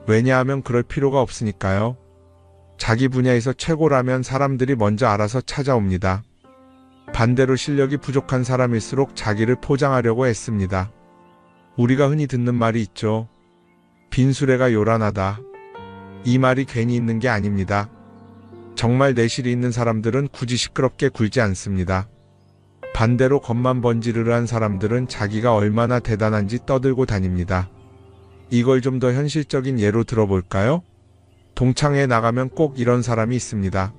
왜냐하면 그럴 필요가 없으니까요. 자기 분야에서 최고라면 사람들이 먼저 알아서 찾아옵니다. 반대로 실력이 부족한 사람일수록 자기를 포장하려고 애씁니다. 우리가 흔히 듣는 말이 있죠. 빈수레가 요란하다. 이 말이 괜히 있는 게 아닙니다. 정말 내실이 있는 사람들은 굳이 시끄럽게 굴지 않습니다. 반대로 겉만 번지르르한 사람들은 자기가 얼마나 대단한지 떠들고 다닙니다. 이걸 좀 더 현실적인 예로 들어볼까요? 동창회에 나가면 꼭 이런 사람이 있습니다.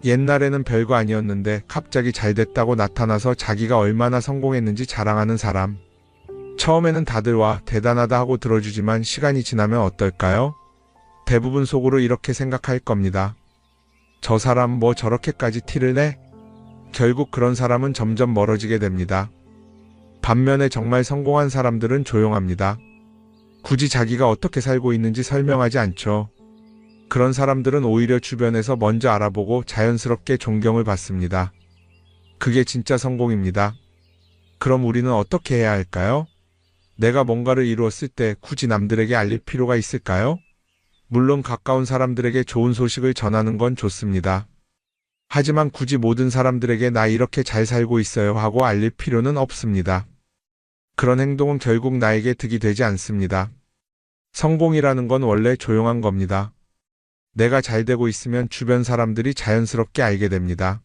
옛날에는 별거 아니었는데 갑자기 잘 됐다고 나타나서 자기가 얼마나 성공했는지 자랑하는 사람. 처음에는 다들 와 대단하다 하고 들어주지만 시간이 지나면 어떨까요? 대부분 속으로 이렇게 생각할 겁니다. 저 사람 뭐 저렇게까지 티를 내? 결국 그런 사람은 점점 멀어지게 됩니다. 반면에 정말 성공한 사람들은 조용합니다. 굳이 자기가 어떻게 살고 있는지 설명하지 않죠. 그런 사람들은 오히려 주변에서 먼저 알아보고 자연스럽게 존경을 받습니다. 그게 진짜 성공입니다. 그럼 우리는 어떻게 해야 할까요? 내가 뭔가를 이루었을 때 굳이 남들에게 알릴 필요가 있을까요? 물론 가까운 사람들에게 좋은 소식을 전하는 건 좋습니다. 하지만 굳이 모든 사람들에게 나 이렇게 잘 살고 있어요 하고 알릴 필요는 없습니다. 그런 행동은 결국 나에게 득이 되지 않습니다. 성공이라는 건 원래 조용한 겁니다. 내가 잘 되고 있으면 주변 사람들이 자연스럽게 알게 됩니다.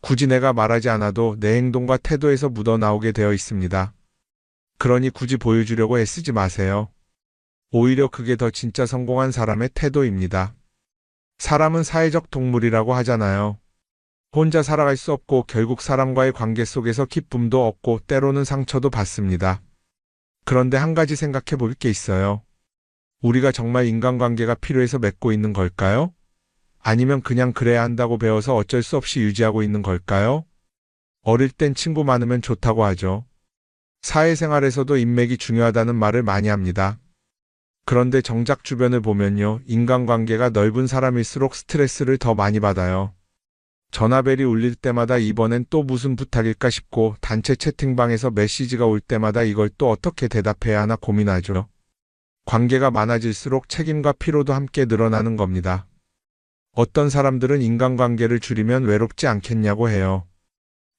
굳이 내가 말하지 않아도 내 행동과 태도에서 묻어나오게 되어 있습니다. 그러니 굳이 보여주려고 애쓰지 마세요. 오히려 그게 더 진짜 성공한 사람의 태도입니다. 사람은 사회적 동물이라고 하잖아요. 혼자 살아갈 수 없고 결국 사람과의 관계 속에서 기쁨도 얻고 때로는 상처도 받습니다. 그런데 한 가지 생각해 볼 게 있어요. 우리가 정말 인간관계가 필요해서 맺고 있는 걸까요? 아니면 그냥 그래야 한다고 배워서 어쩔 수 없이 유지하고 있는 걸까요? 어릴 땐 친구 많으면 좋다고 하죠. 사회생활에서도 인맥이 중요하다는 말을 많이 합니다. 그런데 정작 주변을 보면요. 인간관계가 넓은 사람일수록 스트레스를 더 많이 받아요. 전화벨이 울릴 때마다 이번엔 또 무슨 부탁일까 싶고 단체 채팅방에서 메시지가 올 때마다 이걸 또 어떻게 대답해야 하나 고민하죠. 관계가 많아질수록 책임과 피로도 함께 늘어나는 겁니다. 어떤 사람들은 인간관계를 줄이면 외롭지 않겠냐고 해요.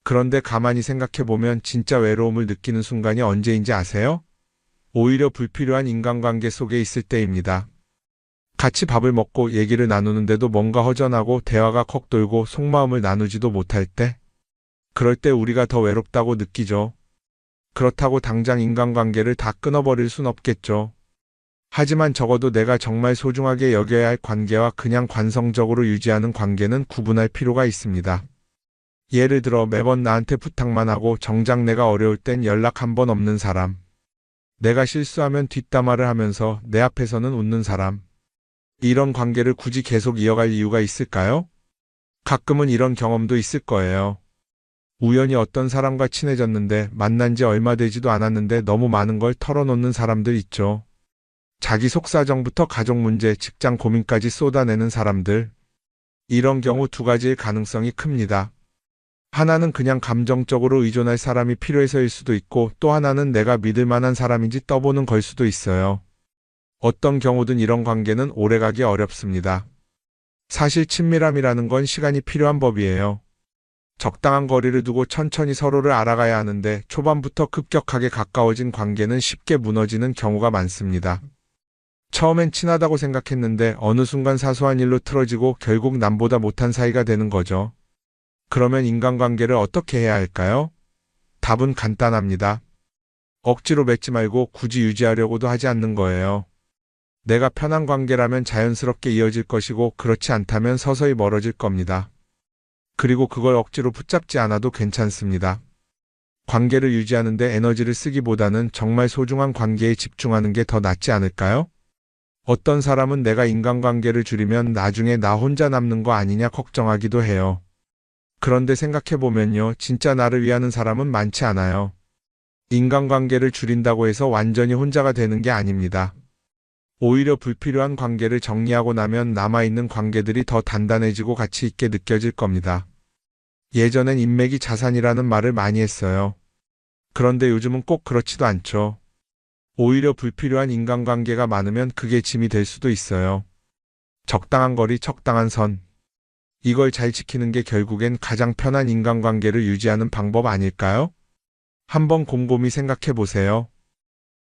그런데 가만히 생각해보면 진짜 외로움을 느끼는 순간이 언제인지 아세요? 오히려 불필요한 인간관계 속에 있을 때입니다. 같이 밥을 먹고 얘기를 나누는데도 뭔가 허전하고 대화가 컥 돌고 속마음을 나누지도 못할 때? 그럴 때 우리가 더 외롭다고 느끼죠. 그렇다고 당장 인간관계를 다 끊어버릴 순 없겠죠. 하지만 적어도 내가 정말 소중하게 여겨야 할 관계와 그냥 관성적으로 유지하는 관계는 구분할 필요가 있습니다. 예를 들어 매번 나한테 부탁만 하고 정작 내가 어려울 땐 연락 한 번 없는 사람. 내가 실수하면 뒷담화를 하면서 내 앞에서는 웃는 사람. 이런 관계를 굳이 계속 이어갈 이유가 있을까요? 가끔은 이런 경험도 있을 거예요. 우연히 어떤 사람과 친해졌는데 만난 지 얼마 되지도 않았는데 너무 많은 걸 털어놓는 사람들 있죠. 자기 속사정부터 가족 문제, 직장 고민까지 쏟아내는 사람들. 이런 경우 두 가지의 가능성이 큽니다. 하나는 그냥 감정적으로 의존할 사람이 필요해서일 수도 있고, 또 하나는 내가 믿을 만한 사람인지 떠보는 걸 수도 있어요. 어떤 경우든 이런 관계는 오래가기 어렵습니다. 사실 친밀함이라는 건 시간이 필요한 법이에요. 적당한 거리를 두고 천천히 서로를 알아가야 하는데, 초반부터 급격하게 가까워진 관계는 쉽게 무너지는 경우가 많습니다. 처음엔 친하다고 생각했는데 어느 순간 사소한 일로 틀어지고 결국 남보다 못한 사이가 되는 거죠. 그러면 인간관계를 어떻게 해야 할까요? 답은 간단합니다. 억지로 맺지 말고 굳이 유지하려고도 하지 않는 거예요. 내가 편한 관계라면 자연스럽게 이어질 것이고, 그렇지 않다면 서서히 멀어질 겁니다. 그리고 그걸 억지로 붙잡지 않아도 괜찮습니다. 관계를 유지하는데 에너지를 쓰기보다는 정말 소중한 관계에 집중하는 게 더 낫지 않을까요? 어떤 사람은 내가 인간관계를 줄이면 나중에 나 혼자 남는 거 아니냐 걱정하기도 해요. 그런데 생각해보면요, 진짜 나를 위하는 사람은 많지 않아요. 인간관계를 줄인다고 해서 완전히 혼자가 되는 게 아닙니다. 오히려 불필요한 관계를 정리하고 나면 남아있는 관계들이 더 단단해지고 가치 있게 느껴질 겁니다. 예전엔 인맥이 자산이라는 말을 많이 했어요. 그런데 요즘은 꼭 그렇지도 않죠. 오히려 불필요한 인간관계가 많으면 그게 짐이 될 수도 있어요. 적당한 거리, 적당한 선. 이걸 잘 지키는 게 결국엔 가장 편한 인간관계를 유지하는 방법 아닐까요? 한번 곰곰이 생각해 보세요.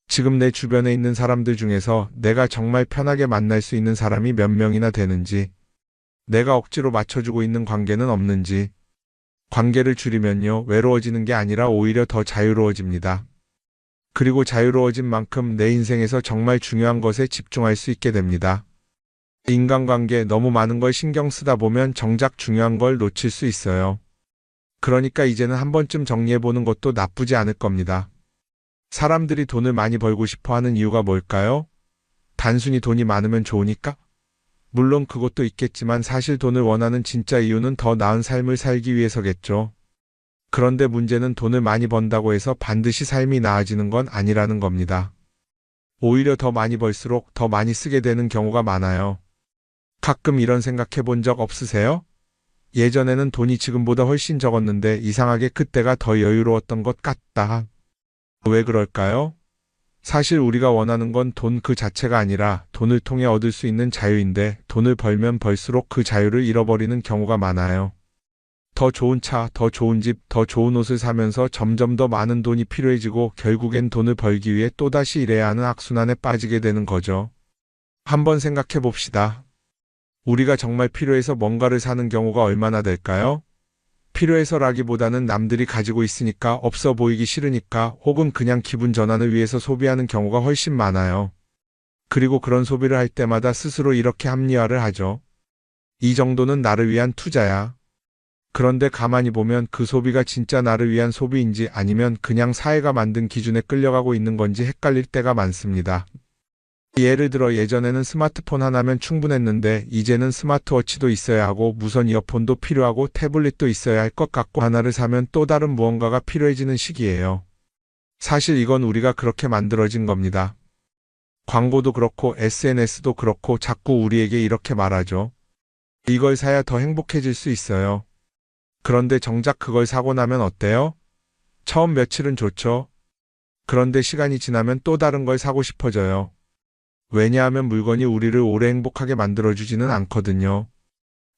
지금 내 주변에 있는 사람들 중에서 내가 정말 편하게 만날 수 있는 사람이 몇 명이나 되는지, 내가 억지로 맞춰주고 있는 관계는 없는지. 관계를 줄이면요, 외로워지는 게 아니라 오히려 더 자유로워집니다. 그리고 자유로워진 만큼 내 인생에서 정말 중요한 것에 집중할 수 있게 됩니다. 인간관계 너무 많은 걸 신경 쓰다 보면 정작 중요한 걸 놓칠 수 있어요. 그러니까 이제는 한 번쯤 정리해보는 것도 나쁘지 않을 겁니다. 사람들이 돈을 많이 벌고 싶어 하는 이유가 뭘까요? 단순히 돈이 많으면 좋으니까? 물론 그것도 있겠지만 사실 돈을 원하는 진짜 이유는 더 나은 삶을 살기 위해서겠죠. 그런데 문제는 돈을 많이 번다고 해서 반드시 삶이 나아지는 건 아니라는 겁니다. 오히려 더 많이 벌수록 더 많이 쓰게 되는 경우가 많아요. 가끔 이런 생각해 본 적 없으세요? 예전에는 돈이 지금보다 훨씬 적었는데 이상하게 그때가 더 여유로웠던 것 같다. 왜 그럴까요? 사실 우리가 원하는 건 돈 그 자체가 아니라 돈을 통해 얻을 수 있는 자유인데, 돈을 벌면 벌수록 그 자유를 잃어버리는 경우가 많아요. 더 좋은 차, 더 좋은 집, 더 좋은 옷을 사면서 점점 더 많은 돈이 필요해지고 결국엔 돈을 벌기 위해 또다시 일해야 하는 악순환에 빠지게 되는 거죠. 한번 생각해 봅시다. 우리가 정말 필요해서 뭔가를 사는 경우가 얼마나 될까요? 필요해서라기보다는 남들이 가지고 있으니까, 없어 보이기 싫으니까, 혹은 그냥 기분 전환을 위해서 소비하는 경우가 훨씬 많아요. 그리고 그런 소비를 할 때마다 스스로 이렇게 합리화를 하죠. 이 정도는 나를 위한 투자야. 그런데 가만히 보면 그 소비가 진짜 나를 위한 소비인지 아니면 그냥 사회가 만든 기준에 끌려가고 있는 건지 헷갈릴 때가 많습니다. 예를 들어 예전에는 스마트폰 하나면 충분했는데 이제는 스마트워치도 있어야 하고 무선 이어폰도 필요하고 태블릿도 있어야 할 것 같고, 하나를 사면 또 다른 무언가가 필요해지는 시기예요. 사실 이건 우리가 그렇게 만들어진 겁니다. 광고도 그렇고 SNS도 그렇고 자꾸 우리에게 이렇게 말하죠. 이걸 사야 더 행복해질 수 있어요. 그런데 정작 그걸 사고 나면 어때요? 처음 며칠은 좋죠. 그런데 시간이 지나면 또 다른 걸 사고 싶어져요. 왜냐하면 물건이 우리를 오래 행복하게 만들어주지는 않거든요.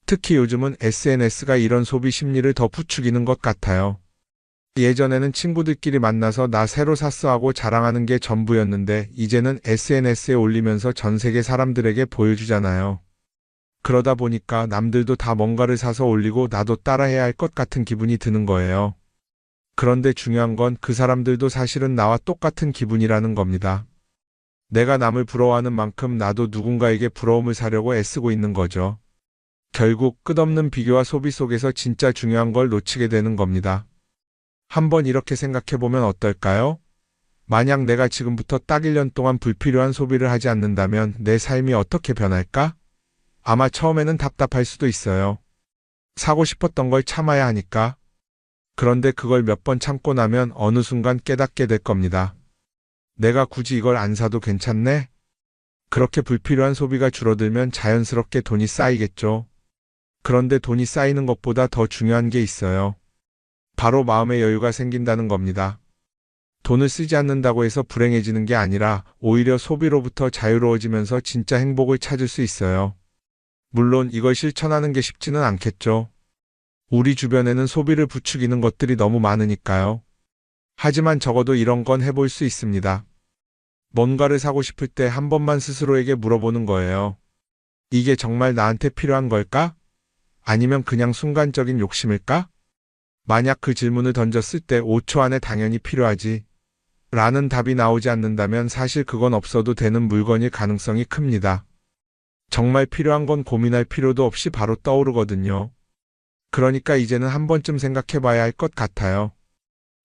특히 요즘은 SNS가 이런 소비 심리를 더 부추기는 것 같아요. 예전에는 친구들끼리 만나서 나 새로 샀어 하고 자랑하는 게 전부였는데 이제는 SNS에 올리면서 전 세계 사람들에게 보여주잖아요. 그러다 보니까 남들도 다 뭔가를 사서 올리고 나도 따라해야 할 것 같은 기분이 드는 거예요. 그런데 중요한 건 그 사람들도 사실은 나와 똑같은 기분이라는 겁니다. 내가 남을 부러워하는 만큼 나도 누군가에게 부러움을 사려고 애쓰고 있는 거죠. 결국 끝없는 비교와 소비 속에서 진짜 중요한 걸 놓치게 되는 겁니다. 한번 이렇게 생각해보면 어떨까요? 만약 내가 지금부터 딱 1년 동안 불필요한 소비를 하지 않는다면 내 삶이 어떻게 변할까? 아마 처음에는 답답할 수도 있어요. 사고 싶었던 걸 참아야 하니까. 그런데 그걸 몇 번 참고 나면 어느 순간 깨닫게 될 겁니다. 내가 굳이 이걸 안 사도 괜찮네? 그렇게 불필요한 소비가 줄어들면 자연스럽게 돈이 쌓이겠죠. 그런데 돈이 쌓이는 것보다 더 중요한 게 있어요. 바로 마음의 여유가 생긴다는 겁니다. 돈을 쓰지 않는다고 해서 불행해지는 게 아니라 오히려 소비로부터 자유로워지면서 진짜 행복을 찾을 수 있어요. 물론 이걸 실천하는 게 쉽지는 않겠죠. 우리 주변에는 소비를 부추기는 것들이 너무 많으니까요. 하지만 적어도 이런 건 해볼 수 있습니다. 뭔가를 사고 싶을 때 한 번만 스스로에게 물어보는 거예요. 이게 정말 나한테 필요한 걸까? 아니면 그냥 순간적인 욕심일까? 만약 그 질문을 던졌을 때 5초 안에 당연히 필요하지 라는 답이 나오지 않는다면 사실 그건 없어도 되는 물건일 가능성이 큽니다. 정말 필요한 건 고민할 필요도 없이 바로 떠오르거든요. 그러니까 이제는 한 번쯤 생각해 봐야 할 것 같아요.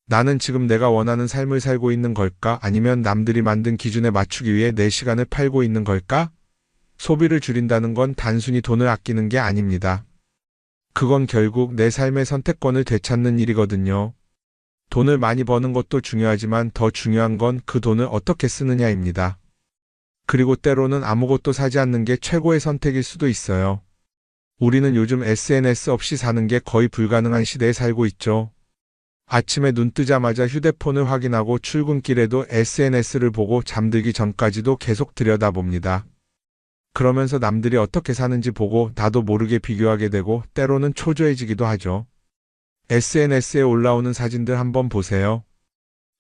나는 지금 내가 원하는 삶을 살고 있는 걸까? 아니면 남들이 만든 기준에 맞추기 위해 내 시간을 팔고 있는 걸까? 소비를 줄인다는 건 단순히 돈을 아끼는 게 아닙니다. 그건 결국 내 삶의 선택권을 되찾는 일이거든요. 돈을 많이 버는 것도 중요하지만 더 중요한 건 그 돈을 어떻게 쓰느냐입니다. 그리고 때로는 아무것도 사지 않는 게 최고의 선택일 수도 있어요. 우리는 요즘 SNS 없이 사는 게 거의 불가능한 시대에 살고 있죠. 아침에 눈 뜨자마자 휴대폰을 확인하고 출근길에도 SNS를 보고 잠들기 전까지도 계속 들여다봅니다. 그러면서 남들이 어떻게 사는지 보고 나도 모르게 비교하게 되고 때로는 초조해지기도 하죠. SNS에 올라오는 사진들 한번 보세요.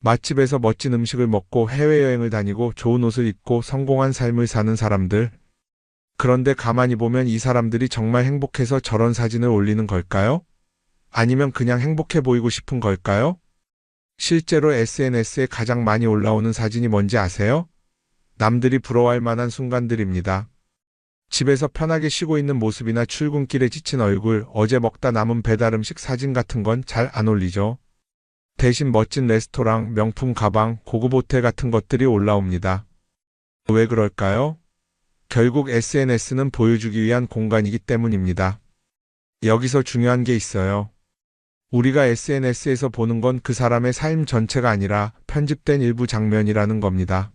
맛집에서 멋진 음식을 먹고 해외여행을 다니고 좋은 옷을 입고 성공한 삶을 사는 사람들. 그런데 가만히 보면 이 사람들이 정말 행복해서 저런 사진을 올리는 걸까요? 아니면 그냥 행복해 보이고 싶은 걸까요? 실제로 SNS에 가장 많이 올라오는 사진이 뭔지 아세요? 남들이 부러워할 만한 순간들입니다. 집에서 편하게 쉬고 있는 모습이나 출근길에 지친 얼굴, 어제 먹다 남은 배달 음식 사진 같은 건 잘 안 올리죠. 대신 멋진 레스토랑, 명품 가방, 고급 호텔 같은 것들이 올라옵니다. 왜 그럴까요? 결국 SNS는 보여주기 위한 공간이기 때문입니다. 여기서 중요한 게 있어요. 우리가 SNS에서 보는 건 그 사람의 삶 전체가 아니라 편집된 일부 장면이라는 겁니다.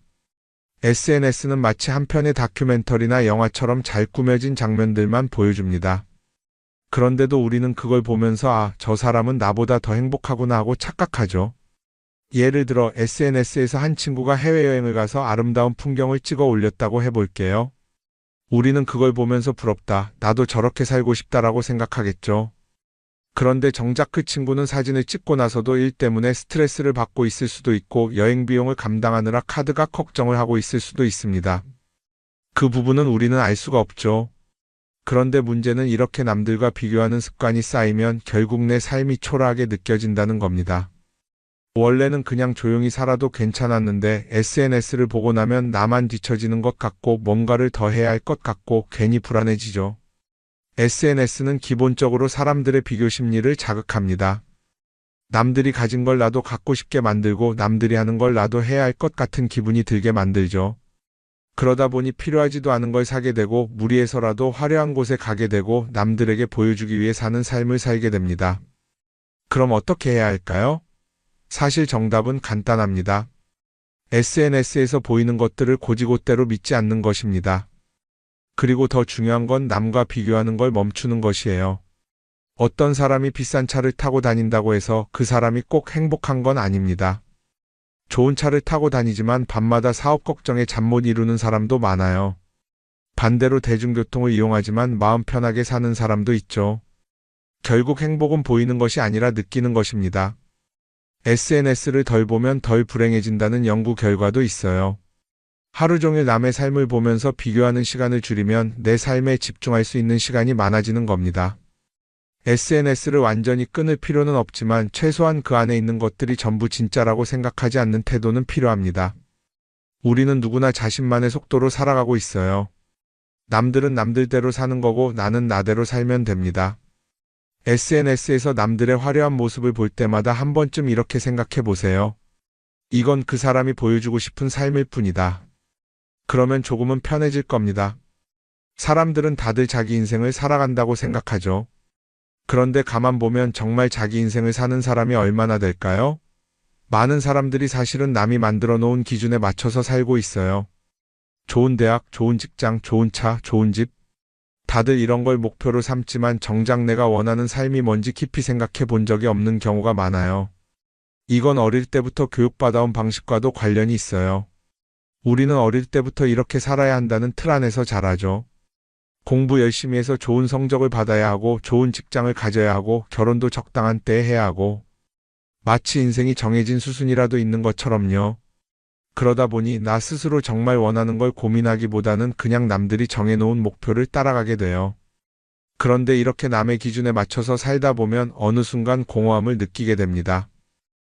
SNS는 마치 한 편의 다큐멘터리나 영화처럼 잘 꾸며진 장면들만 보여줍니다. 그런데도 우리는 그걸 보면서 아, 저 사람은 나보다 더 행복하구나 하고 착각하죠. 예를 들어 SNS에서 한 친구가 해외여행을 가서 아름다운 풍경을 찍어 올렸다고 해볼게요. 우리는 그걸 보면서 부럽다, 나도 저렇게 살고 싶다라고 생각하겠죠. 그런데 정작 그 친구는 사진을 찍고 나서도 일 때문에 스트레스를 받고 있을 수도 있고 여행 비용을 감당하느라 카드가 걱정을 하고 있을 수도 있습니다. 그 부분은 우리는 알 수가 없죠. 그런데 문제는 이렇게 남들과 비교하는 습관이 쌓이면 결국 내 삶이 초라하게 느껴진다는 겁니다. 원래는 그냥 조용히 살아도 괜찮았는데 SNS를 보고 나면 나만 뒤처지는 것 같고 뭔가를 더 해야 할 것 같고 괜히 불안해지죠. SNS는 기본적으로 사람들의 비교 심리를 자극합니다. 남들이 가진 걸 나도 갖고 싶게 만들고 남들이 하는 걸 나도 해야 할 것 같은 기분이 들게 만들죠. 그러다 보니 필요하지도 않은 걸 사게 되고 무리해서라도 화려한 곳에 가게 되고 남들에게 보여주기 위해 사는 삶을 살게 됩니다. 그럼 어떻게 해야 할까요? 사실 정답은 간단합니다. SNS에서 보이는 것들을 곧이곧대로 믿지 않는 것입니다. 그리고 더 중요한 건 남과 비교하는 걸 멈추는 것이에요. 어떤 사람이 비싼 차를 타고 다닌다고 해서 그 사람이 꼭 행복한 건 아닙니다. 좋은 차를 타고 다니지만 밤마다 사업 걱정에 잠 못 이루는 사람도 많아요. 반대로 대중교통을 이용하지만 마음 편하게 사는 사람도 있죠. 결국 행복은 보이는 것이 아니라 느끼는 것입니다. SNS를 덜 보면 덜 불행해진다는 연구 결과도 있어요. 하루 종일 남의 삶을 보면서 비교하는 시간을 줄이면 내 삶에 집중할 수 있는 시간이 많아지는 겁니다. SNS를 완전히 끊을 필요는 없지만 최소한 그 안에 있는 것들이 전부 진짜라고 생각하지 않는 태도는 필요합니다. 우리는 누구나 자신만의 속도로 살아가고 있어요. 남들은 남들대로 사는 거고 나는 나대로 살면 됩니다. SNS에서 남들의 화려한 모습을 볼 때마다 한 번쯤 이렇게 생각해 보세요. 이건 그 사람이 보여주고 싶은 삶일 뿐이다. 그러면 조금은 편해질 겁니다. 사람들은 다들 자기 인생을 살아간다고 생각하죠. 그런데 가만 보면 정말 자기 인생을 사는 사람이 얼마나 될까요? 많은 사람들이 사실은 남이 만들어 놓은 기준에 맞춰서 살고 있어요. 좋은 대학, 좋은 직장, 좋은 차, 좋은 집. 다들 이런 걸 목표로 삼지만 정작 내가 원하는 삶이 뭔지 깊이 생각해 본 적이 없는 경우가 많아요. 이건 어릴 때부터 교육받아온 방식과도 관련이 있어요. 우리는 어릴 때부터 이렇게 살아야 한다는 틀 안에서 자라죠. 공부 열심히 해서 좋은 성적을 받아야 하고, 좋은 직장을 가져야 하고, 결혼도 적당한 때에 해야 하고, 마치 인생이 정해진 수순이라도 있는 것처럼요. 그러다 보니 나 스스로 정말 원하는 걸 고민하기보다는 그냥 남들이 정해놓은 목표를 따라가게 돼요. 그런데 이렇게 남의 기준에 맞춰서 살다 보면 어느 순간 공허함을 느끼게 됩니다.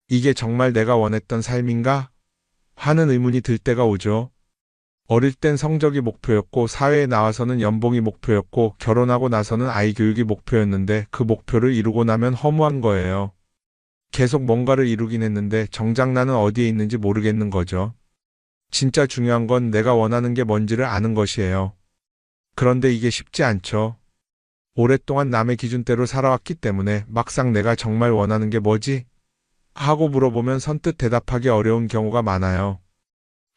이게 정말 내가 원했던 삶인가? 하는 의문이 들 때가 오죠. 어릴 땐 성적이 목표였고, 사회에 나와서는 연봉이 목표였고, 결혼하고 나서는 아이 교육이 목표였는데 그 목표를 이루고 나면 허무한 거예요. 계속 뭔가를 이루긴 했는데 정작 나는 어디에 있는지 모르겠는 거죠. 진짜 중요한 건 내가 원하는 게 뭔지를 아는 것이에요. 그런데 이게 쉽지 않죠. 오랫동안 남의 기준대로 살아왔기 때문에 막상 내가 정말 원하는 게 뭐지? 하고 물어보면 선뜻 대답하기 어려운 경우가 많아요.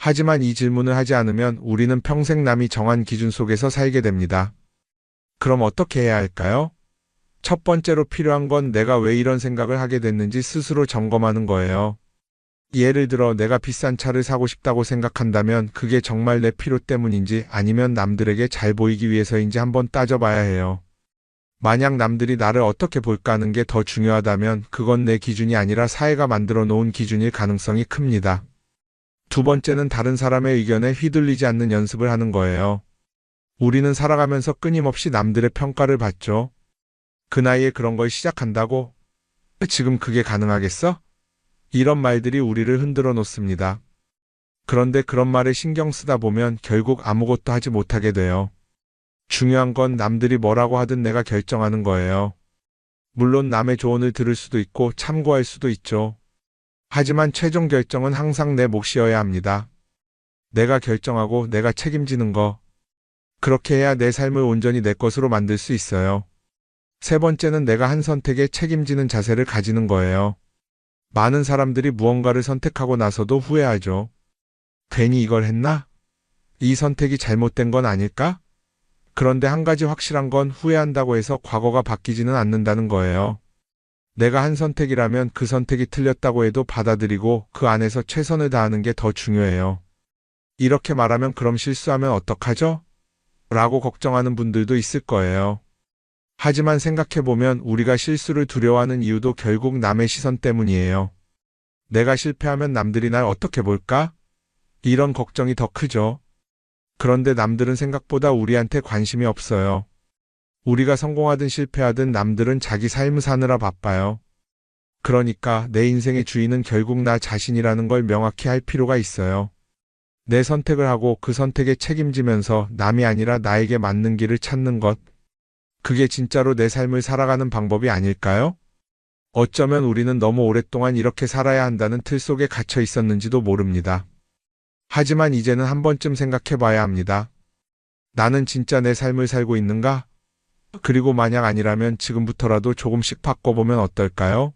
하지만 이 질문을 하지 않으면 우리는 평생 남이 정한 기준 속에서 살게 됩니다. 그럼 어떻게 해야 할까요? 첫 번째로 필요한 건 내가 왜 이런 생각을 하게 됐는지 스스로 점검하는 거예요. 예를 들어 내가 비싼 차를 사고 싶다고 생각한다면 그게 정말 내 필요 때문인지 아니면 남들에게 잘 보이기 위해서인지 한번 따져봐야 해요. 만약 남들이 나를 어떻게 볼까 하는 게 더 중요하다면 그건 내 기준이 아니라 사회가 만들어 놓은 기준일 가능성이 큽니다. 두 번째는 다른 사람의 의견에 휘둘리지 않는 연습을 하는 거예요. 우리는 살아가면서 끊임없이 남들의 평가를 받죠. 그 나이에 그런 걸 시작한다고? 지금 그게 가능하겠어? 이런 말들이 우리를 흔들어 놓습니다. 그런데 그런 말에 신경 쓰다 보면 결국 아무것도 하지 못하게 돼요. 중요한 건 남들이 뭐라고 하든 내가 결정하는 거예요. 물론 남의 조언을 들을 수도 있고 참고할 수도 있죠. 하지만 최종 결정은 항상 내 몫이어야 합니다. 내가 결정하고 내가 책임지는 거. 그렇게 해야 내 삶을 온전히 내 것으로 만들 수 있어요. 세 번째는 내가 한 선택에 책임지는 자세를 가지는 거예요. 많은 사람들이 무언가를 선택하고 나서도 후회하죠. 괜히 이걸 했나? 이 선택이 잘못된 건 아닐까? 그런데 한 가지 확실한 건 후회한다고 해서 과거가 바뀌지는 않는다는 거예요. 내가 한 선택이라면 그 선택이 틀렸다고 해도 받아들이고 그 안에서 최선을 다하는 게 더 중요해요. 이렇게 말하면 그럼 실수하면 어떡하죠? 라고 걱정하는 분들도 있을 거예요. 하지만 생각해보면 우리가 실수를 두려워하는 이유도 결국 남의 시선 때문이에요. 내가 실패하면 남들이 날 어떻게 볼까? 이런 걱정이 더 크죠. 그런데 남들은 생각보다 우리한테 관심이 없어요. 우리가 성공하든 실패하든 남들은 자기 삶을 사느라 바빠요. 그러니까 내 인생의 주인은 결국 나 자신이라는 걸 명확히 할 필요가 있어요. 내 선택을 하고 그 선택에 책임지면서 남이 아니라 나에게 맞는 길을 찾는 것. 그게 진짜로 내 삶을 살아가는 방법이 아닐까요? 어쩌면 우리는 너무 오랫동안 이렇게 살아야 한다는 틀 속에 갇혀 있었는지도 모릅니다. 하지만 이제는 한 번쯤 생각해 봐야 합니다. 나는 진짜 내 삶을 살고 있는가? 그리고 만약 아니라면 지금부터라도 조금씩 바꿔보면 어떨까요?